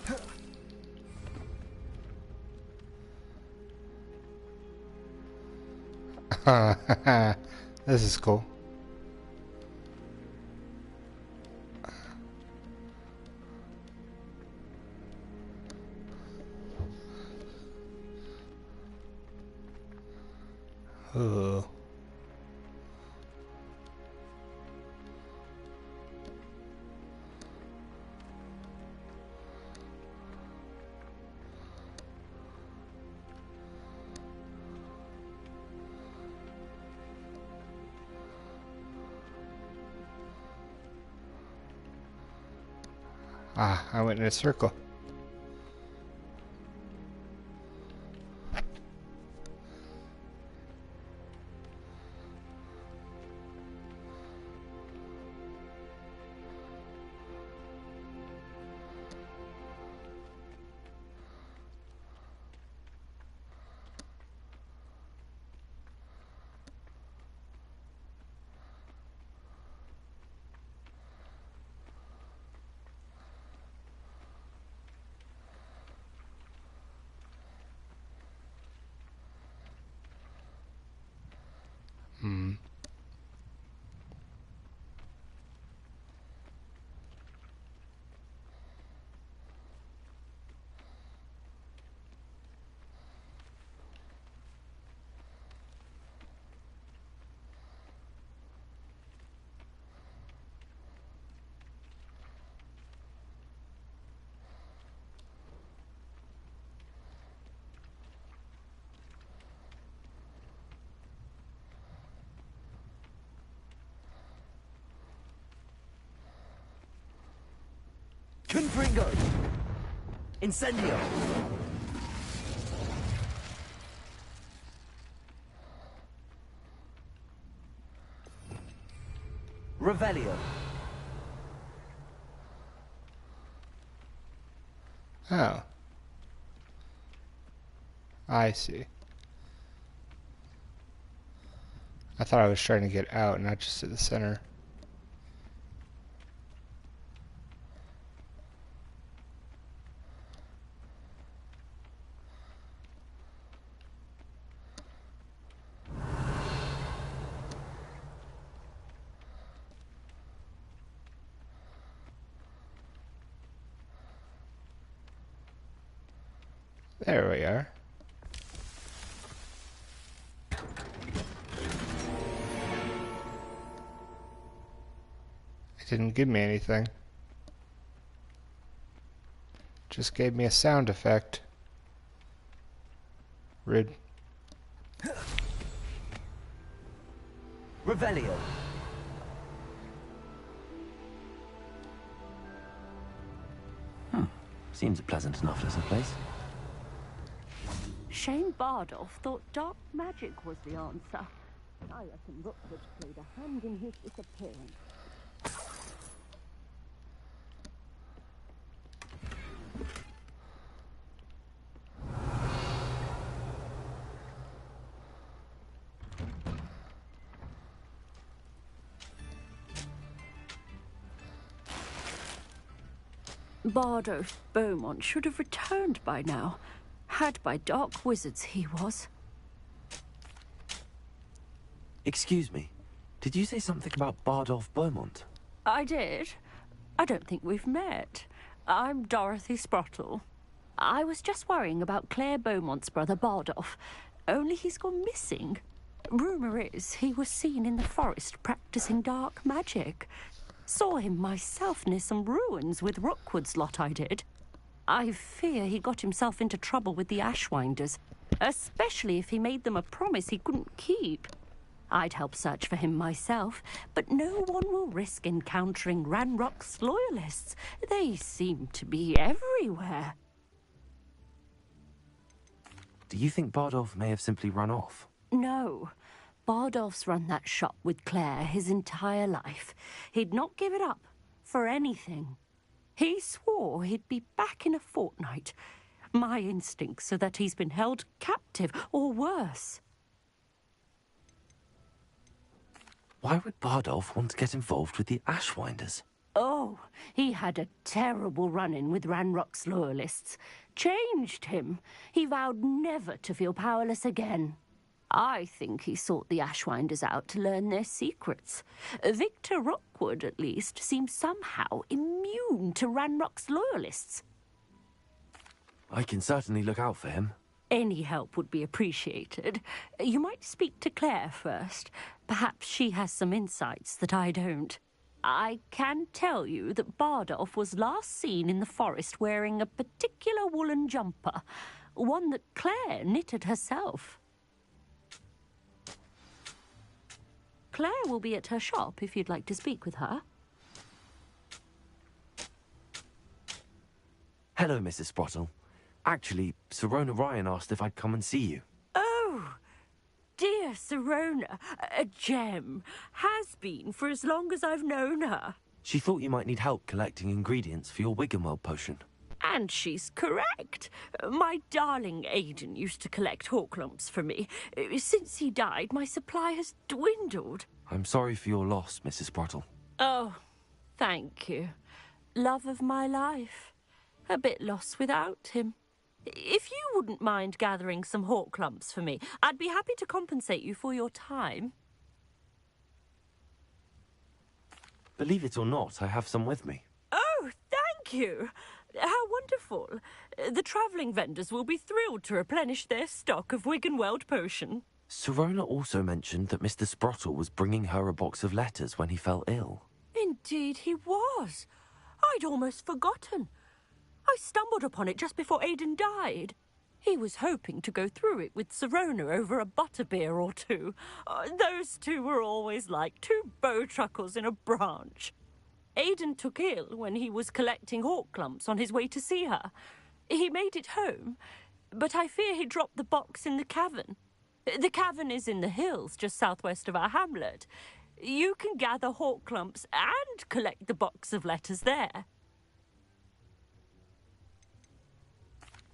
Speaker 1: not? This is cool. Oh. Ah, I went in a circle.
Speaker 4: Confringo. Incendio. Revelio.
Speaker 1: Oh. I see. I thought I was trying to get out, not just to the center. There we are. It didn't give me anything. Just gave me a sound effect. Rude.
Speaker 4: Revelio.
Speaker 2: Seems a pleasant enough little place.
Speaker 7: Shane Bardolph thought dark magic was the answer. I reckon Rookwood played a hand in his disappearance. Bardolph Beaumont should have returned by now. Had by dark wizards he was.
Speaker 2: Excuse me, did you say something about Bardolph Beaumont?
Speaker 7: I did. I don't think we've met. I'm Dorothy Sprottle. I was just worrying about Claire Beaumont's brother Bardolph, only he's gone missing. Rumour is he was seen in the forest practicing dark magic. Saw him myself near some ruins with Rookwood's lot I did. I fear he got himself into trouble with the Ashwinders, especially if he made them a promise he couldn't keep. I'd help search for him myself, but no one will risk encountering Ranrock's loyalists. They seem to be everywhere.
Speaker 2: Do you think Bardolph may have simply run off?
Speaker 7: No. Bardolph's run that shop with Claire his entire life. He'd not give it up for anything. He swore he'd be back in a fortnight. My instincts are that he's been held captive, or worse.
Speaker 2: Why would Bardolph want to get involved with the Ashwinders?
Speaker 7: Oh, he had a terrible run-in with Ranrock's loyalists. Changed him. He vowed never to feel powerless again. I think he sought the Ashwinders out to learn their secrets. Victor Rookwood, at least, seems somehow immune to Ranrock's loyalists.
Speaker 2: I can certainly look out for him.
Speaker 7: Any help would be appreciated. You might speak to Claire first. Perhaps she has some insights that I don't. I can tell you that Bardolph was last seen in the forest wearing a particular woolen jumper, one that Claire knitted herself. Claire will be at her shop if you'd like to speak with her.
Speaker 2: Hello, Mrs. Sprottle. Actually, Sirona Ryan asked if I'd come and see you.
Speaker 7: Oh, dear Sirona, a gem. Has been for as long as I've known her.
Speaker 2: She thought you might need help collecting ingredients for your Wiggenweld potion.
Speaker 7: And she's correct. My darling Aidan used to collect hawk lumps for me. Since he died, my supply has dwindled.
Speaker 2: I'm sorry for your loss, Mrs. Sprottle.
Speaker 7: Oh, thank you. Love of my life. A bit lost without him. If you wouldn't mind gathering some hawk lumps for me, I'd be happy to compensate you for your time.
Speaker 2: Believe it or not, I have some with me.
Speaker 7: Oh, thank you. How wonderful. The travelling vendors will be thrilled to replenish their stock of Wiggenweld potion.
Speaker 2: Sirona also mentioned that Mr. Sprottle was bringing her a box of letters when he fell ill.
Speaker 7: Indeed he was. I'd almost forgotten. I stumbled upon it just before Aidan died. He was hoping to go through it with Sirona over a butterbeer or two. Those two were always like two bowtruckles in a branch. Aidan took ill when he was collecting hawk lumps on his way to see her. He made it home, but I fear he dropped the box in the cavern. The cavern is in the hills just southwest of our hamlet. You can gather hawk lumps and collect the box of letters there.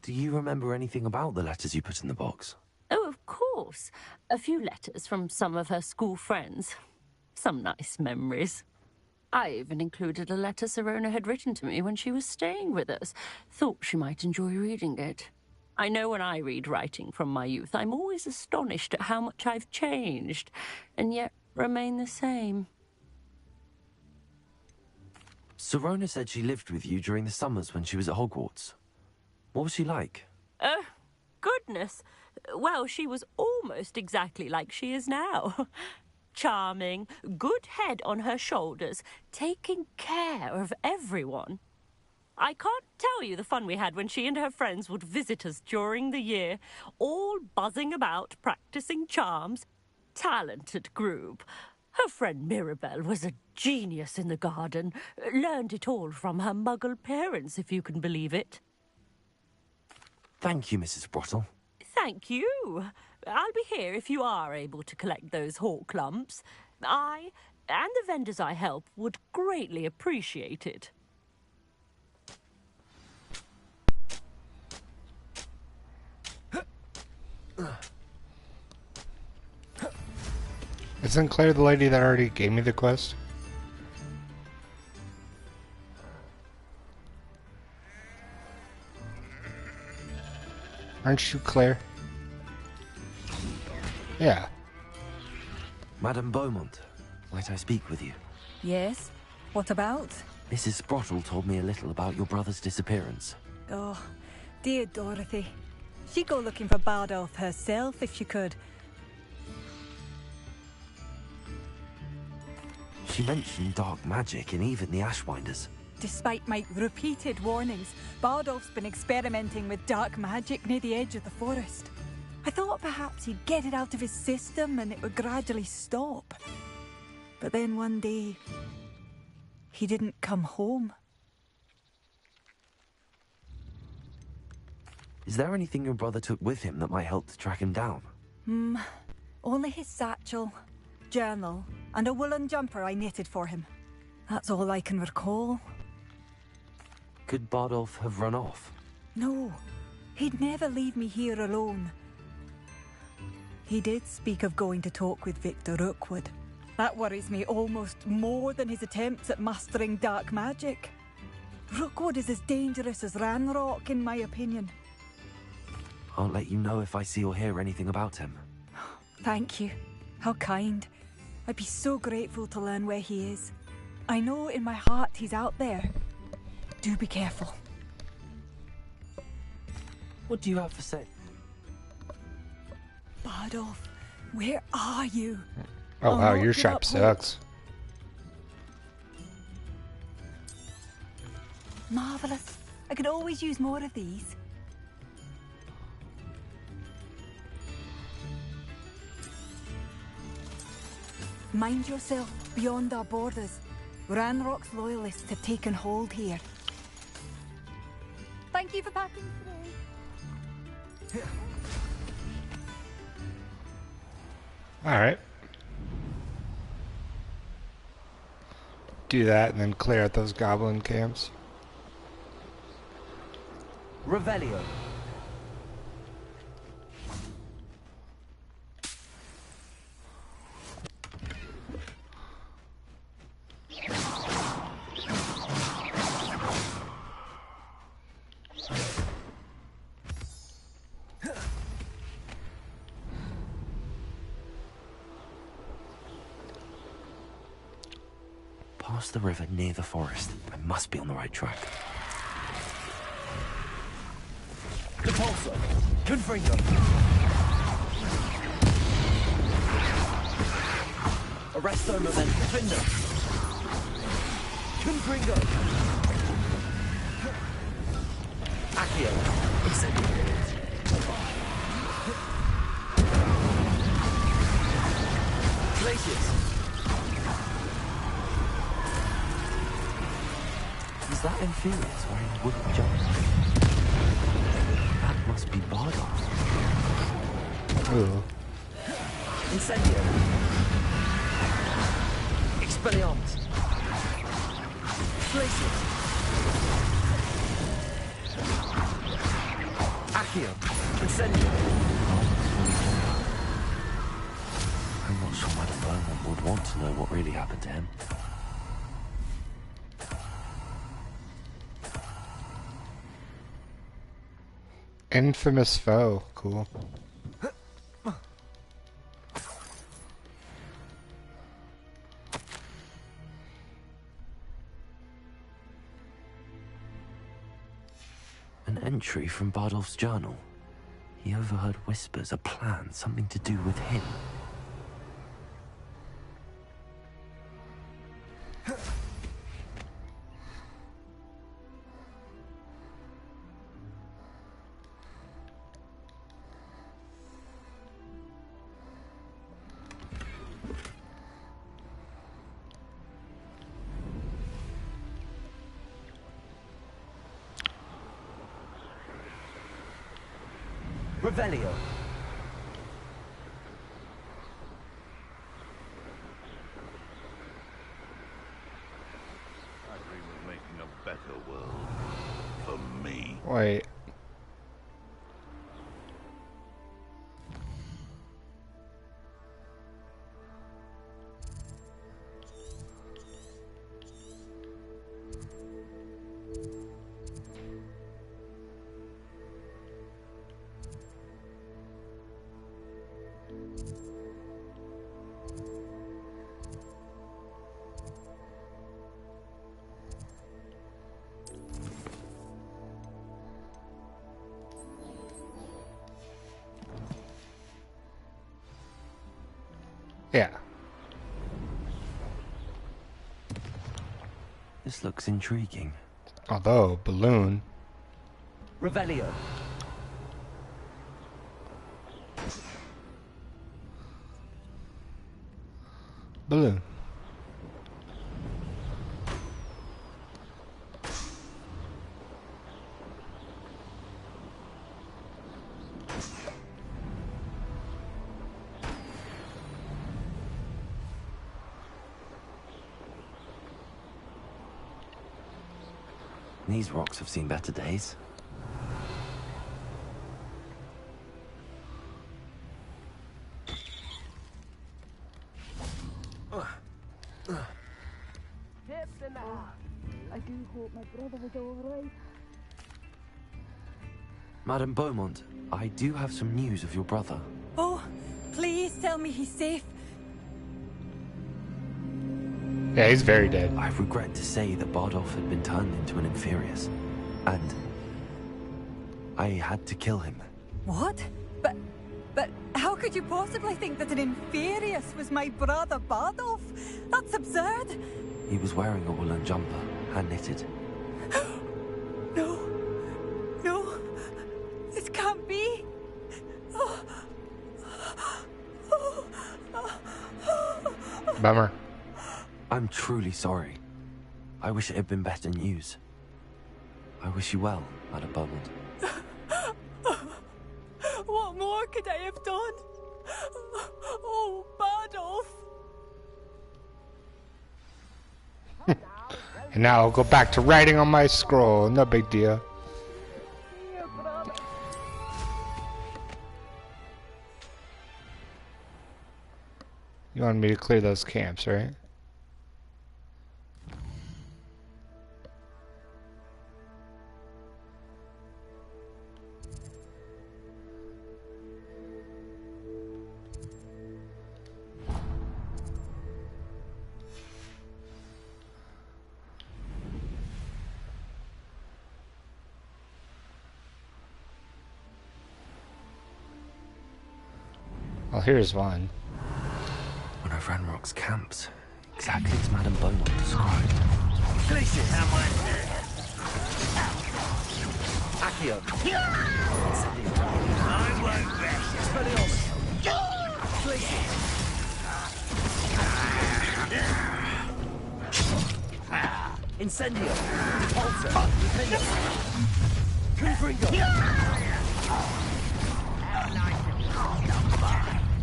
Speaker 2: Do you remember anything about the letters you put in the box?
Speaker 7: Oh, of course. A few letters from some of her school friends. Some nice memories. I even included a letter Sirona had written to me when she was staying with us. Thought she might enjoy reading it. I know when I read writing from my youth, I'm always astonished at how much I've changed, and yet remain the same.
Speaker 2: Sirona said she lived with you during the summers when she was at Hogwarts. What was she like?
Speaker 7: Oh, goodness. Well, she was almost exactly like she is now. Charming, good head on her shoulders, taking care of everyone. I can't tell you the fun we had when she and her friends would visit us during the year, all buzzing about, practicing charms. Talented group. Her friend Mirabelle was a genius in the garden. Learned it all from her muggle parents, if you can believe it.
Speaker 2: Thank you, Mrs. Sprottle.
Speaker 7: Thank you. I'll be here if you are able to collect those hawk lumps. I and the vendors I help would greatly appreciate it.
Speaker 1: Isn't Claire the lady that already gave me the quest? Aren't you Claire? Yeah.
Speaker 2: Madame Beaumont, might I speak with you?
Speaker 20: Yes? What about?
Speaker 2: Mrs. Sprottle told me a little about your brother's disappearance.
Speaker 20: Oh, dear Dorothy. She'd go looking for Bardolph herself if she could.
Speaker 2: She mentioned dark magic and even the Ashwinders.
Speaker 20: Despite my repeated warnings, Bardolph's been experimenting with dark magic near the edge of the forest. I thought perhaps he'd get it out of his system and it would gradually stop. But then one day, he didn't come home.
Speaker 2: Is there anything your brother took with him that might help to track him down?
Speaker 20: Only his satchel, journal, and a woolen jumper I knitted for him. That's all I can recall.
Speaker 2: Could Bardolph have run off?
Speaker 20: No, he'd never leave me here alone. He did speak of going to talk with Victor Rookwood. That worries me almost more than his attempts at mastering dark magic. Rookwood is as dangerous as Ranrock, in my opinion.
Speaker 2: I'll let you know if I see or hear anything about him.
Speaker 20: Thank you. How kind. I'd be so grateful to learn where he is. I know in my heart he's out there. Do be careful.
Speaker 2: What do you have to say?
Speaker 20: Bardolph, where are you?
Speaker 1: Oh wow, your
Speaker 20: not give
Speaker 1: shop
Speaker 20: up hope.
Speaker 1: sucks.
Speaker 20: Marvelous. I could always use more of these. Mind yourself beyond our borders. Ranrock's loyalists have taken hold here. Thank you for passing through.
Speaker 1: Alright. Do that and then clear out those goblin camps.
Speaker 4: Revelio.
Speaker 2: Past the river near the forest. I must be on the right track.
Speaker 4: Depulso. Confringo. Arresto Movento. Finder. Confringo. Accio. Incendio. Glacius.
Speaker 2: Is that Inferius wearing a wooden jumper? That must be Bardolph.
Speaker 1: Ooh.
Speaker 4: Incendio. Expelliarmus. Glacius. Accio. Incendio.
Speaker 2: I'm not sure Madame Beaumont would want to know what really happened to him.
Speaker 1: Infamous foe. Cool.
Speaker 2: An entry from Bardolph's journal. He overheard whispers, a plan, something to do with him.
Speaker 4: Revelio.
Speaker 13: I dream of making a better world for me.
Speaker 1: Wait. Yeah.
Speaker 2: This looks intriguing.
Speaker 1: Although, balloon.
Speaker 4: Revelio.
Speaker 1: Balloon.
Speaker 2: These rocks have seen better days.
Speaker 20: I do hope my brother was alright.
Speaker 2: Madame Beaumont, I do have some news of your brother.
Speaker 20: Oh, please tell me he's safe.
Speaker 1: Yeah, he's very dead.
Speaker 2: I regret to say that Bardolph had been turned into an Inferius, and I had to kill him.
Speaker 20: What? But how could you possibly think that an Inferius was my brother Bardolph? That's absurd.
Speaker 2: He was wearing a woolen jumper, hand-knitted.
Speaker 20: No. No. This can't be.
Speaker 1: Bummer.
Speaker 2: I'm truly sorry. I wish it had been better news. I wish you well, Madame Beaumont.
Speaker 20: What more could I have done? Oh, Bardolph.
Speaker 1: And now I'll go back to writing on my scroll. No big deal. You wanted me to clear those camps, right? Well, here's one.
Speaker 2: One of Ranrock's camps. Exactly as Madame Beaumont described.
Speaker 4: Glacius. Accio.
Speaker 17: I won't rest.
Speaker 4: Expelliarmus. Glacius. Incendio. Repulsor. Confringo.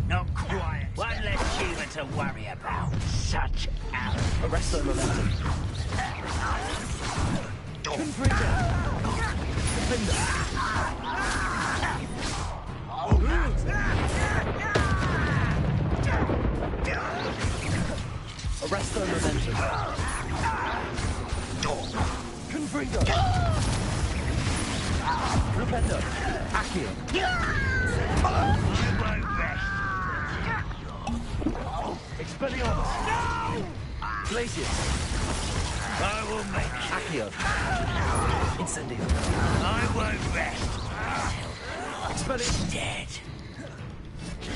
Speaker 17: Not quiet. One less human to worry about. Such out.
Speaker 4: Arresto momentum. Confringo. Defender. Arresto momentum. Confringo. Rependo. Accio. Expelliarmus. No! Glacius.
Speaker 17: I will make
Speaker 4: Accio. Incendio.
Speaker 17: I won't rest.
Speaker 4: Expelliarmus.
Speaker 17: Dead.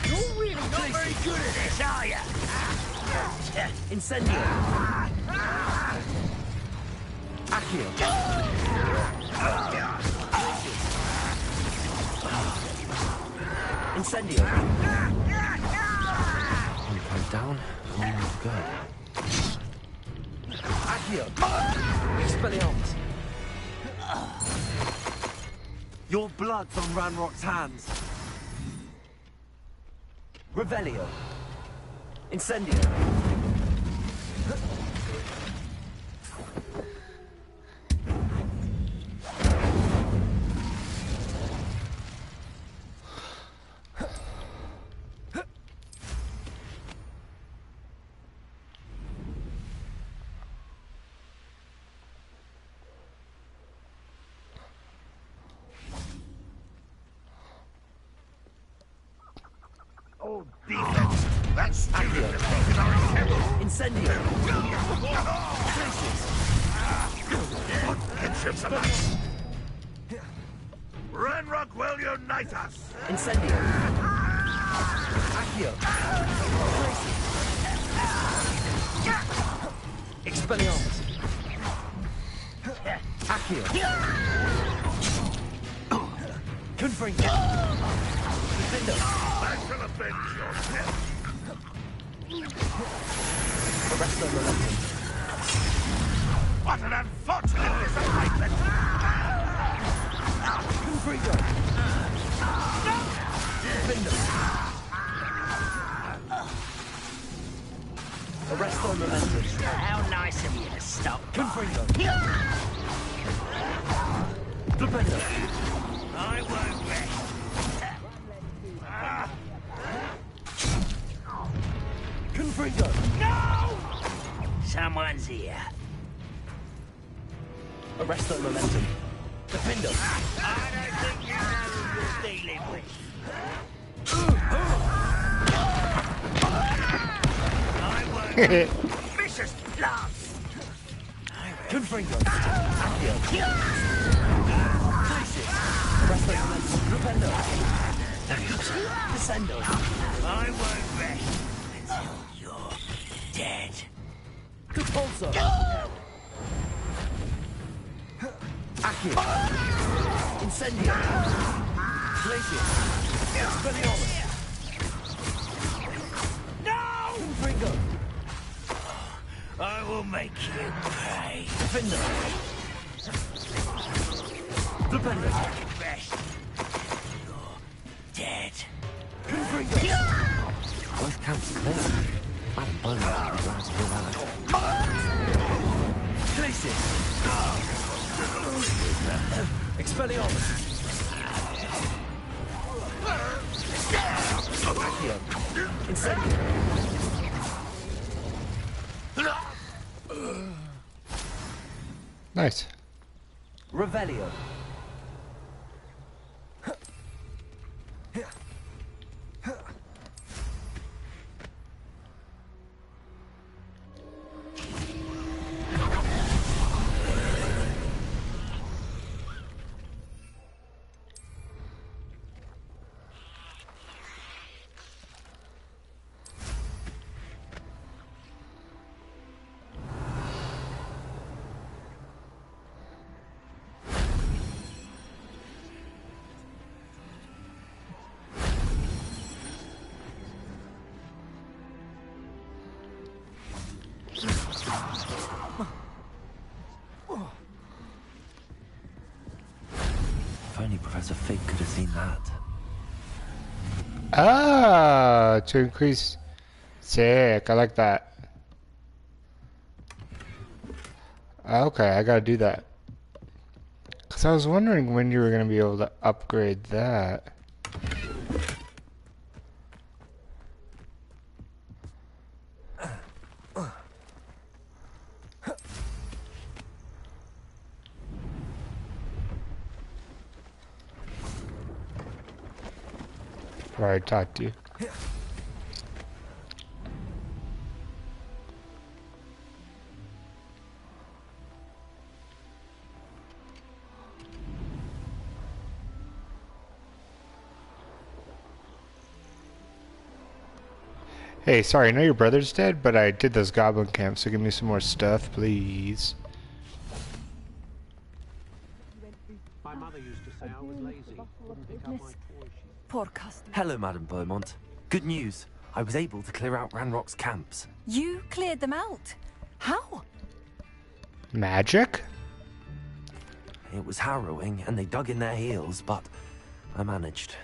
Speaker 17: You're really not very good at this, are you?
Speaker 4: Incendio. Accio. Incendio.
Speaker 2: One point down, one more good.
Speaker 4: Accio. Expelliarmus. Your blood's on Ranrock's hands.
Speaker 3: Revelio. Incendio.
Speaker 17: Oh, defense! That's stupid defeated our intent!
Speaker 3: Incendio!
Speaker 17: Headships of us! Ranrock will unite us!
Speaker 3: Incendio! Accio! Expelliarmus! Accio! Confringo! Defendo!
Speaker 17: I shall avenge your death!
Speaker 3: Arresto Momentum!
Speaker 17: What an unfortunate disappointment!
Speaker 3: Confringo! Defendo! Arresto Momentum!
Speaker 17: How nice of you to stop.
Speaker 3: Confringo! Defendo!
Speaker 17: I won't rest.
Speaker 3: Confringo!
Speaker 17: No! Someone's here.
Speaker 3: Arresto Momentum! Defendo!
Speaker 17: I don't think you know who you're dealing with. I won't. Vicious blast!
Speaker 3: Confringo! Accio! Crisis! Arresto Momentum! Defendo! Descendo!
Speaker 17: I won't rest until you're dead.
Speaker 3: Repulsor! Accio! Incendio! Glacius! Expelliarmus!
Speaker 17: No!
Speaker 3: Confringo!
Speaker 17: I will make you pay.
Speaker 3: Defendo! Defendo!
Speaker 17: Rest until you're dead.
Speaker 3: Confringo!
Speaker 2: Both camps are clear. Madam Bowman would be glad to hear that.
Speaker 3: Glacius! Expelliarmus! Accio! Incendio!
Speaker 1: Nice.
Speaker 3: Revelio!
Speaker 2: If only Professor Fig could have seen that.
Speaker 1: Ah, to increase. Sick. I like that. Okay, I gotta do that. Because I was wondering when you were gonna be able to upgrade that. Where I talked to you. Hey, sorry, I know your brother's dead, but I did those goblin camps, so give me some more stuff, please.
Speaker 22: My mother used to say I was lazy. Wouldn't pick up my toy.
Speaker 20: Poor customer.
Speaker 2: Hello, Madam Beaumont. Good news. I was able to clear out Ranrock's camps.
Speaker 20: You cleared them out? How?
Speaker 1: Magic?
Speaker 2: It was harrowing, and they dug in their heels, but I managed.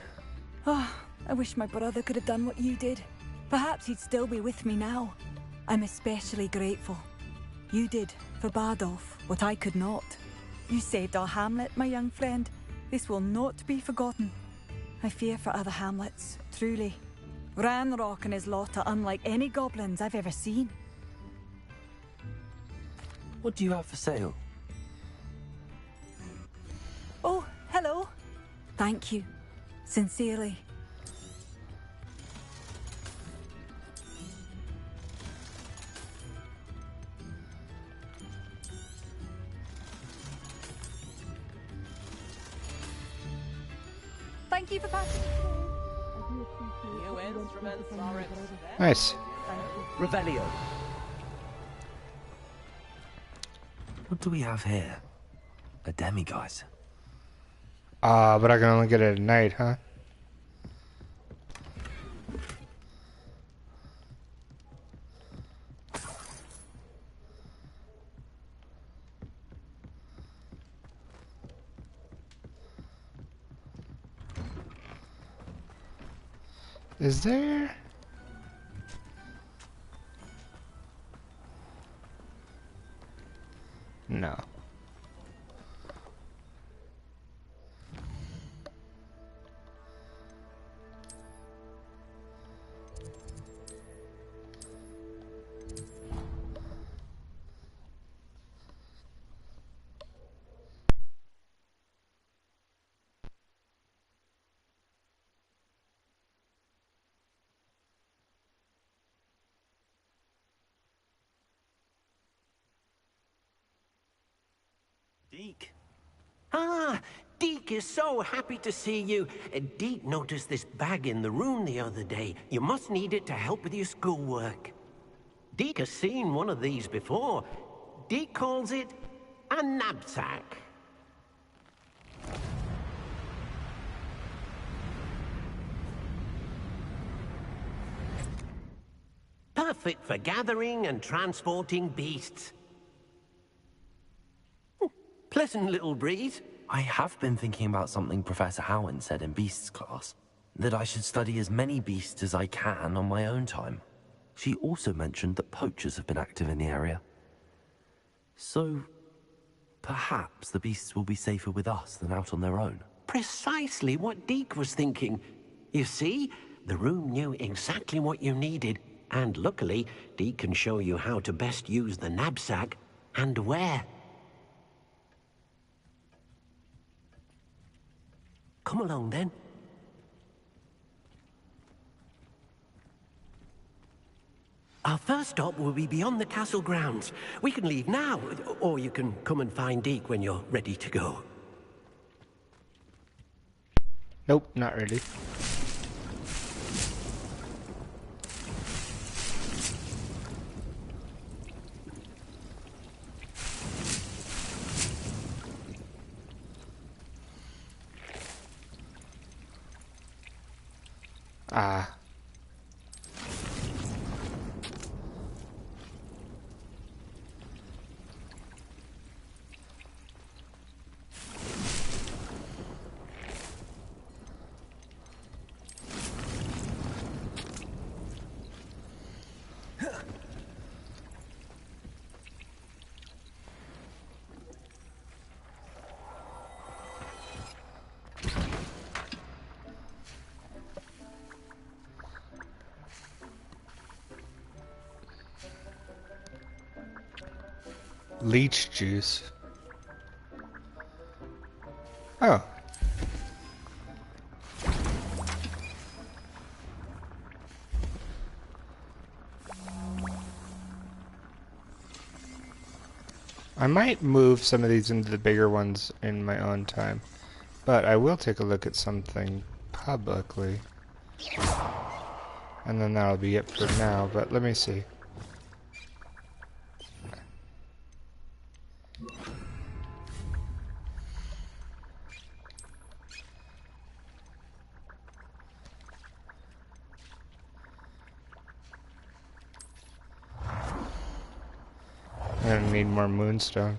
Speaker 20: Oh, I wish my brother could have done what you did. Perhaps he'd still be with me now. I'm especially grateful. You did, for Bardolph, what I could not. You saved our hamlet, my young friend. This will not be forgotten. I fear for other hamlets, truly. Ranrock and his lot are unlike any goblins I've ever seen.
Speaker 2: What do you have for sale?
Speaker 20: Oh, hello. Thank you. Sincerely. Thank you for passing.
Speaker 4: New instruments are extended.
Speaker 1: Nice.
Speaker 4: Revelio.
Speaker 2: What do we have here? A demiguise.
Speaker 1: But I can only get it at night, huh? Is there? No.
Speaker 22: Deke. Ah, Deke is so happy to see you. Deke noticed this bag in the room the other day. You must need it to help with your schoolwork. Deke has seen one of these before. Deke calls it a knapsack. Perfect for gathering and transporting beasts. Pleasant little breeze.
Speaker 2: I have been thinking about something Professor Howin said in Beasts class. That I should study as many beasts as I can on my own time. She also mentioned that poachers have been active in the area. So, perhaps the beasts will be safer with us than out on their own.
Speaker 22: Precisely what Deke was thinking. You see, the room knew exactly what you needed, and luckily, Deke can show you how to best use the knapsack and where. Come along, then. Our first stop will be beyond the castle grounds. We can leave now, or you can come and find Deke when you're ready to go.
Speaker 1: Nope, not ready. Ah. Leech juice. Oh. I might move some of these into the bigger ones in my own time, but I will take a look at something publicly. And then that'll be it for now, but let me see. I'm gonna need more moonstone.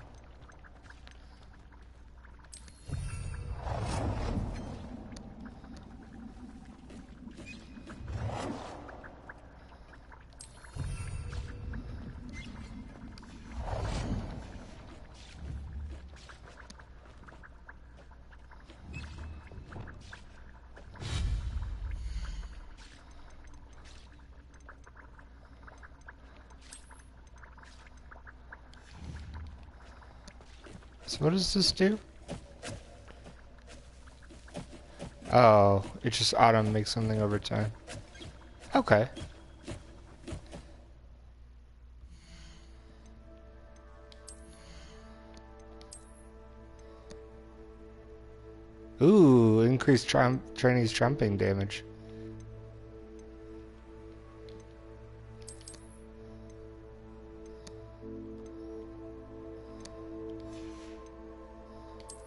Speaker 1: So what does this do? Oh, it just auto makes something over time. Okay. Ooh, increased Chinese trumping damage.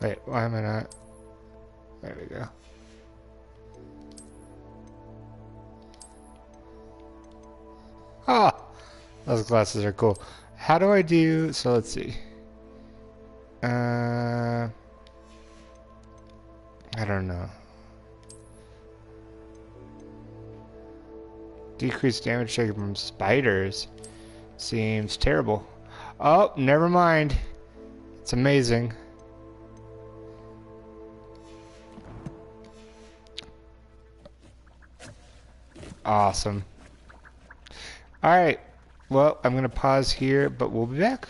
Speaker 1: Wait, why am I not? There we go. Ah! Those glasses are cool. How do I do... So let's see. I don't know. Decreased damage taken from spiders. Seems terrible. Oh, never mind. It's amazing. Awesome. Alright. Well, I'm going to pause here, but we'll be back.